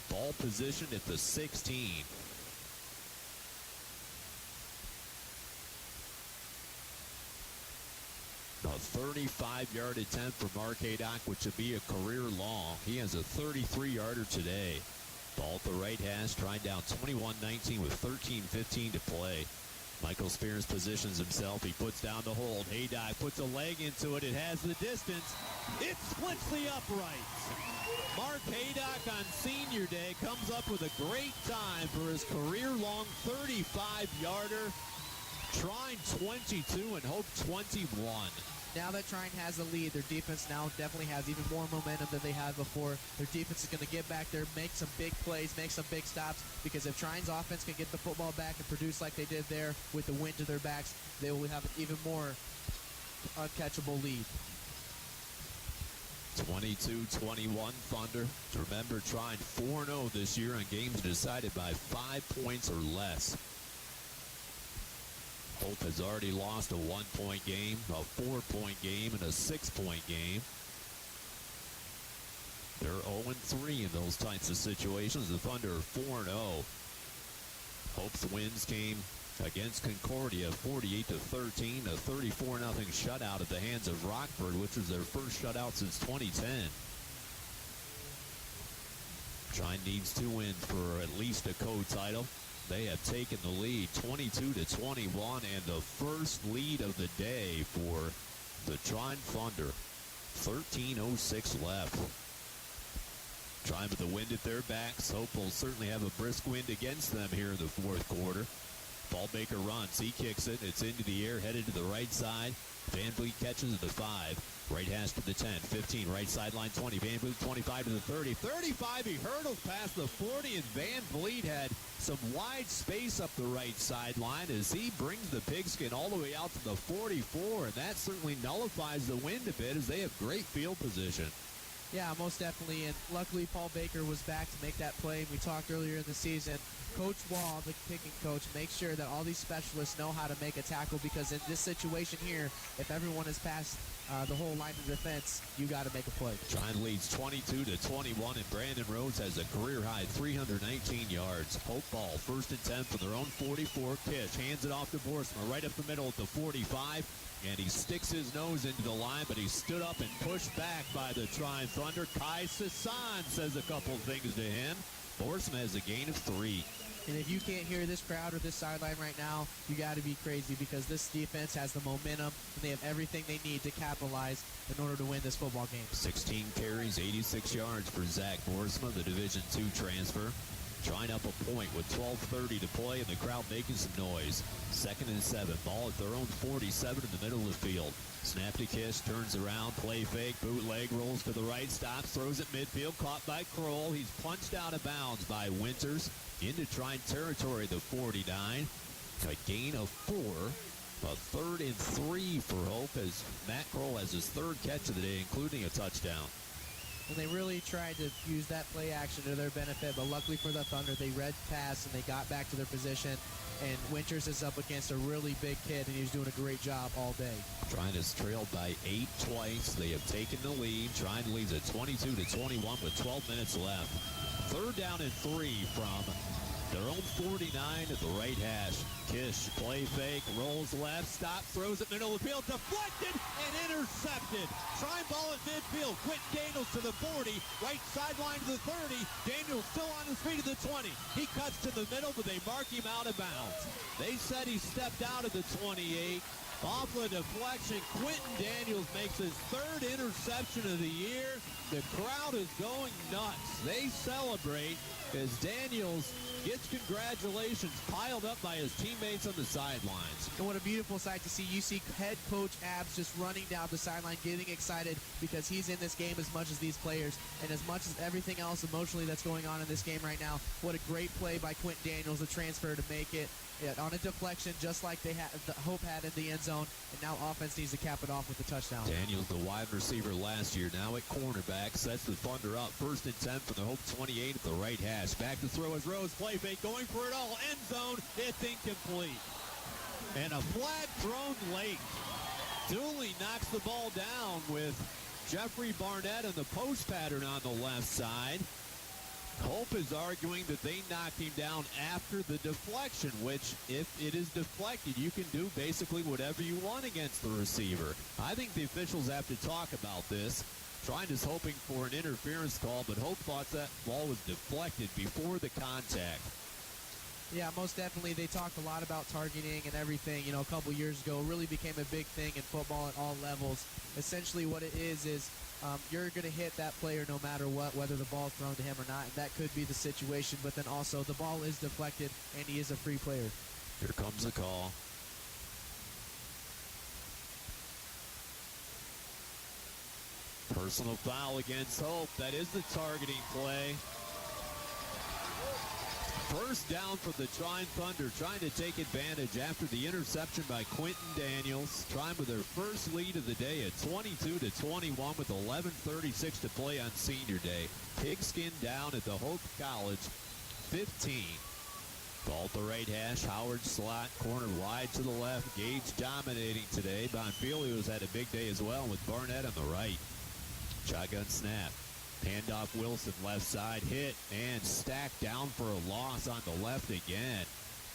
Ball positioned at the 16. A 35-yard attempt for Mark Haydock, which would be a career long. He has a 33-yarder today. Ball at the right hash, Trine down 21-19 with 13:15 to play. Michael Spears positions himself. He puts down the hold. Haydock puts a leg into it. It has the distance. It splits the uprights. Mark Haydock on senior day comes up with a great time for his career-long 35-yarder. Trine 22 and Hope 21. Now that Trine has the lead, their defense now definitely has even more momentum than they had before. Their defense is going to get back there, make some big plays, make some big stops, because if Trine's offense can get the football back and produce like they did there with the wind to their backs, they will have an even more uncatchable lead. 22-21 Thunder. Remember, Trine 4-0 this year on games decided by 5 points or less. Hope has already lost a 1-point game, a 4-point game, and a 6-point game. They're 0-3 in those types of situations. The Thunder are 4-0. Hope's wins came against Concordia, 48-13, a 34-0 shutout at the hands of Rockford, which was their first shutout since 2010. Trine needs 2 wins for at least a co-title. They have taken the lead 22-21 and the first lead of the day for the Trine Thunder. 13:06 left. Trine with the wind at their backs. Hope will certainly have a brisk wind against them here in the fourth quarter. Paul Baker runs. He kicks it. It's into the air, headed to the right side. Van Vliet catches at the 5. Right hash to the 10. 15. Right sideline 20. Van Vliet 25 to the 30. 35. He hurdles past the 40, and Van Vliet had some wide space up the right sideline as he brings the pigskin all the way out to the 44, and that certainly nullifies the wind a bit as they have great field position. Yeah, most definitely, and luckily Paul Baker was back to make that play. We talked earlier in the season. Coach Wall, the kicking coach, makes sure that all these specialists know how to make a tackle, because in this situation here, if everyone is past the whole line of defense, you got to make a play. Trine leads 22-21, and Brandon Rhodes has a career-high 319 yards. Hope ball, 1st and 10 for their own 44. Kish hands it off to Boersma right up the middle at the 45, and he sticks his nose into the line, but he stood up and pushed back by the Trine Thunder. Kai Sasan says a couple things to him. Boersma has a gain of 3. And if you can't hear this crowd or this sideline right now, you got to be crazy, because this defense has the momentum and they have everything they need to capitalize in order to win this football game. 16 carries, 86 yards for Zach Boersma, the Division II transfer. Trine up a point with 12:30 to play, and the crowd making some noise. 2nd and 7. Ball at their own 47 in the middle of the field. Snap to Kish, turns around, play fake, bootleg, rolls to the right, stops, throws it midfield, caught by Kroll. He's punched out of bounds by Winters into Trine territory, the 49. A gain of 4. A 3rd and 3 for Hope as Matt Kroll has his 3rd catch of the day, including a touchdown. And they really tried to use that play action to their benefit, but luckily for the Thunder, they read pass and they got back to their position. And Winters is up against a really big kid, and he's doing a great job all day. Trine has trailed by 8 twice. They have taken the lead. Trine leads at 22-21 with 12 minutes left. 3rd down and 3 from their own 49 at the right hash. Kish, play fake, rolls left, stops, throws it middle of the field, deflected and intercepted. Trine ball at midfield. Quentin Daniels to the 40, right sideline to the 30. Daniels still on his feet to the 20. He cuts to the middle, but they mark him out of bounds. They said he stepped out of the 28. Off the deflection, Quentin Daniels makes his 3rd interception of the year. The crowd is going nuts. They celebrate as Daniels gets congratulations piled up by his teammates on the sidelines. And what a beautiful sight to see. You see head coach Abs just running down the sideline, getting excited because he's in this game as much as these players and as much as everything else emotionally that's going on in this game right now. What a great play by Quentin Daniels, the transfer, to make it on a deflection, just like the Hope had in the end zone, and now offense needs to cap it off with a touchdown. Daniels, the wide receiver last year, now at cornerback, sets the Thunder up. 1st and 10 from the Hope 28 at the right hash. Back to throw as Rose, play fake, going for it all. End zone, it's incomplete. And a flag thrown late. Dooley knocks the ball down with Jeffrey Barnett in the post pattern on the left side. Hope is arguing that they knocked him down after the deflection, which, if it is deflected, you can do basically whatever you want against the receiver. I think the officials have to talk about this. Trine is hoping for an interference call, but Hope thought that ball was deflected before the contact. Yeah, most definitely. They talked a lot about targeting and everything, a couple years ago. It really became a big thing in football at all levels. Essentially what it is you're going to hit that player no matter what, whether the ball's thrown to him or not. And that could be the situation, but then also the ball is deflected, and he is a free player. Here comes the call. Personal foul against Hope. That is the targeting play. First down for the Trine Thunder, trying to take advantage after the interception by Quentin Daniels. Trine with their first lead of the day at 22-21 with 11:36 to play on Senior Day. Pigskin down at the Hope College, 15. Ball at the right hash, Howard slot, corner wide to the left. Gage dominating today. Bonfilio's had a big day as well with Barnett on the right. Shotgun snap. Handoff Wilson, left side, hit and stacked down for a loss on the left again.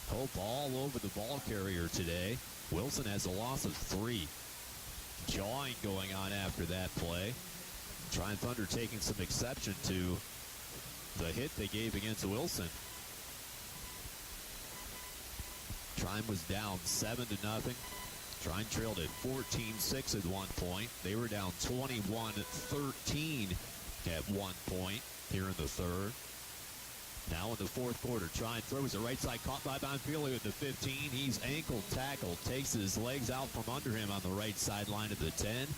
Hope all over the ball carrier today. Wilson has a loss of 3. Jawing going on after that play. Trine Thunder taking some exception to the hit they gave against Wilson. Trine was down 7-0. Trine trailed at 14-6 at one point. They were down 21-13 at one point here in the third. Now in the fourth quarter, Trine throws it right side, caught by Bonfilio at the 15. He's ankle tackled, takes his legs out from under him on the right sideline of the 10.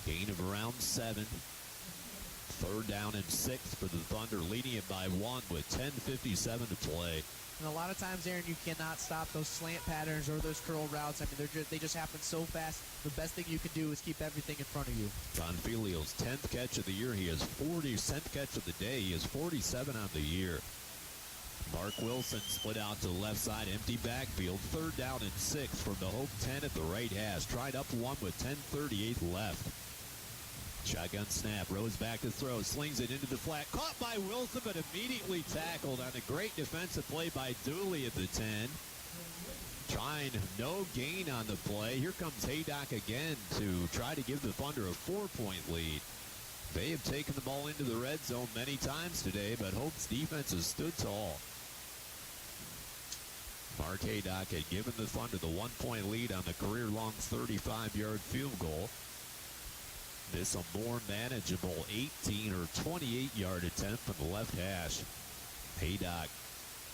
Gain of around 7. Third down and 6 for the Thunder, leading it by 1 with 10:57 to play. And a lot of times, Aaron, you cannot stop those slant patterns or those curl routes. I mean, they just happen so fast. The best thing you can do is keep everything in front of you. Bonfilio's 10th catch of the year. He has 10th catch of the day. He has 47 on the year. Mark Wilson split out to the left side, empty backfield. Third down and 6 from the Hope 10 at the right hash. Tried up 1 with 10:38 left. Shotgun snap, Rose back to throw, slings it into the flat, caught by Wilson, but immediately tackled on a great defensive play by Dooley at the 10. Trine, no gain on the play. Here comes Haydock again to try to give the Thunder a 4-point lead. They have taken the ball into the red zone many times today, but Hope's defense has stood tall. Mark Haydock had given the Thunder the 1-point lead on the career-long 35-yard field goal. This a more manageable 18 or 28-yard attempt from the left hash. Haydock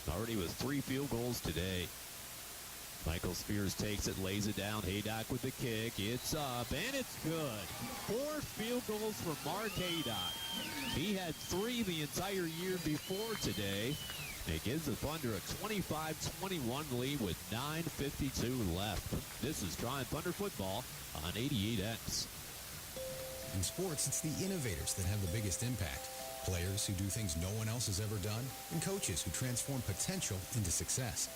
already with 3 field goals today. Michael Spears takes it, lays it down. Haydock with the kick. It's up, and it's good. 4 field goals for Mark Haydock. He had 3 the entire year before today. It gives the Thunder a 25-21 lead with 9:52 left. This is Trine Thunder Football on 88X. In sports, it's the innovators that have the biggest impact. Players who do things no one else has ever done, and coaches who transform potential into success.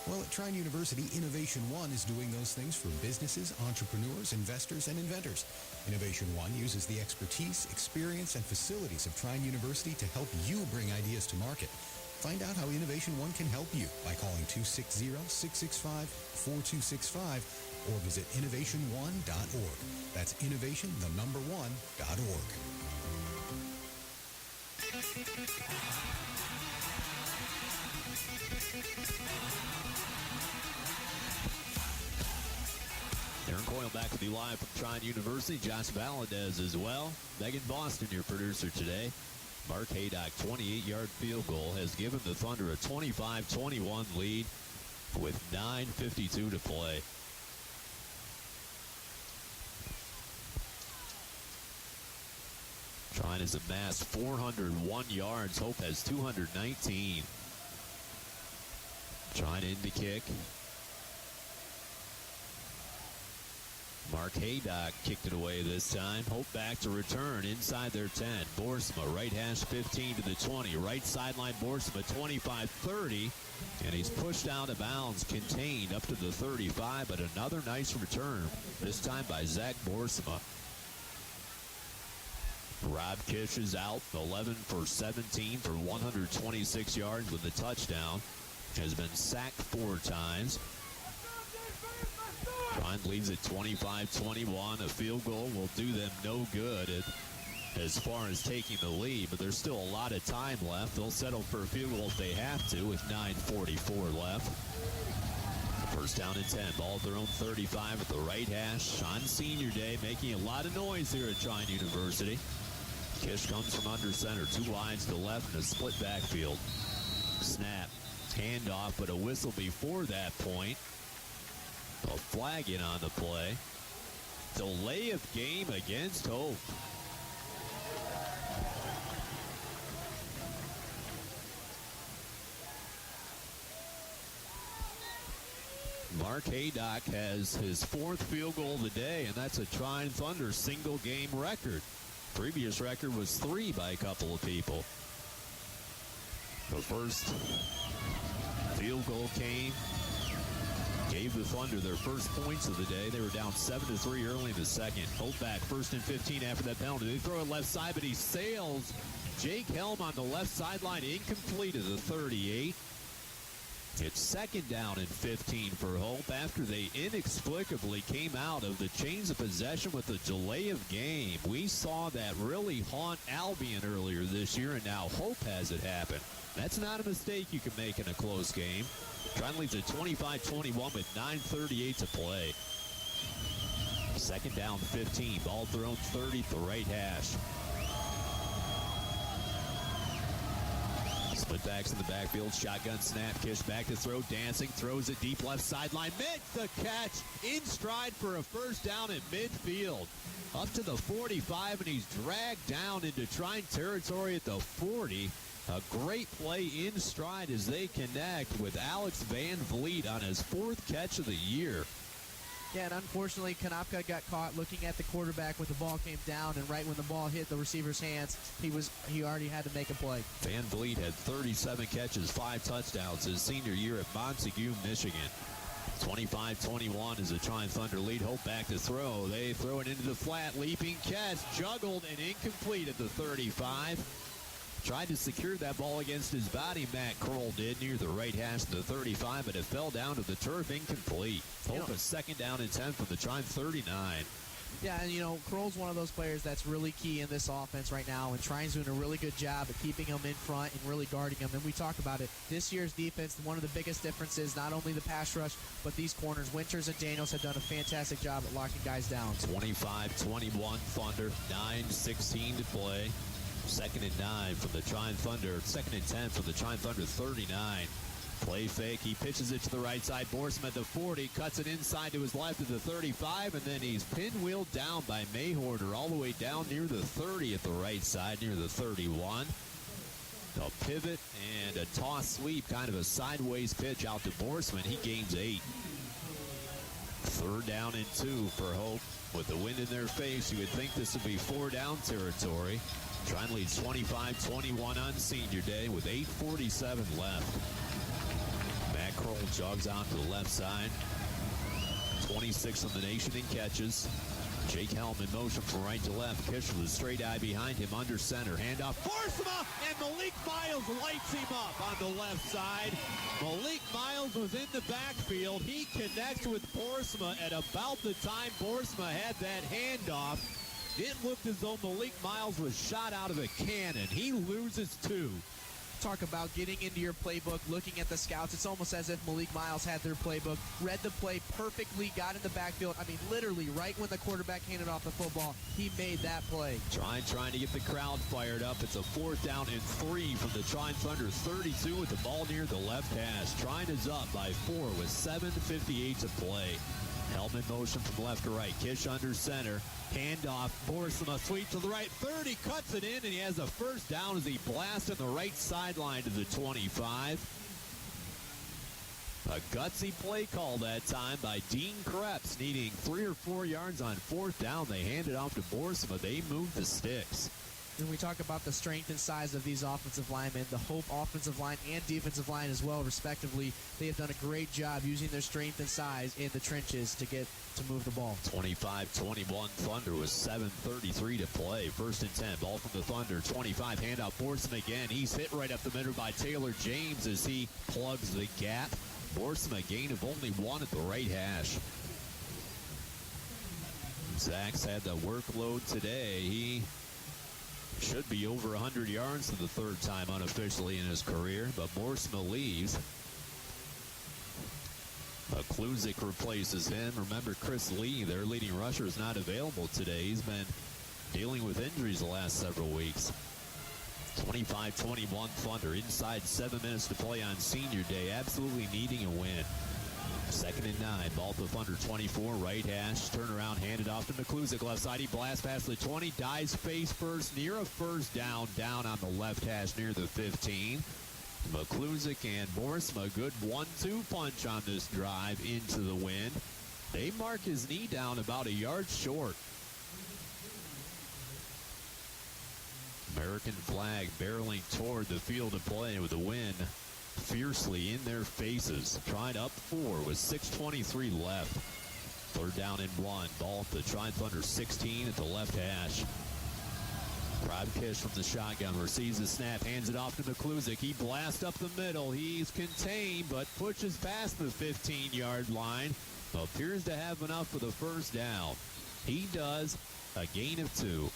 Well, at Trine University, Innovation One is doing those things for businesses, entrepreneurs, investors, and inventors. Innovation One uses the expertise, experience, and facilities of Trine University to help you bring ideas to market. Find out how Innovation One can help you by calling 260-665-4265 or visit innovation1.org. That's innovation1.org. Aaron Coyle back with you live from Trine University. Josh Valadez as well. Megan Boston, your producer today. Mark Haydock, 28-yard field goal, has given the Thunder a 25-21 lead with 9:52 to play. Trine has amassed 401 yards. Hope has 219. Trying in the kick. Mark Haydock kicked it away this time. Hope back to return inside their 10. Boersma, right hash 15 to the 20. Right sideline, Boersma, 25-30. And he's pushed out of bounds, contained up to the 35. But another nice return, this time by Zach Boersma. Rob Kish is out, 11 for 17 for 126 yards with a touchdown. Has been sacked 4 times. Trine leads at 25-21. A field goal will do them no good as far as taking the lead, but there's still a lot of time left. They'll settle for a field goal if they have to with 9:44 left. First down and 10. Ball at their own 35 at the right hash on senior day, making a lot of noise here at Trine University. Kish comes from under center, 2 wides to left and a split backfield. Snap, handoff, but a whistle before that point. A flag in on the play. Delay of game against Hope. Mark Haydock has his 4th field goal of the day, and that's a Trine Thunder single game record. Previous record was 3 by a couple of people. The first field goal gave the Thunder their first points of the day. They were down 7-3 early in the second. Hope back, 1st and 15 after that penalty. They throw it left side, but he sails Jake Helm on the left sideline, incomplete at the 38. It's 2nd down and 15 for Hope after they inexplicably came out of the chains of possession with a delay of game. We saw that really haunt Albion earlier this year, and now Hope has it happen. That's not a mistake you can make in a close game. Trine leads at 25-21 with 9:38 to play. 2nd down 15. Ball at their own 30 at the right hash. Split backs in the backfield. Shotgun snap. Kish back to throw. Dancing. Throws it deep left sideline. Makes the catch. In stride for a first down at midfield. Up to the 45, and he's dragged down into Trine territory at the 40. A great play in stride as they connect with Alex Van Vliet on his 4th catch of the year. Yeah, and unfortunately, Konopka got caught looking at the quarterback when the ball came down, and right when the ball hit the receiver's hands, he already had to make a play. Van Vliet had 37 catches, 5 touchdowns his senior year at Montague, Michigan. 25-21 is the Trine Thunder lead. Hope back to throw. They throw it into the flat, leaping catch, juggled and incomplete at the 35. Tried to secure that ball against his body, Matt Kroll did, near the right hash of the 35, but it fell down to the turf, incomplete. Hope a 2nd down and 10 from the Trine 39. Yeah, and Kroll's one of those players that's really key in this offense right now, and Trine's doing a really good job at keeping him in front and really guarding him. And we talk about it. This year's defense, one of the biggest differences, not only the pass rush, but these corners. Winters and Daniels have done a fantastic job at locking guys down. 25-21 Thunder, 9:16 to play. 2nd and 9 from the Trine Thunder. 2nd and 10 from the Trine Thunder 39. Play fake. He pitches it to the right side. Boersma at the 40. Cuts it inside to his left at the 35. And then he's pinwheeled down by Mayhorner all the way down near the 30 at the right side, near the 31. A pivot and a toss sweep. Kind of a sideways pitch out to Boersma. He gains 8. 3rd down and 2 for Hope. With the wind in their face, you would think this would be 4 down territory. Trine leads 25-21 on senior day with 8:47 left. Matt Kroll jogs out to the left side. 26th in the nation in catches. Jake Helm in motion from right to left. Kish with a straight eye behind him under center. Handoff. Boersma, and Malik Miles lights him up on the left side. Malik Miles was in the backfield. He connects with Boersma at about the time Boersma had that handoff. It looked as though Malik Miles was shot out of a cannon. He loses 2. Talk about getting into your playbook, looking at the scouts. It's almost as if Malik Miles had their playbook, read the play perfectly, got in the backfield. I mean, literally, right when the quarterback handed off the football, he made that play. Trying to get the crowd fired up. It's a 4th down and 3 from the Trine Thunder 32 with the ball near the left hash. Trine is up by 4 with 7:58 to play. Helm in motion from left to right. Kish under center. Handoff. Boersma sweep to the right. 30. Cuts it in, and he has a first down as he blasts on the right sideline to the 25. A gutsy play call that time by Dean Krebs, needing 3 or 4 yards on 4th down. They hand it off to Borsma. They move the sticks. And we talk about the strength and size of these offensive linemen, the Hope offensive line and defensive line as well, respectively. They have done a great job using their strength and size in the trenches to move the ball. 25-21 Thunder with 7:33 to play. 1st and 10. Ball from the Thunder. 25. Handout. Borsma again. He's hit right up the middle by Taylor James as he plugs the gap. Borsma, gain of only 1 at the right hash. Zach's had the workload today. He should be over 100 yards for the 3rd time unofficially in his career, but Borsma leaves. Kluzik replaces him. Remember, Chris Lee, their leading rusher, is not available today. He's been dealing with injuries the last several weeks. 25-21 Thunder. Inside 7 minutes to play on Senior Day. Absolutely needing a win. 2nd and 9. Ball to Thunder 24. Right hash. Turnaround. Handed off to McClusick. Left side. He blasts past the 20. Dives face first. Near a 1st down. Down on the left hash near the 15. McClusick and Borsma. Good 1-2 punch on this drive into the wind. They mark his knee down about a yard short. American flag barreling toward the field of play with the wind fiercely in their faces. Tried up 4 with 6:23 left. 3rd down and 1. Ball at the Trine Thunder 16 at the left hash. Probkish from the shotgun receives the snap, hands it off to McClusick. He blasts up the middle. He's contained, but pushes past the 15-yard line. Appears to have enough for the 1st down. He does. A gain of 2.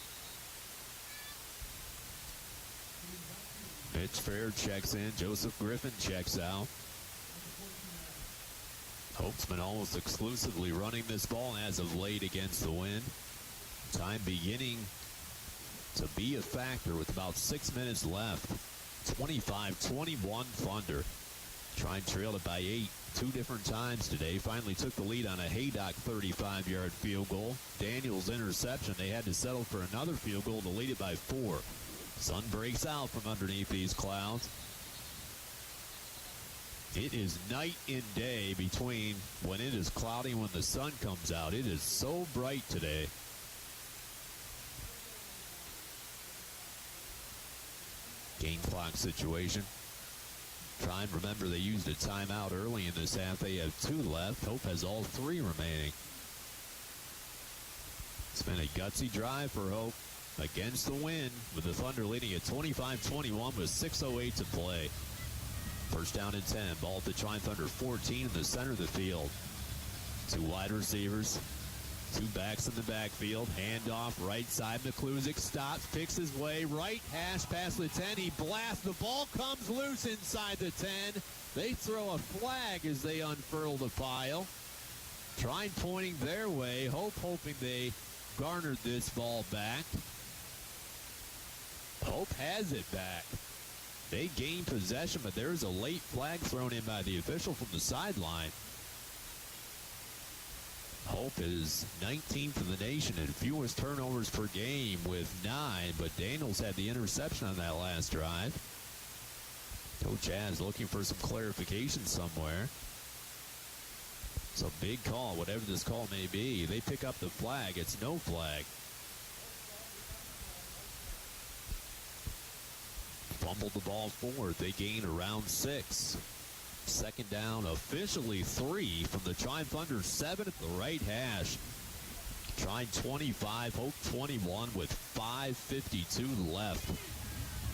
Mitch Fair checks in. Joseph Griffin checks out. Hope's been almost exclusively running this ball as of late against the wind. Time beginning to be a factor with about 6 minutes left. 25-21 Thunder. Trine trailed it by 8 2 different times today. Finally took the lead on a Haydock 35-yard field goal. Daniels interception. They had to settle for another field goal to lead it by 4. Sun breaks out from underneath these clouds. It is night and day between when it is cloudy and when the sun comes out. It is so bright today. Game clock situation. Trine, remember, they used a timeout early in this half. They have 2 left. Hope has all 3 remaining. It's been a gutsy drive for Hope against the wind, with the Thunder leading at 25-21 with 6:08 to play. 1st down and 10. Ball at the Trine Thunder 14 in the center of the field. 2 wide receivers, 2 backs in the backfield. Handoff right side. McClusick stops, picks his way right hash past the 10. He blasts. The ball comes loose inside the 10. They throw a flag as they unfurl the pile. Trine pointing their way. Hope hoping they garnered this ball back. Hope has it back. They gain possession, but there's a late flag thrown in by the official from the sideline. Hope is 19th in the nation in fewest turnovers per game with 9, but Daniels had the interception on that last drive. Coach Az looking for some clarification somewhere. So big call, whatever this call may be. They pick up the flag. It's no flag. Fumbled the ball forward. They gain around 6. 2nd down, officially 3 from the Trine Thunder 7 at the right hash. Trine 25, Hope 21 with 5:52 left.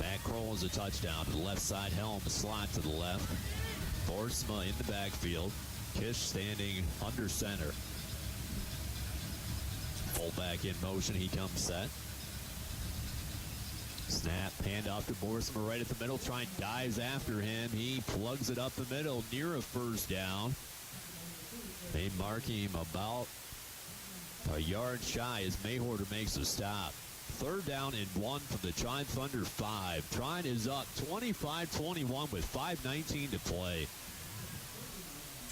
Matt Kroll is a touchdown to the left side. Helm slot to the left. Borsma in the backfield. Kish standing under center. Fullback in motion. He comes set. Snap, handoff to Borsma right at the middle. Trine dives after him. He plugs it up the middle near a 1st down. They mark him about a yard shy as Mayhorter makes a stop. 3rd down and 1 for the Trine Thunder 5. Trine is up 25-21 with 5:19 to play.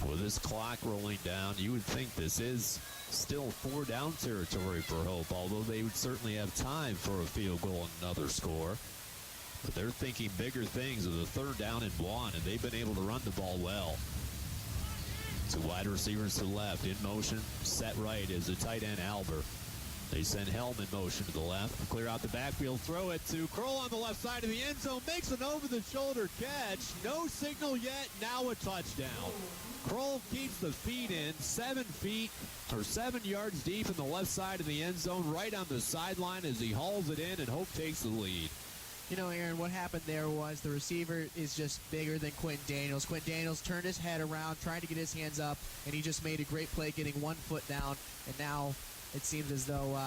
With this clock rolling down, you would think this is still 4-down territory for Hope, although they would certainly have time for a field goal and another score. But they're thinking bigger things with a 3rd down and 1, and they've been able to run the ball well. Two wide receivers to the left, in motion, set right is the tight end Albert. They send Helm in motion to the left. Clear out the backfield, throw it to Kroll on the left side of the end zone. Makes an over-the-shoulder catch. No signal yet, now a touchdown. Kroll keeps the feet in, 7 yards deep in the left side of the end zone, right on the sideline as he hauls it in, and Hope takes the lead. You know, Aaron, what happened there was the receiver is just bigger than Quentin Daniels. Quentin Daniels turned his head around, trying to get his hands up, and he just made a great play getting 1 foot down. And now it seems as though,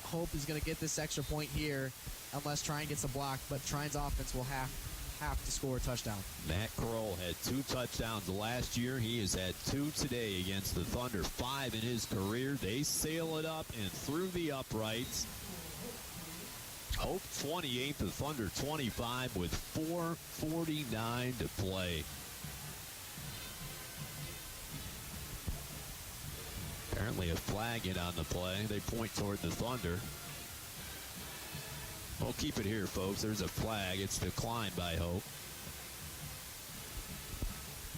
Hope is going to get this extra point here unless Trine gets a block, but Trine's offense will have to score a touchdown. Matt Kroll had 2 touchdowns last year. He has had 2 today against the Thunder, 5 in his career. They sail it up and through the uprights. Hope 28, the Thunder 25 with 4:49 to play. Apparently a flag hit on the play. They point toward the Thunder. We'll keep it here, folks. There's a flag. It's declined by Hope.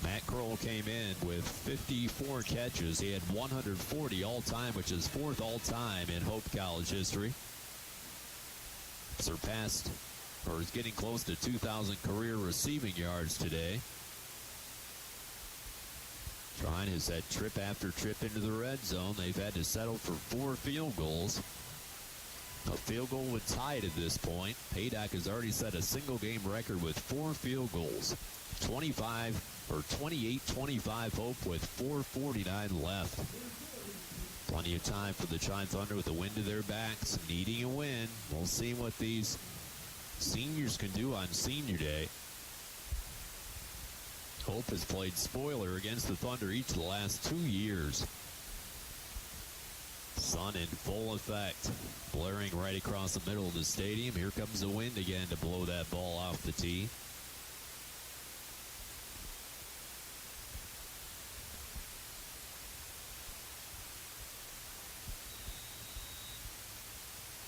Matt Kroll came in with 54 catches. He had 140 all-time, which is 4th all-time in Hope College history. Surpassed, or is getting close to 2,000 career receiving yards today. Trine has had trip after trip into the red zone. They've had to settle for 4 field goals. A field goal would tie it at this point. Paydock has already set a single-game record with 4 field goals. 28-25 Hope with 4:49 left. Plenty of time for the Trine Thunder with the wind to their backs, needing a win. We'll see what these seniors can do on Senior Day. Hope has played spoiler against the Thunder each of the last 2 years. Sun in full effect, blaring right across the middle of the stadium. Here comes the wind again to blow that ball off the tee.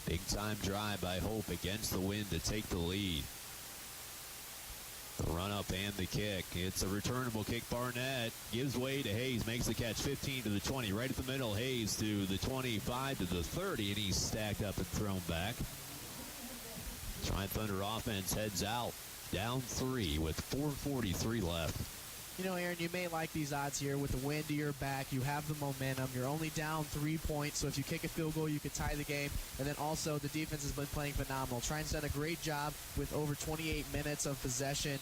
Big time drive by Hope against the wind to take the lead. The run up and the kick. It's a returnable kick. Barnett gives way to Hayes, makes the catch 15 to the 20. Right at the middle, Hayes to the 25 to the 30, and he's stacked up and thrown back. Trine Thunder offense heads out, down 3 with 4:43 left. You know, Aaron, you may like these odds here with the wind to your back. You have the momentum. You're only down 3 points, so if you kick a field goal, you could tie the game. And then also, the defense has been playing phenomenal. Trine's done a great job with over 28 minutes of possession,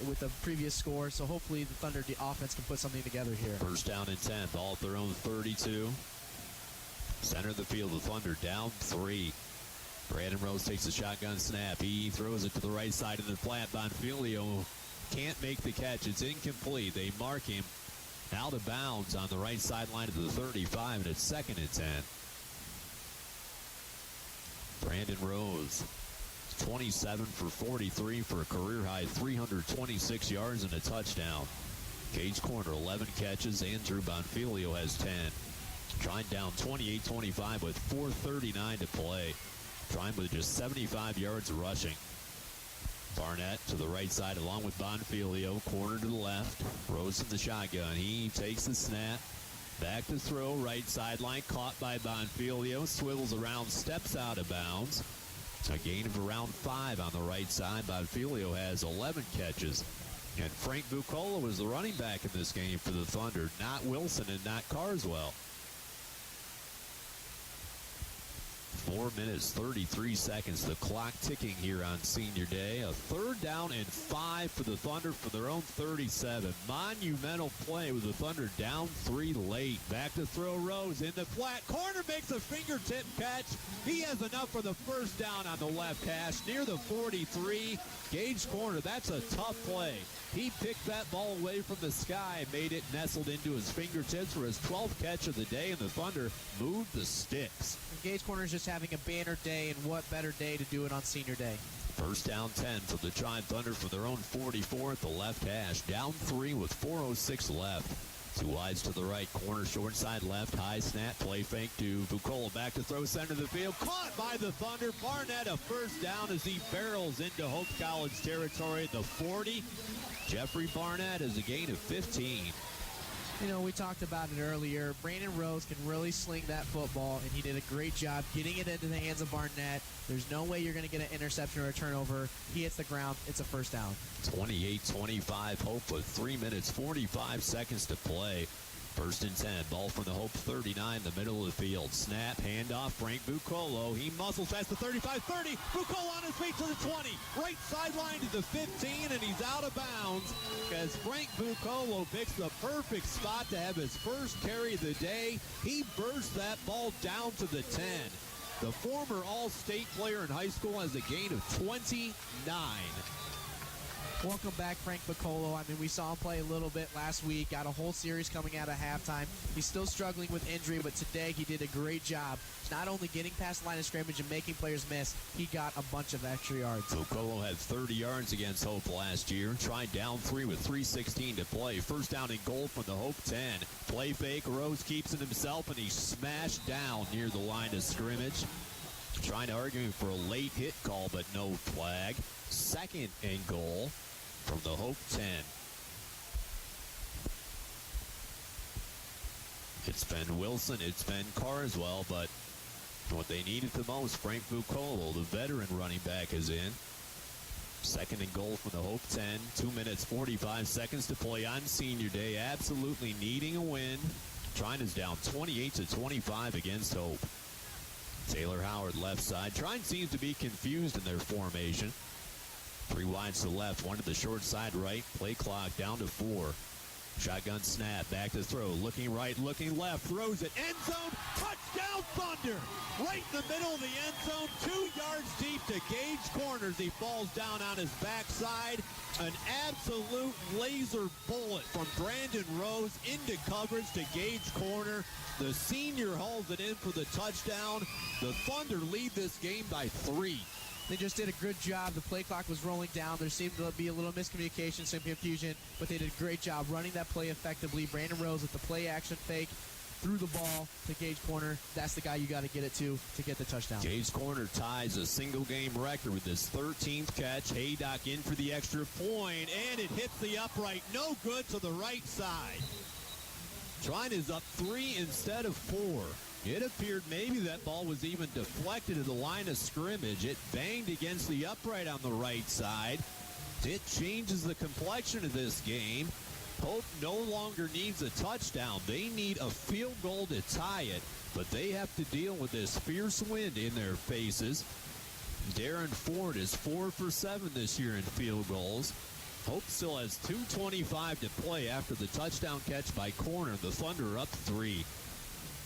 with the previous score. So hopefully the Thunder offense can put something together here. First down and 10, ball at their own 32. Center of the field, the Thunder down 3. Brandon Rose takes a shotgun snap. He throws it to the right side of the flat. Bonfilio can't make the catch. It's incomplete. They mark him out of bounds on the right sideline of the 35, and it's 2nd and 10. Brandon Rose, 27 for 43 for a career-high 326 yards and a touchdown. Cage corner, 11 catches. Andrew Bonfilio has 10. Trine down 28-25 with 4:39 to play. Trine with just 75 yards rushing. Barnett to the right side along with Bonfilio, corner to the left. Rose in the shotgun. He takes the snap. Back to throw, right sideline, caught by Bonfilio. Swivels around, steps out of bounds. A gain of around 5 on the right side. Bonfilio has 11 catches. And Frank Bucola was the running back in this game for the Thunder, not Wilson and not Carswell. 4 minutes, 33 seconds. The clock ticking here on Senior Day. A 3rd down and 5 for the Thunder for their own 37. Monumental play with the Thunder down 3 late. Back to throw, Rose in the flat. Corner makes a fingertip catch. He has enough for the first down on the left hash near the 43. Gage corner, that's a tough play. He picked that ball away from the sky and made it nestled into his fingertips for his 12th catch of the day, and the Thunder moved the sticks. Gage corner is just having a banner day, and what better day to do it on Senior Day. First down 10 for the Trine Thunder for their own 44 at the left hash. Down 3 with 4:06 left. 2 wides to the right, corner short side left, high snap, play fake to Bucola, back to throw center of the field, caught by the Thunder. Barnett a first down as he barrels into Hope College territory at the 40. Jeffrey Barnett has a gain of 15. You know, we talked about it earlier. Brandon Rose can really sling that football, and he did a great job getting it into the hands of Barnett. There's no way you're going to get an interception or a turnover. He hits the ground. It's a first down. 28-25, Hope with 3 minutes, 45 seconds to play. First and 10, ball from the Hope 39, the middle of the field. Snap, handoff, Frank Bucolo. He muscles past the 35-30. Bucolo on his feet to the 20. Right sideline to the 15, and he's out of bounds as Frank Bucolo picks the perfect spot to have his first carry of the day. He burst that ball down to the 10. The former All-State player in high school has a gain of 29. Welcome back, Frank Bucolo. I mean, we saw him play a little bit last week. Got a whole series coming out of halftime. He's still struggling with injury, but today he did a great job. Not only getting past the line of scrimmage and making players miss, he got a bunch of extra yards. Bucolo had 30 yards against Hope last year. Tried down 3 with 3:16 to play. First down and goal from the Hope 10. Play fake. Rose keeps it himself, and he's smashed down near the line of scrimmage. Trying to argue for a late hit call, but no flag. Second and goal from the Hope 10. It's been Wilson, it's been Carswell, but what they needed the most, Frank Bucolo, the veteran running back, is in. Second and goal from the Hope 10. 2 minutes, 45 seconds to play on senior day. Absolutely needing a win. Trine is down 28-25 against Hope. Taylor Howard left side. Trine seems to be confused in their formation. 3 wides to the left, 1 to the short side right. Play clock down to 4. Shotgun snap, back to throw. Looking right, looking left, throws it. End zone, touchdown Thunder! Right in the middle of the end zone, 2 yards deep to Gage Corners. He falls down on his backside. An absolute laser bullet from Brandon Rose into coverage to Gage Corner. The senior hauls it in for the touchdown. The Thunder lead this game by 3. They just did a good job. The play clock was rolling down. There seemed to be a little miscommunication, some confusion, but they did a great job running that play effectively. Brandon Rose with the play action fake, threw the ball to Gage Corner. That's the guy you got to get it to get the touchdown. Gage Corner ties a single-game record with his 13th catch. Haydock in for the extra point, and it hits the upright. No good to the right side. Trine is up 3 instead of 4. It appeared maybe that ball was even deflected to the line of scrimmage. It banged against the upright on the right side. It changes the complexion of this game. Hope no longer needs a touchdown. They need a field goal to tie it, but they have to deal with this fierce wind in their faces. Darren Ford is 4 for 7 this year in field goals. Hope still has 2:25 to play after the touchdown catch by Corner. The Thunder up 3.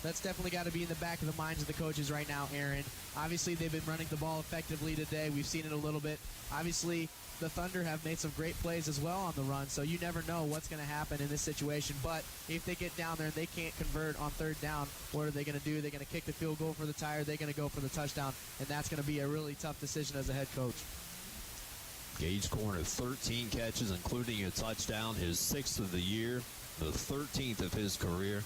That's definitely got to be in the back of the minds of the coaches right now, Aaron. Obviously, they've been running the ball effectively today. We've seen it a little bit. Obviously, the Thunder have made some great plays as well on the run, so you never know what's going to happen in this situation. But if they get down there and they can't convert on third down, what are they going to do? They're going to kick the field goal for the tie, or they're going to go for the touchdown, and that's going to be a really tough decision as a head coach. Gage Corner, 13 catches, including a touchdown, his 6th of the year, the 13th of his career.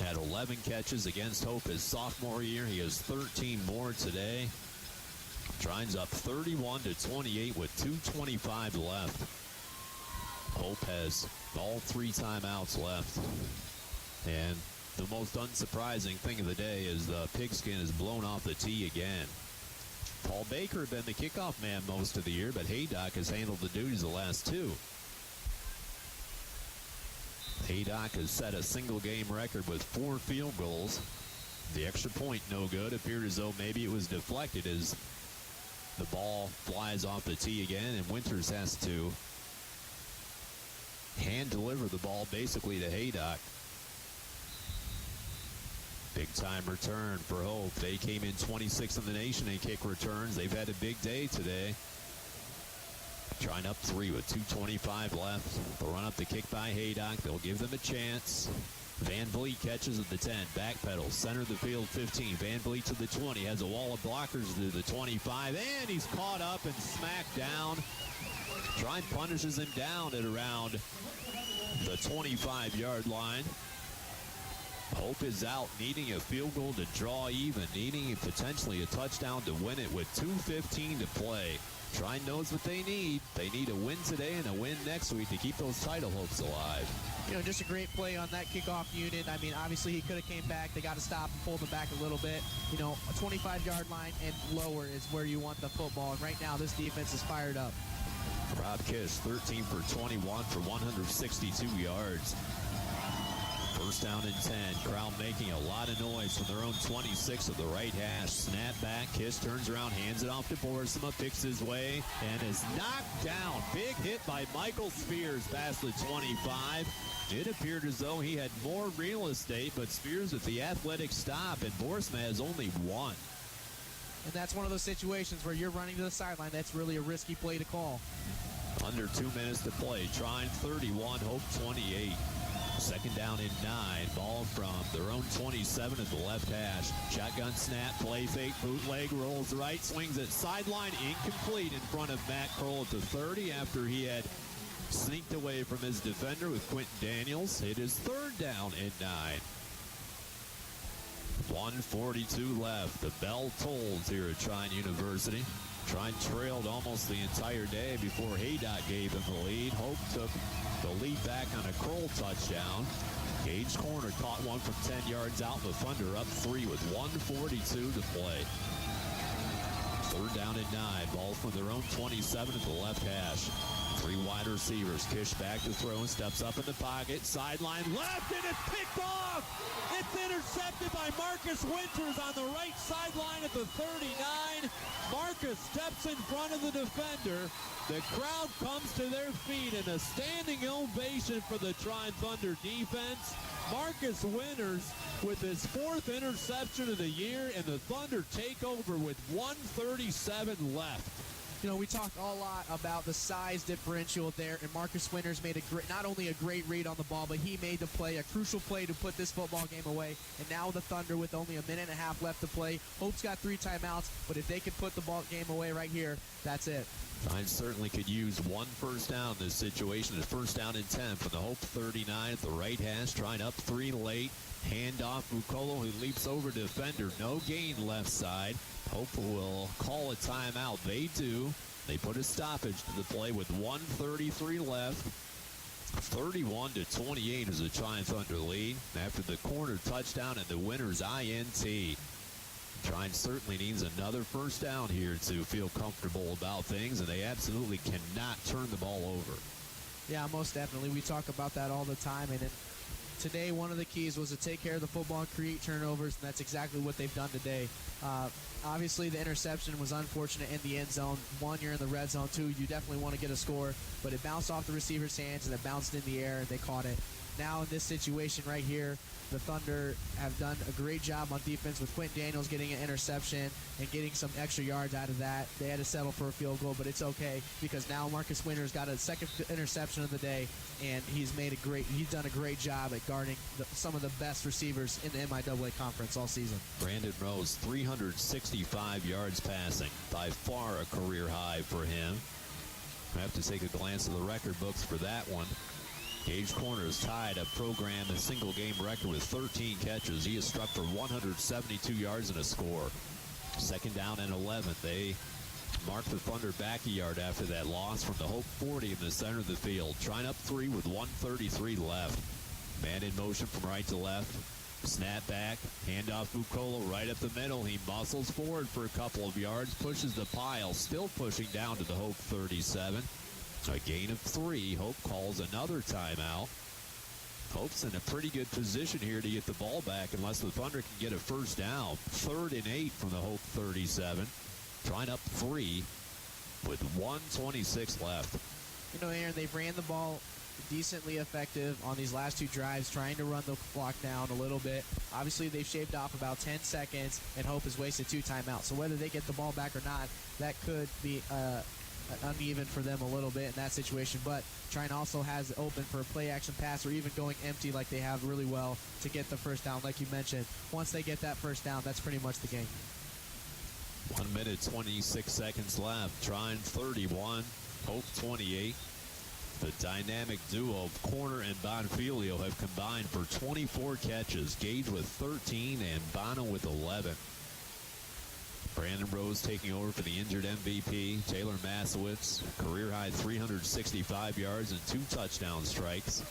Had 11 catches against Hope his sophomore year. He has 13 more today. Trine's up 31-28 with 2:25 left. Hope has all 3 timeouts left. And the most unsurprising thing of the day is the pigskin is blown off the tee again. Paul Baker had been the kickoff man most of the year, but Haydock has handled the duties the last 2. Haydock has set a single-game record with 4 field goals. The extra point no good. Appeared as though maybe it was deflected as the ball flies off the tee again, and Winters has to hand-deliver the ball basically to Haydock. Big-time return for Hope. They came in 26th in the nation in kick returns. They've had a big day today. Trying up 3 with 2:25 left. They'll run up the kick by Haydock. They'll give them a chance. Van Vliet catches at the 10. Backpedal. Center of the field 15. Van Vliet to the 20. Has a wall of blockers to the 25. And he's caught up and smacked down. Trine punishes him down at around the 25-yard line. Hope is out, needing a field goal to draw even, needing potentially a touchdown to win it with 2:15 to play. Trine knows what they need. They need a win today and a win next week to keep those title hopes alive. Just a great play on that kickoff unit. I mean, obviously he could have came back. They got to stop and pull them back a little bit. A 25-yard line and lower is where you want the football. And right now, this defense is fired up. Rob Kish, 13 for 21 for 162 yards. First down and 10. Crowd making a lot of noise from their own 26 of the right hash. Snap back. Kish turns around, hands it off to Borsma, picks his way, and is knocked down. Big hit by Michael Spears past the 25. It appeared as though he had more real estate, but Spears with the athletic stop, and Borsma has only one. And that's one of those situations where you're running to the sideline. That's really a risky play to call. Under 2 minutes to play. Trine 31, Hope 28. Second down and 9. Ball from their own 27 at the left hash. Shotgun snap, play fake, bootleg, rolls right, swings it sideline, incomplete in front of Matt Kroll at the 30 after he had sneaked away from his defender with Quentin Daniels. It is third down and 9. 1:42 left. The bell tolls here at Trine University. Trine trailed almost the entire day before Haydock gave him the lead. Hope took the lead back on a Kroll touchdown. Gage Corner caught one from 10 yards out. The Thunder up 3 with 1:42 to play. Third down and 9. Ball from their own 27 at the left hash. 3 wide receivers. Kish back to throw, steps up in the pocket. Sideline left, and it's picked off. It's intercepted by Marcus Winters on the right sideline at the 39. Marcus steps in front of the defender. The crowd comes to their feet in a standing ovation for the Trine Thunder defense. Marcus Winters with his 4th interception of the year, and the Thunder take over with 1:37 left. We talked a lot about the size differential there, and Marcus Winters made not only a great read on the ball, but he made the play, a crucial play to put this football game away. And now the Thunder, with only a minute and a half left to play, Hope's got 3 timeouts, but if they can put the ball game away right here, that's it. Trine certainly could use 1 first down in this situation. It's first down and 10 from the Hope 39 at the right hash. Trine up 3 late. Handoff Mukolo, who leaps over defender. No gain left side. Hope will call a timeout. They do. They put a stoppage to the play with 1:33 left. 31-28 is the Trine Thunder lead after the corner touchdown and the winner's INT. Trine certainly needs another first down here to feel comfortable about things, and they absolutely cannot turn the ball over. Yeah, most definitely. We talk about that all the time, and today one of the keys was to take care of the football and create turnovers, and that's exactly what they've done today. Obviously, the interception was unfortunate in the end zone. 1, you're in the red zone. 2, you definitely want to get a score, but it bounced off the receiver's hands, and it bounced in the air, and they caught it. Now in this situation right here, the Thunder have done a great job on defense with Quentin Daniels getting an interception and getting some extra yards out of that. They had to settle for a field goal, but it's okay because now Marcus Winters got a second interception of the day, and he's done a great job at guarding some of the best receivers in the MIAA conference all season. Brandon Rose, 365 yards passing, by far a career high for him. I have to take a glance at the record books for that one. Gage Corner has tied a single-game record with 13 catches. He has struck for 172 yards and a score. Second down and 11. They mark the Thunder back a yard after that loss from the Hope 40 in the center of the field. Trine up 3 with 1:33 left. Man in motion from right to left. Snap back. Handoff Mukolo right up the middle. He muscles forward for a couple of yards. Pushes the pile. Still pushing down to the Hope 37. A gain of 3. Hope calls another timeout. Hope's in a pretty good position here to get the ball back unless the Thunder can get a first down. 3rd and 8 from the Hope 37. Trine up 3 with 1:26 left. Aaron, they've ran the ball decently effective on these last 2 drives, trying to run the clock down a little bit. Obviously, they've shaved off about 10 seconds, and Hope has wasted 2 timeouts. So whether they get the ball back or not, that could be uneven for them a little bit in that situation, but Trine also has it open for a play action pass or even going empty like they have really well to get the first down. Like you mentioned, once they get that first down, that's pretty much the game. 1 minute, 26 seconds left. Trine 31, Hope 28. The dynamic duo of Corner and Bonfilio have combined for 24 catches, Gage with 13 and Bono with 11. Brandon Rose taking over for the injured MVP. Taylor Masowitz, career-high 365 yards and 2 touchdown strikes.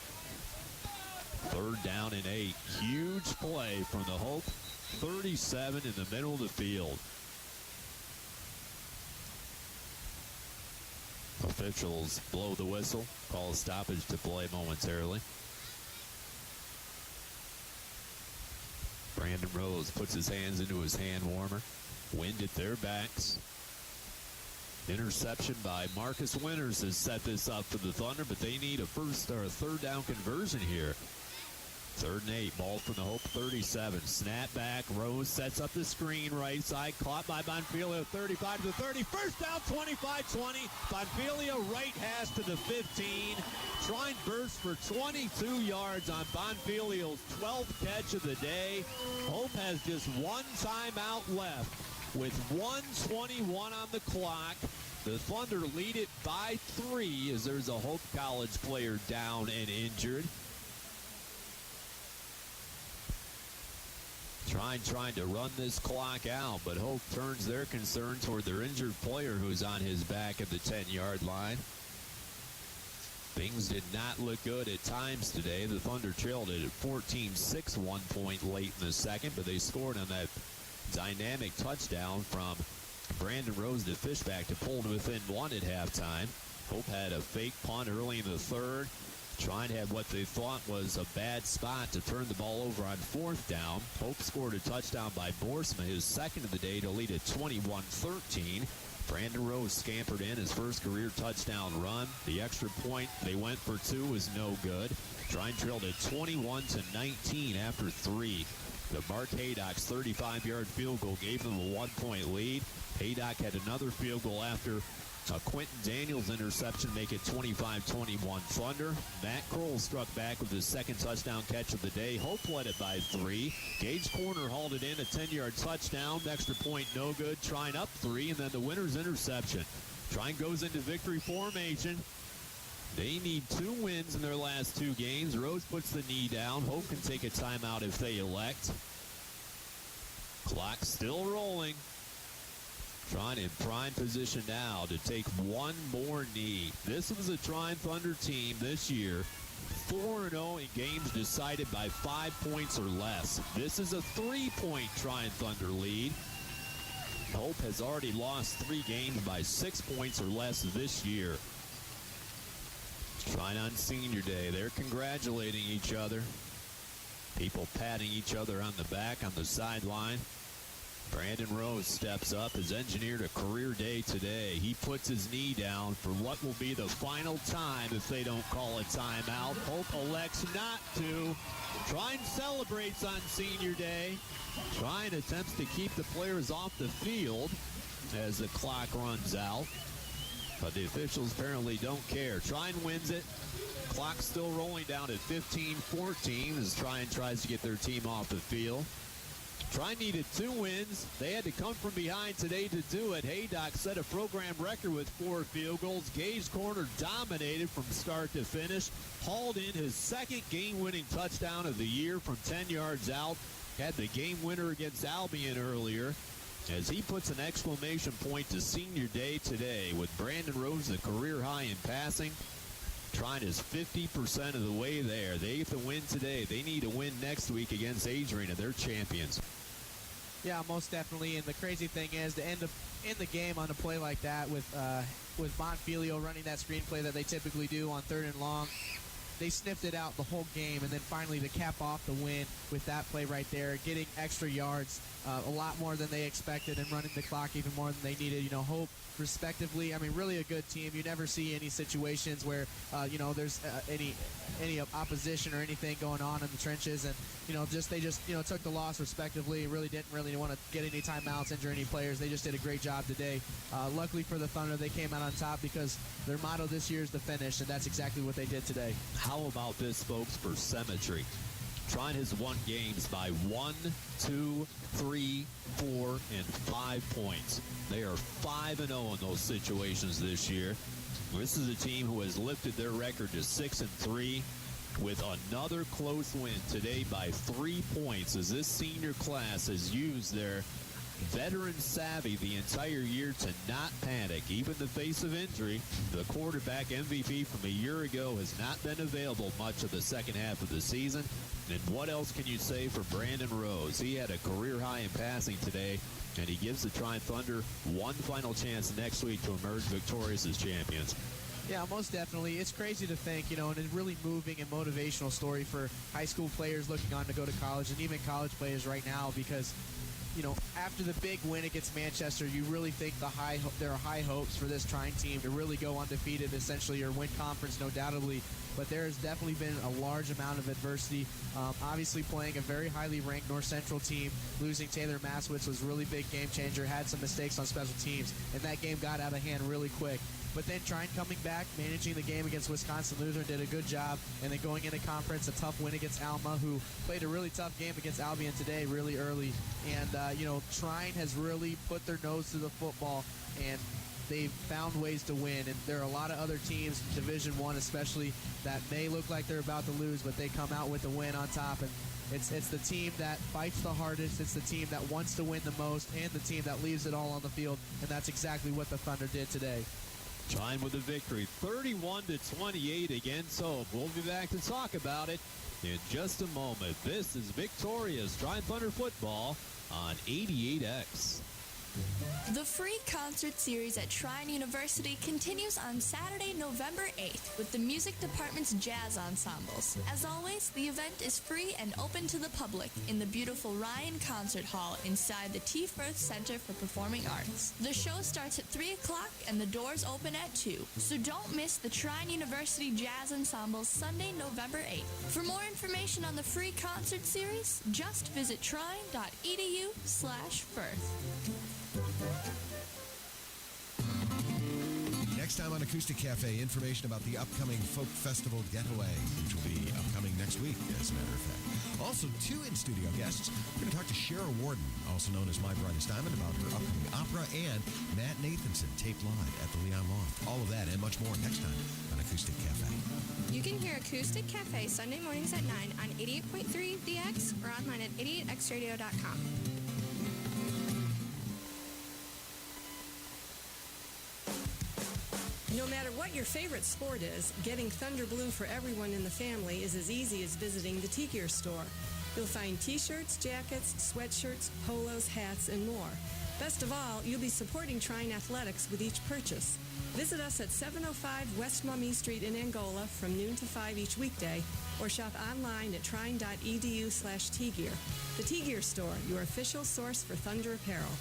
3rd down and 8. Huge play from the Hope 37 in the middle of the field. Officials blow the whistle, call a stoppage to play momentarily. Brandon Rose puts his hands into his hand warmer. Wind at their backs. Interception by Marcus Winters has set this up for the Thunder, but they need a 3rd down conversion here. 3rd and 8, ball from the Hope 37. Snap back, Rose sets up the screen right side, caught by Bonfilio, 35 to the 30. First down, 25-20. Bonfilio right hash to the 15. Trine burst for 22 yards on Bonfilio's 12th catch of the day. Hope has just one timeout left with 1:21 on the clock. The Thunder lead it by 3 as there's a Hope College player down and injured. Trying to run this clock out, but Hope turns their concern toward their injured player who's on his back at the 10-yard line. Things did not look good at times today. The Thunder trailed it at 14-6 1 point late in the second, but they scored on that dynamic touchdown from Brandon Rose to Fishback to pull within 1 at halftime. Hope had a fake punt early in the 3rd. Trying to have what they thought was a bad spot to turn the ball over on 4th down. Hope scored a touchdown by Boersma, his 2nd of the day, to lead at 21-13. Brandon Rose scampered in his first career touchdown run. The extra point they went for 2 was no good. Trine trailed at 21-19 after 3. The Mark Haydock's 35-yard field goal gave them a 1-point lead. Haydock had another field goal after Quentin Daniels' interception, make it 25-21 Thunder. Matt Kroll struck back with his 2nd touchdown catch of the day. Hope led it by 3. Gage Corner hauled it in, a 10-yard touchdown. Extra point no good. Trine up 3, and then the winner's interception. Trine goes into victory formation. They need 2 wins in their last 2 games. Rose puts the knee down. Hope can take a timeout if they elect. Clock still rolling. Trine in prime position now to take 1 more knee. This was a Trine Thunder team this year, 4-0 in games decided by 5 points or less. This is a 3-point Trine Thunder lead. Hope has already lost 3 games by 6 points or less this year. Trine on Senior Day. They're congratulating each other. People patting each other on the back on the sideline. Brandon Rose steps up, has engineered a career day today. He puts his knee down for what will be the final time if they don't call a timeout. Hope elects not to. Trine celebrates on Senior Day. Trine attempts to keep the players off the field as the clock runs out. But the officials apparently don't care. Trine wins it. Clock still rolling down at 15-14 as Trine tries to get their team off the field. Trine needed 2 wins. They had to come from behind today to do it. Haydock set a program record with 4 field goals. Gage Corner dominated from start to finish. Hauled in his 2nd game-winning touchdown of the year from 10 yards out. Had the game winner against Albion earlier. As he puts an exclamation point to Senior Day today with Brandon Rose, the career high in passing. Trine is 50% of the way there. They get the win today. They need a win next week against Adrian, and they're champions. Yeah, most definitely. And the crazy thing is, to end the game on a play like that with Bonfilio running that screenplay that they typically do on 3rd and long, they sniffed it out the whole game, and then finally to cap off the win with that play right there, getting extra yards, a lot more than they expected, and running the clock even more than they needed. Hope respectively. I mean, really a good team. You never see any situations where there's any opposition or anything going on in the trenches, and they just took the loss respectively. Really didn't want to get any timeouts, injure any players. They just did a great job today. Luckily for the Thunder, they came out on top because their motto this year is the finish, and that's exactly what they did today. How about this, folks, for symmetry? Trine has won games by 1, 2, 3, 4, and 5 points. They are 5-0 in those situations this year. This is a team who has lifted their record to 6-3 with another close win today by 3 points, as this senior class has used their veteran savvy the entire year to not panic. Even in the face of injury, the quarterback MVP from a year ago has not been available much of the second half of the season. And what else can you say for Brandon Rose? He had a career high in passing today, and he gives the Trine Thunder one final chance next week to emerge victorious as champions. Yeah, most definitely. It's crazy to think, and a really moving and motivational story for high school players looking on to go to college, and even college players right now, because after the big win against Manchester, you really think there are high hopes for this Trine team to really go undefeated, essentially, or win conference, no doubtedly. But there has definitely been a large amount of adversity. Obviously, playing a very highly ranked North Central team, losing Taylor Maswitz was a really big game changer, had some mistakes on special teams, and that game got out of hand really quick. But then Trine coming back, managing the game against Wisconsin Lutheran, did a good job. And then going into conference, a tough win against Alma, who played a really tough game against Albion today really early. And, Trine has really put their nose to the football, and they've found ways to win. And there are a lot of other teams, Division I especially, that may look like they're about to lose, but they come out with the win on top. And it's the team that fights the hardest. It's the team that wants to win the most, and the team that leaves it all on the field. And that's exactly what the Thunder did today. Trine with a victory, 31-28 against Hope. We'll be back to talk about it in just a moment. This is victorious Trine Thunder football on 88X. The free concert series at Trine University continues on Saturday, November 8th with the music department's jazz ensembles. As always, the event is free and open to the public in the beautiful Ryan Concert Hall inside the T. Firth Center for Performing Arts. The show starts at 3 o'clock and the doors open at 2. So don't miss the Trine University Jazz Ensemble Sunday, November 8th. For more information on the free concert series, just visit trine.edu/Firth. Next time on Acoustic Cafe, information about the upcoming Folk Festival Getaway, which will be upcoming next week, as a matter of fact. Also, 2 in-studio guests. We're going to talk to Shara Warden, also known as My Brightest Diamond, about her upcoming opera, and Matt Nathanson, taped live at the Leon Loft. All of that and much more next time on Acoustic Cafe. You can hear Acoustic Cafe Sunday mornings at 9 on 88.3 The X or online at 88xradio.com. No matter what your favorite sport is, getting Thunder Blue for everyone in the family is as easy as visiting the T-Gear store. You'll find T-shirts, jackets, sweatshirts, polos, hats, and more. Best of all, you'll be supporting Trine Athletics with each purchase. Visit us at 705 West Mummy Street in Angola from noon to 5 each weekday, or shop online at trine.edu/T-Gear. The T-Gear store, your official source for Thunder apparel.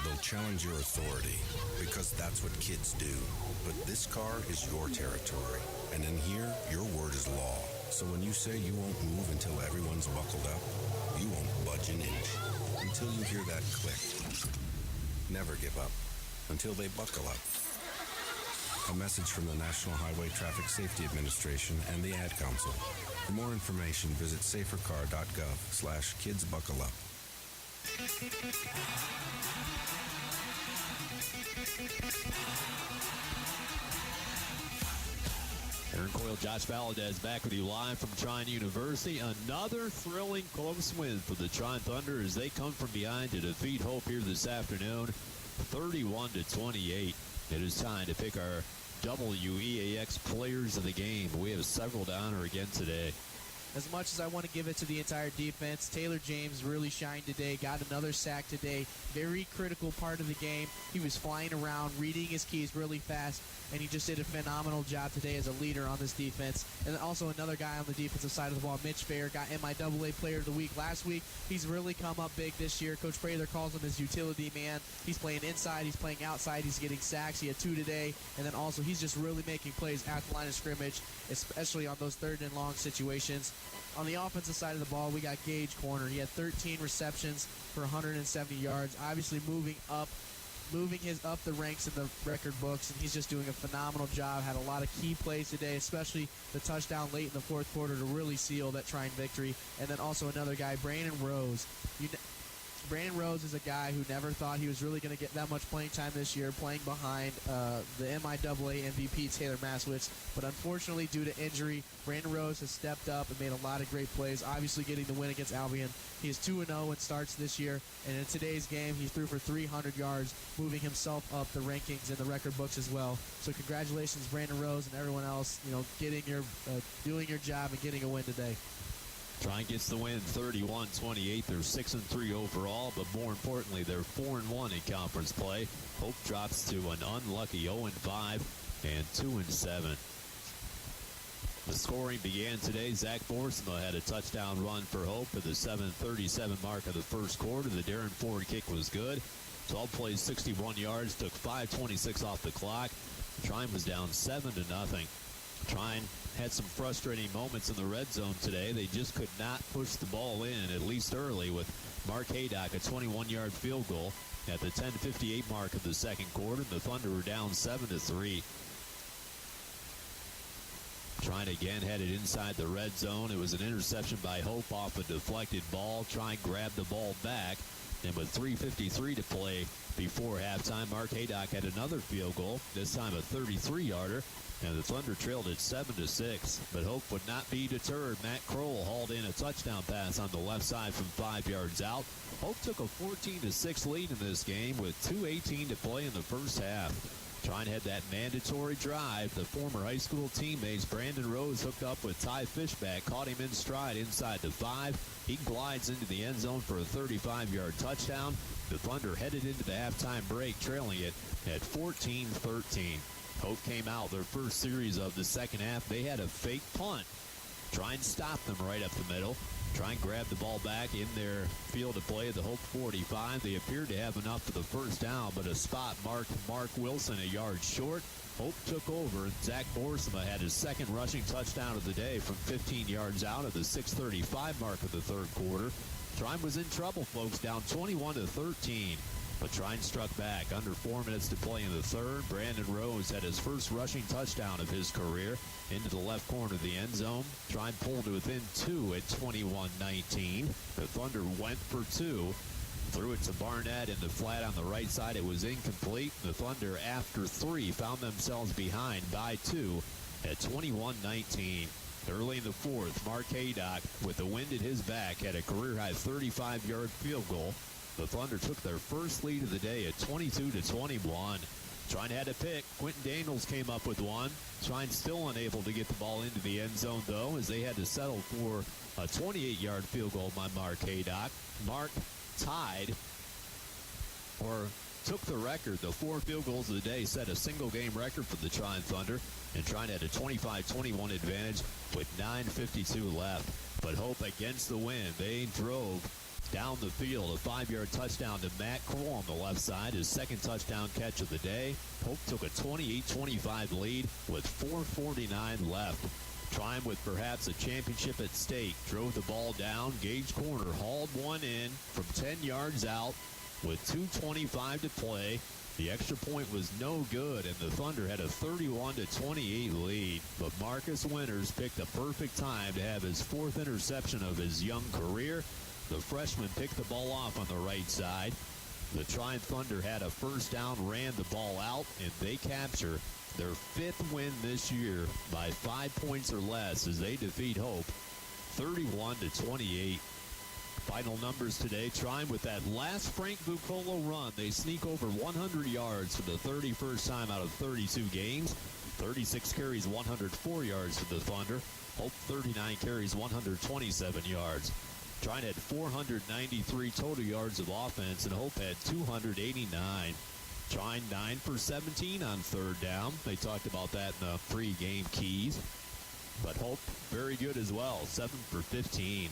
They'll challenge your authority because that's what kids do. But this car is your territory, and in here, your word is law. So when you say you won't move until everyone's buckled up, you won't budge an inch until you hear that click. Never give up until they buckle up. A message from the National Highway Traffic Safety Administration and the Ad Council. For more information, visit safercar.gov/kidsbuckleup. Aaron Coyle, Josh Valadez back with you live from Trine University. Another thrilling close win for the Trine Thunder as they come from behind to defeat Hope here this afternoon, 31-28. It is time to pick our WEAX players of the game. We have several to honor again today. As much as I want to give it to the entire defense, Taylor James really shined today, got another sack today. Very critical part of the game. He was flying around, reading his keys really fast, and he just did a phenomenal job today as a leader on this defense. And then also another guy on the defensive side of the ball, Mitch Fair, got MIAA Player of the Week last week. He's really come up big this year. Coach Prather calls him his utility man. He's playing inside, he's playing outside, he's getting sacks. He had 2 today. And then also he's just really making plays at the line of scrimmage, especially on those 3rd and long situations. On the offensive side of the ball, we got Gage Corner. He had 13 receptions for 170 yards. Obviously moving up the ranks in the record books, and he's just doing a phenomenal job. Had a lot of key plays today, especially the touchdown late in the 4th quarter to really seal that Trine victory. And then also another guy, Brandon Rose. Brandon Rose is a guy who never thought he was really going to get that much playing time this year, playing behind the MIAA MVP Taylor Maswitz. But unfortunately, due to injury, Brandon Rose has stepped up and made a lot of great plays, obviously getting the win against Albion. He is 2-0 in starts this year, and in today's game, he threw for 300 yards, moving himself up the rankings in the record books as well. So congratulations, Brandon Rose, and everyone else, doing your job and getting a win today. Trine gets the win 31-28. They're 6-3 overall, but more importantly, they're 4-1 in conference play. Hope drops to an unlucky 0-5 and 2-7. The scoring began today. Zach Borsma had a touchdown run for Hope at the 7:37 mark of the first quarter. The Darren Ford kick was good. 12 plays, 61 yards, took 5:26 off the clock. Trine was down 7-0. Trine had some frustrating moments in the red zone today. They just could not push the ball in, at least early, with Mark Haydock, a 21-yard field goal at the 10:58 mark of the second quarter. The Thunder were down 7-3. Trine again headed inside the red zone. It was an interception by Hope off a deflected ball. Trine grabbed the ball back, and with 3:53 to play before halftime, Mark Haydock had another field goal, this time a 33-yarder. And the Thunder trailed it 7-6, but Hope would not be deterred. Matt Kroll hauled in a touchdown pass on the left side from 5 yards out. Hope took a 14-6 lead in this game with 2:18 to play in the first half. Trine had that mandatory drive. The former high school teammates Brandon Rose hooked up with Ty Fishback, caught him in stride inside the 5. He glides into the end zone for a 35-yard touchdown. The Thunder headed into the halftime break, trailing it at 14-13. Hope came out their first series of the second half. They had a fake punt. Trine stopped them right up the middle. Trine grabbed the ball back in their field of play at the Hope 45. They appeared to have enough for the first down, but a spot marked Mark Wilson a yard short. Hope took over, and Zach Borsma had his second rushing touchdown of the day from 15 yards out at the 6:35 mark of the third quarter. Trine was in trouble, folks, down 21-13. But Trine struck back. Under 4 minutes to play in the third. Brandon Rose had his first rushing touchdown of his career into the left corner of the end zone. Trine pulled to within 2 at 21-19. The Thunder went for 2. Threw it to Barnett in the flat on the right side. It was incomplete. The Thunder, after 3, found themselves behind by 2 at 21-19. Early in the fourth, Mark Haydock, with the wind at his back, had a career-high 35-yard field goal. The Thunder took their first lead of the day at 22-21. Trine had a pick. Quentin Daniels came up with one. Trine still unable to get the ball into the end zone, though, as they had to settle for a 28-yard field goal by Mark Haydock. Mark tied, or took the record. The 4 field goals of the day set a single-game record for the Trine Thunder, and Trine had a 25-21 advantage with 9:52 left. But Hope against the wind. They drove down the field, a 5-yard touchdown to Matt Kroll on the left side, his second touchdown catch of the day. Hope took a 28-25 lead with 4:49 left. Trine, with perhaps a championship at stake, drove the ball down. Gage Corner hauled one in from 10 yards out with 2:25 to play. The extra point was no good, and the Thunder had a 31-28 lead. But Marcus Winters picked a perfect time to have his 4th interception of his young career. The freshman picked the ball off on the right side. The Trine Thunder had a first down, ran the ball out, and they capture their 5th win this year by 5 points or less as they defeat Hope 31-28. Final numbers today. Trine, with that last Frank Bucolo run, they sneak over 100 yards for the 31st time out of 32 games. 36 carries, 104 yards for the Thunder. Hope 39 carries, 127 yards. Trine had 493 total yards of offense, and Hope had 289. Trine 9 for 17 on third down. They talked about that in the pre-game keys. But Hope very good as well, 7 for 15.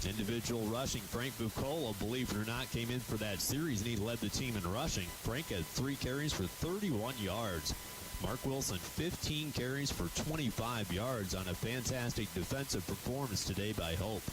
Individual rushing, Frank Bucolo, believe it or not, came in for that series, and he led the team in rushing. Frank had 3 carries for 31 yards. Mark Wilson, 15 carries for 25 yards on a fantastic defensive performance today by Hope.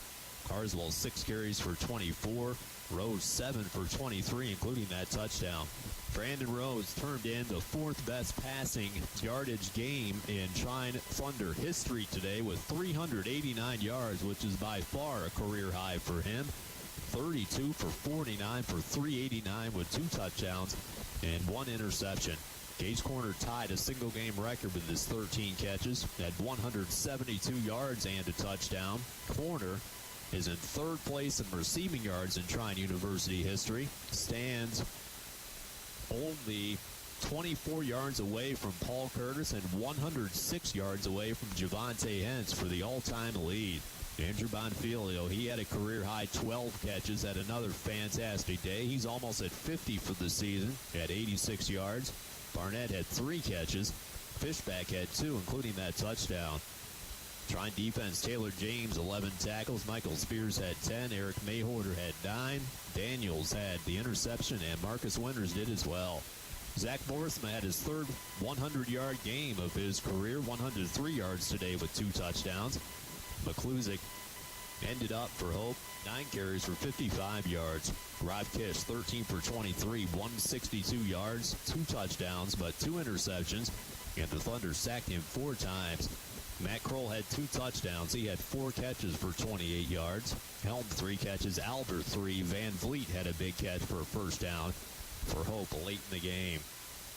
Carswell, 6 carries for 24. Rose, 7 for 23, including that touchdown. Brandon Rose turned in the 4th best passing yardage game in Trine Thunder history today with 389 yards, which is by far a career high for him. 32 for 49 for 389 with 2 touchdowns and 1 interception. Gage Corner tied a single-game record with his 13 catches at 172 yards and a touchdown. Corner is in 3rd place in receiving yards in Trine University history. Stands only 24 yards away from Paul Curtis and 106 yards away from Javante Hentz for the all-time lead. Andrew Bonfilio, he had a career-high 12 catches at another fantastic day. He's almost at 50 for the season at 86 yards. Barnett had 3 catches. Fishback had 2, including that touchdown. Trine defense, Taylor James, 11 tackles. Michael Spears had 10. Eric Mayhorter had 9. Daniels had the interception, and Marcus Winters did as well. Zach Borsma had his 3rd 100-yard game of his career, 103 yards today with 2 touchdowns. McClusick ended up for Hope, 9 carries for 55 yards. Rob Kish, 13 for 23, 162 yards, 2 touchdowns, but 2 interceptions. And the Thunder sacked him 4 times. Matt Kroll had 2 touchdowns. He had 4 catches for 28 yards. Helm, 3 catches. Albert, 3. Van Vliet had a big catch for a first down for Hope late in the game.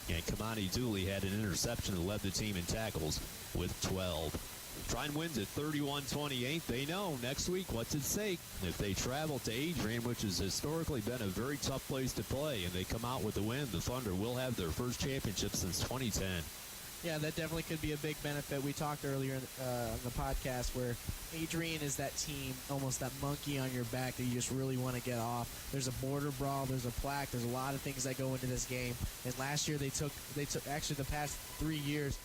And Kamani Dooley had an interception that led the team in tackles with 12. Trine wins at 31-28. They know next week what's at stake. If they travel to Adrian, which has historically been a very tough place to play, and they come out with a win, the Thunder will have their first championship since 2010. Yeah, that definitely could be a big benefit. We talked earlier on the podcast where Adrian is that team, almost that monkey on your back that you just really want to get off. There's a border brawl, there's a plaque, there's a lot of things that go into this game. And last year they took actually the past 3 years,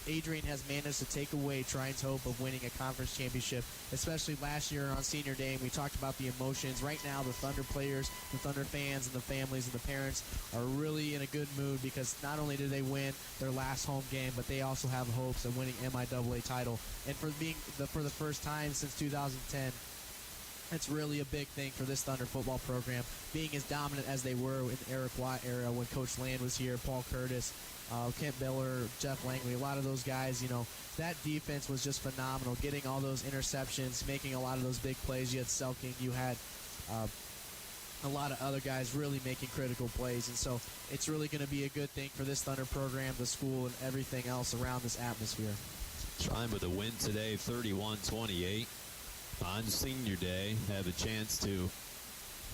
Adrian has managed to take away Trine's hope of winning a conference championship, especially last year on senior day. And we talked about the emotions. Right now, the Thunder players, the Thunder fans, and the families and the parents are really in a good mood because not only did they win their last home game, but they also have hopes of winning MIAA title. And for the first time since 2010, it's really a big thing for this Thunder football program, being as dominant as they were in the Eric Watt era when Coach Land was here, Paul Curtis, Kent Miller, Jeff Langley, a lot of those guys, that defense was just phenomenal, getting all those interceptions, making a lot of those big plays. You had Selking, you had a lot of other guys really making critical plays, and so it's really going to be a good thing for this Thunder program, the school, and everything else around this atmosphere. Trine with a win today, 31-28. On senior day, have a chance to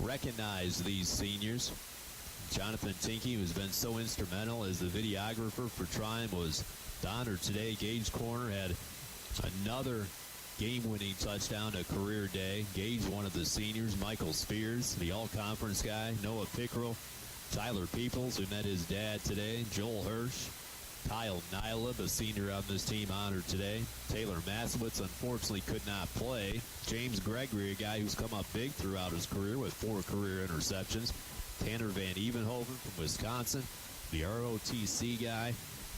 recognize these seniors. Jonathan Tinke, who's been so instrumental as the videographer for Trine, was honored today. Gage Corner had another game-winning touchdown, a career day. Gage, one of the seniors. Michael Spears, the all-conference guy. Noah Pickrell. Tyler Peoples, who met his dad today. Joel Hirsch. Kyle Nylib, a senior on this team, honored today. Taylor Masowitz, unfortunately, could not play. James Gregory, a guy who's come up big throughout his career with 4 career interceptions. Tanner Van Evenhoven from Wisconsin. The ROTC guy.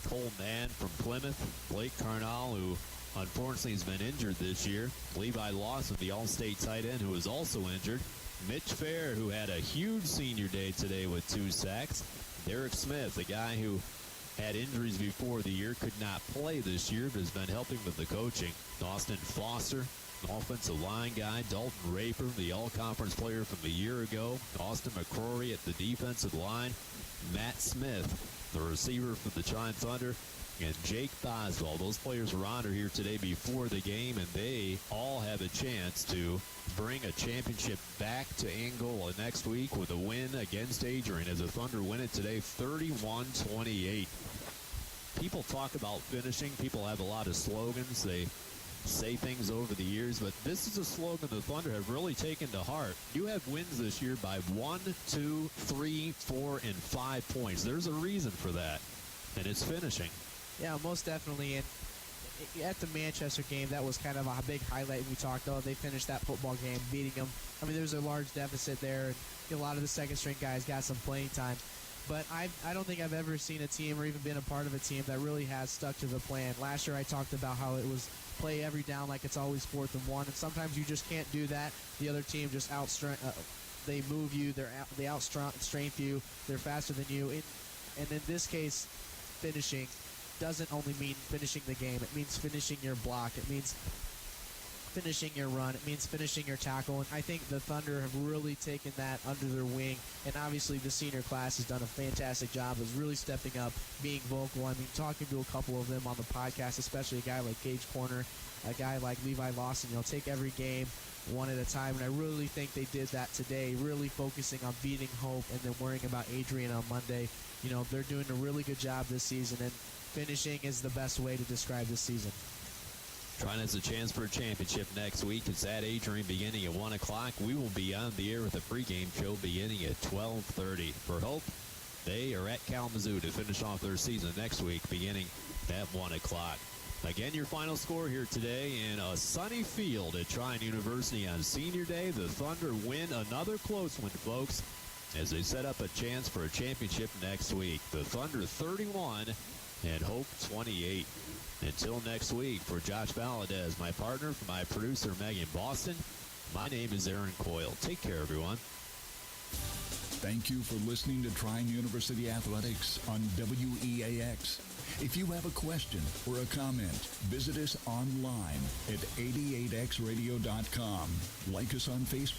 Cole Mann from Plymouth. Blake Carnall, who unfortunately has been injured this year. Levi Lawson, the all-state tight end, who is also injured. Mitch Fair, who had a huge senior day today with 2 sacks. Derek Smith, a guy who had injuries before the year, could not play this year, but has been helping with the coaching. Austin Foster, offensive line guy. Dalton Raper, the all-conference player from a year ago. Austin McCrory at the defensive line. Matt Smith, the receiver for the Trine Thunder. And Jake Boswell. Those players were honored here today before the game, and they all have a chance to bring a championship back to Angola next week with a win against Adrian as the Thunder win it today 31-28. People talk about finishing. People have a lot of slogans. They say things over the years, but this is a slogan the Thunder have really taken to heart. You have wins this year by 1, 2, 3, 4, and 5 points. There's a reason for that, and it's finishing. Yeah, most definitely. And at the Manchester game, that was kind of a big highlight. We talked, they finished that football game, beating them. I mean, there's a large deficit there, and a lot of the second-string guys got some playing time. But I don't think I've ever seen a team or even been a part of a team that really has stuck to the plan. Last year I talked about how it was play every down like it's always 4th and 1, and sometimes you just can't do that. The other team just they move you, they outstrength you, they're faster than you. And in this case, finishing doesn't only mean finishing the game. It means finishing your block. It means finishing your run. It means finishing your tackle. And I think the Thunder have really taken that under their wing. And obviously the senior class has done a fantastic job of really stepping up, being vocal. I mean, talking to a couple of them on the podcast, especially a guy like Gage Corner, a guy like Levi Lawson, take every game one at a time. And I really think they did that today, really focusing on beating Hope and then worrying about Adrian on Monday. They're doing a really good job this season, and finishing is the best way to describe this season. Trine has a chance for a championship next week. It's at Adrian beginning at 1 o'clock. We will be on the air with a pregame show beginning at 12:30. For Hope, they are at Kalamazoo to finish off their season next week beginning at 1 o'clock. Again, your final score here today in a sunny field at Trine University on Senior Day. The Thunder win another close one, folks, as they set up a chance for a championship next week. The Thunder 31 and Hope 28. Until next week, for Josh Valadez, my partner, for my producer, Megan Boston, my name is Aaron Coyle. Take care, everyone. Thank you for listening to Trine University Athletics on WEAX. If you have a question or a comment, visit us online at 88xradio.com. Like us on Facebook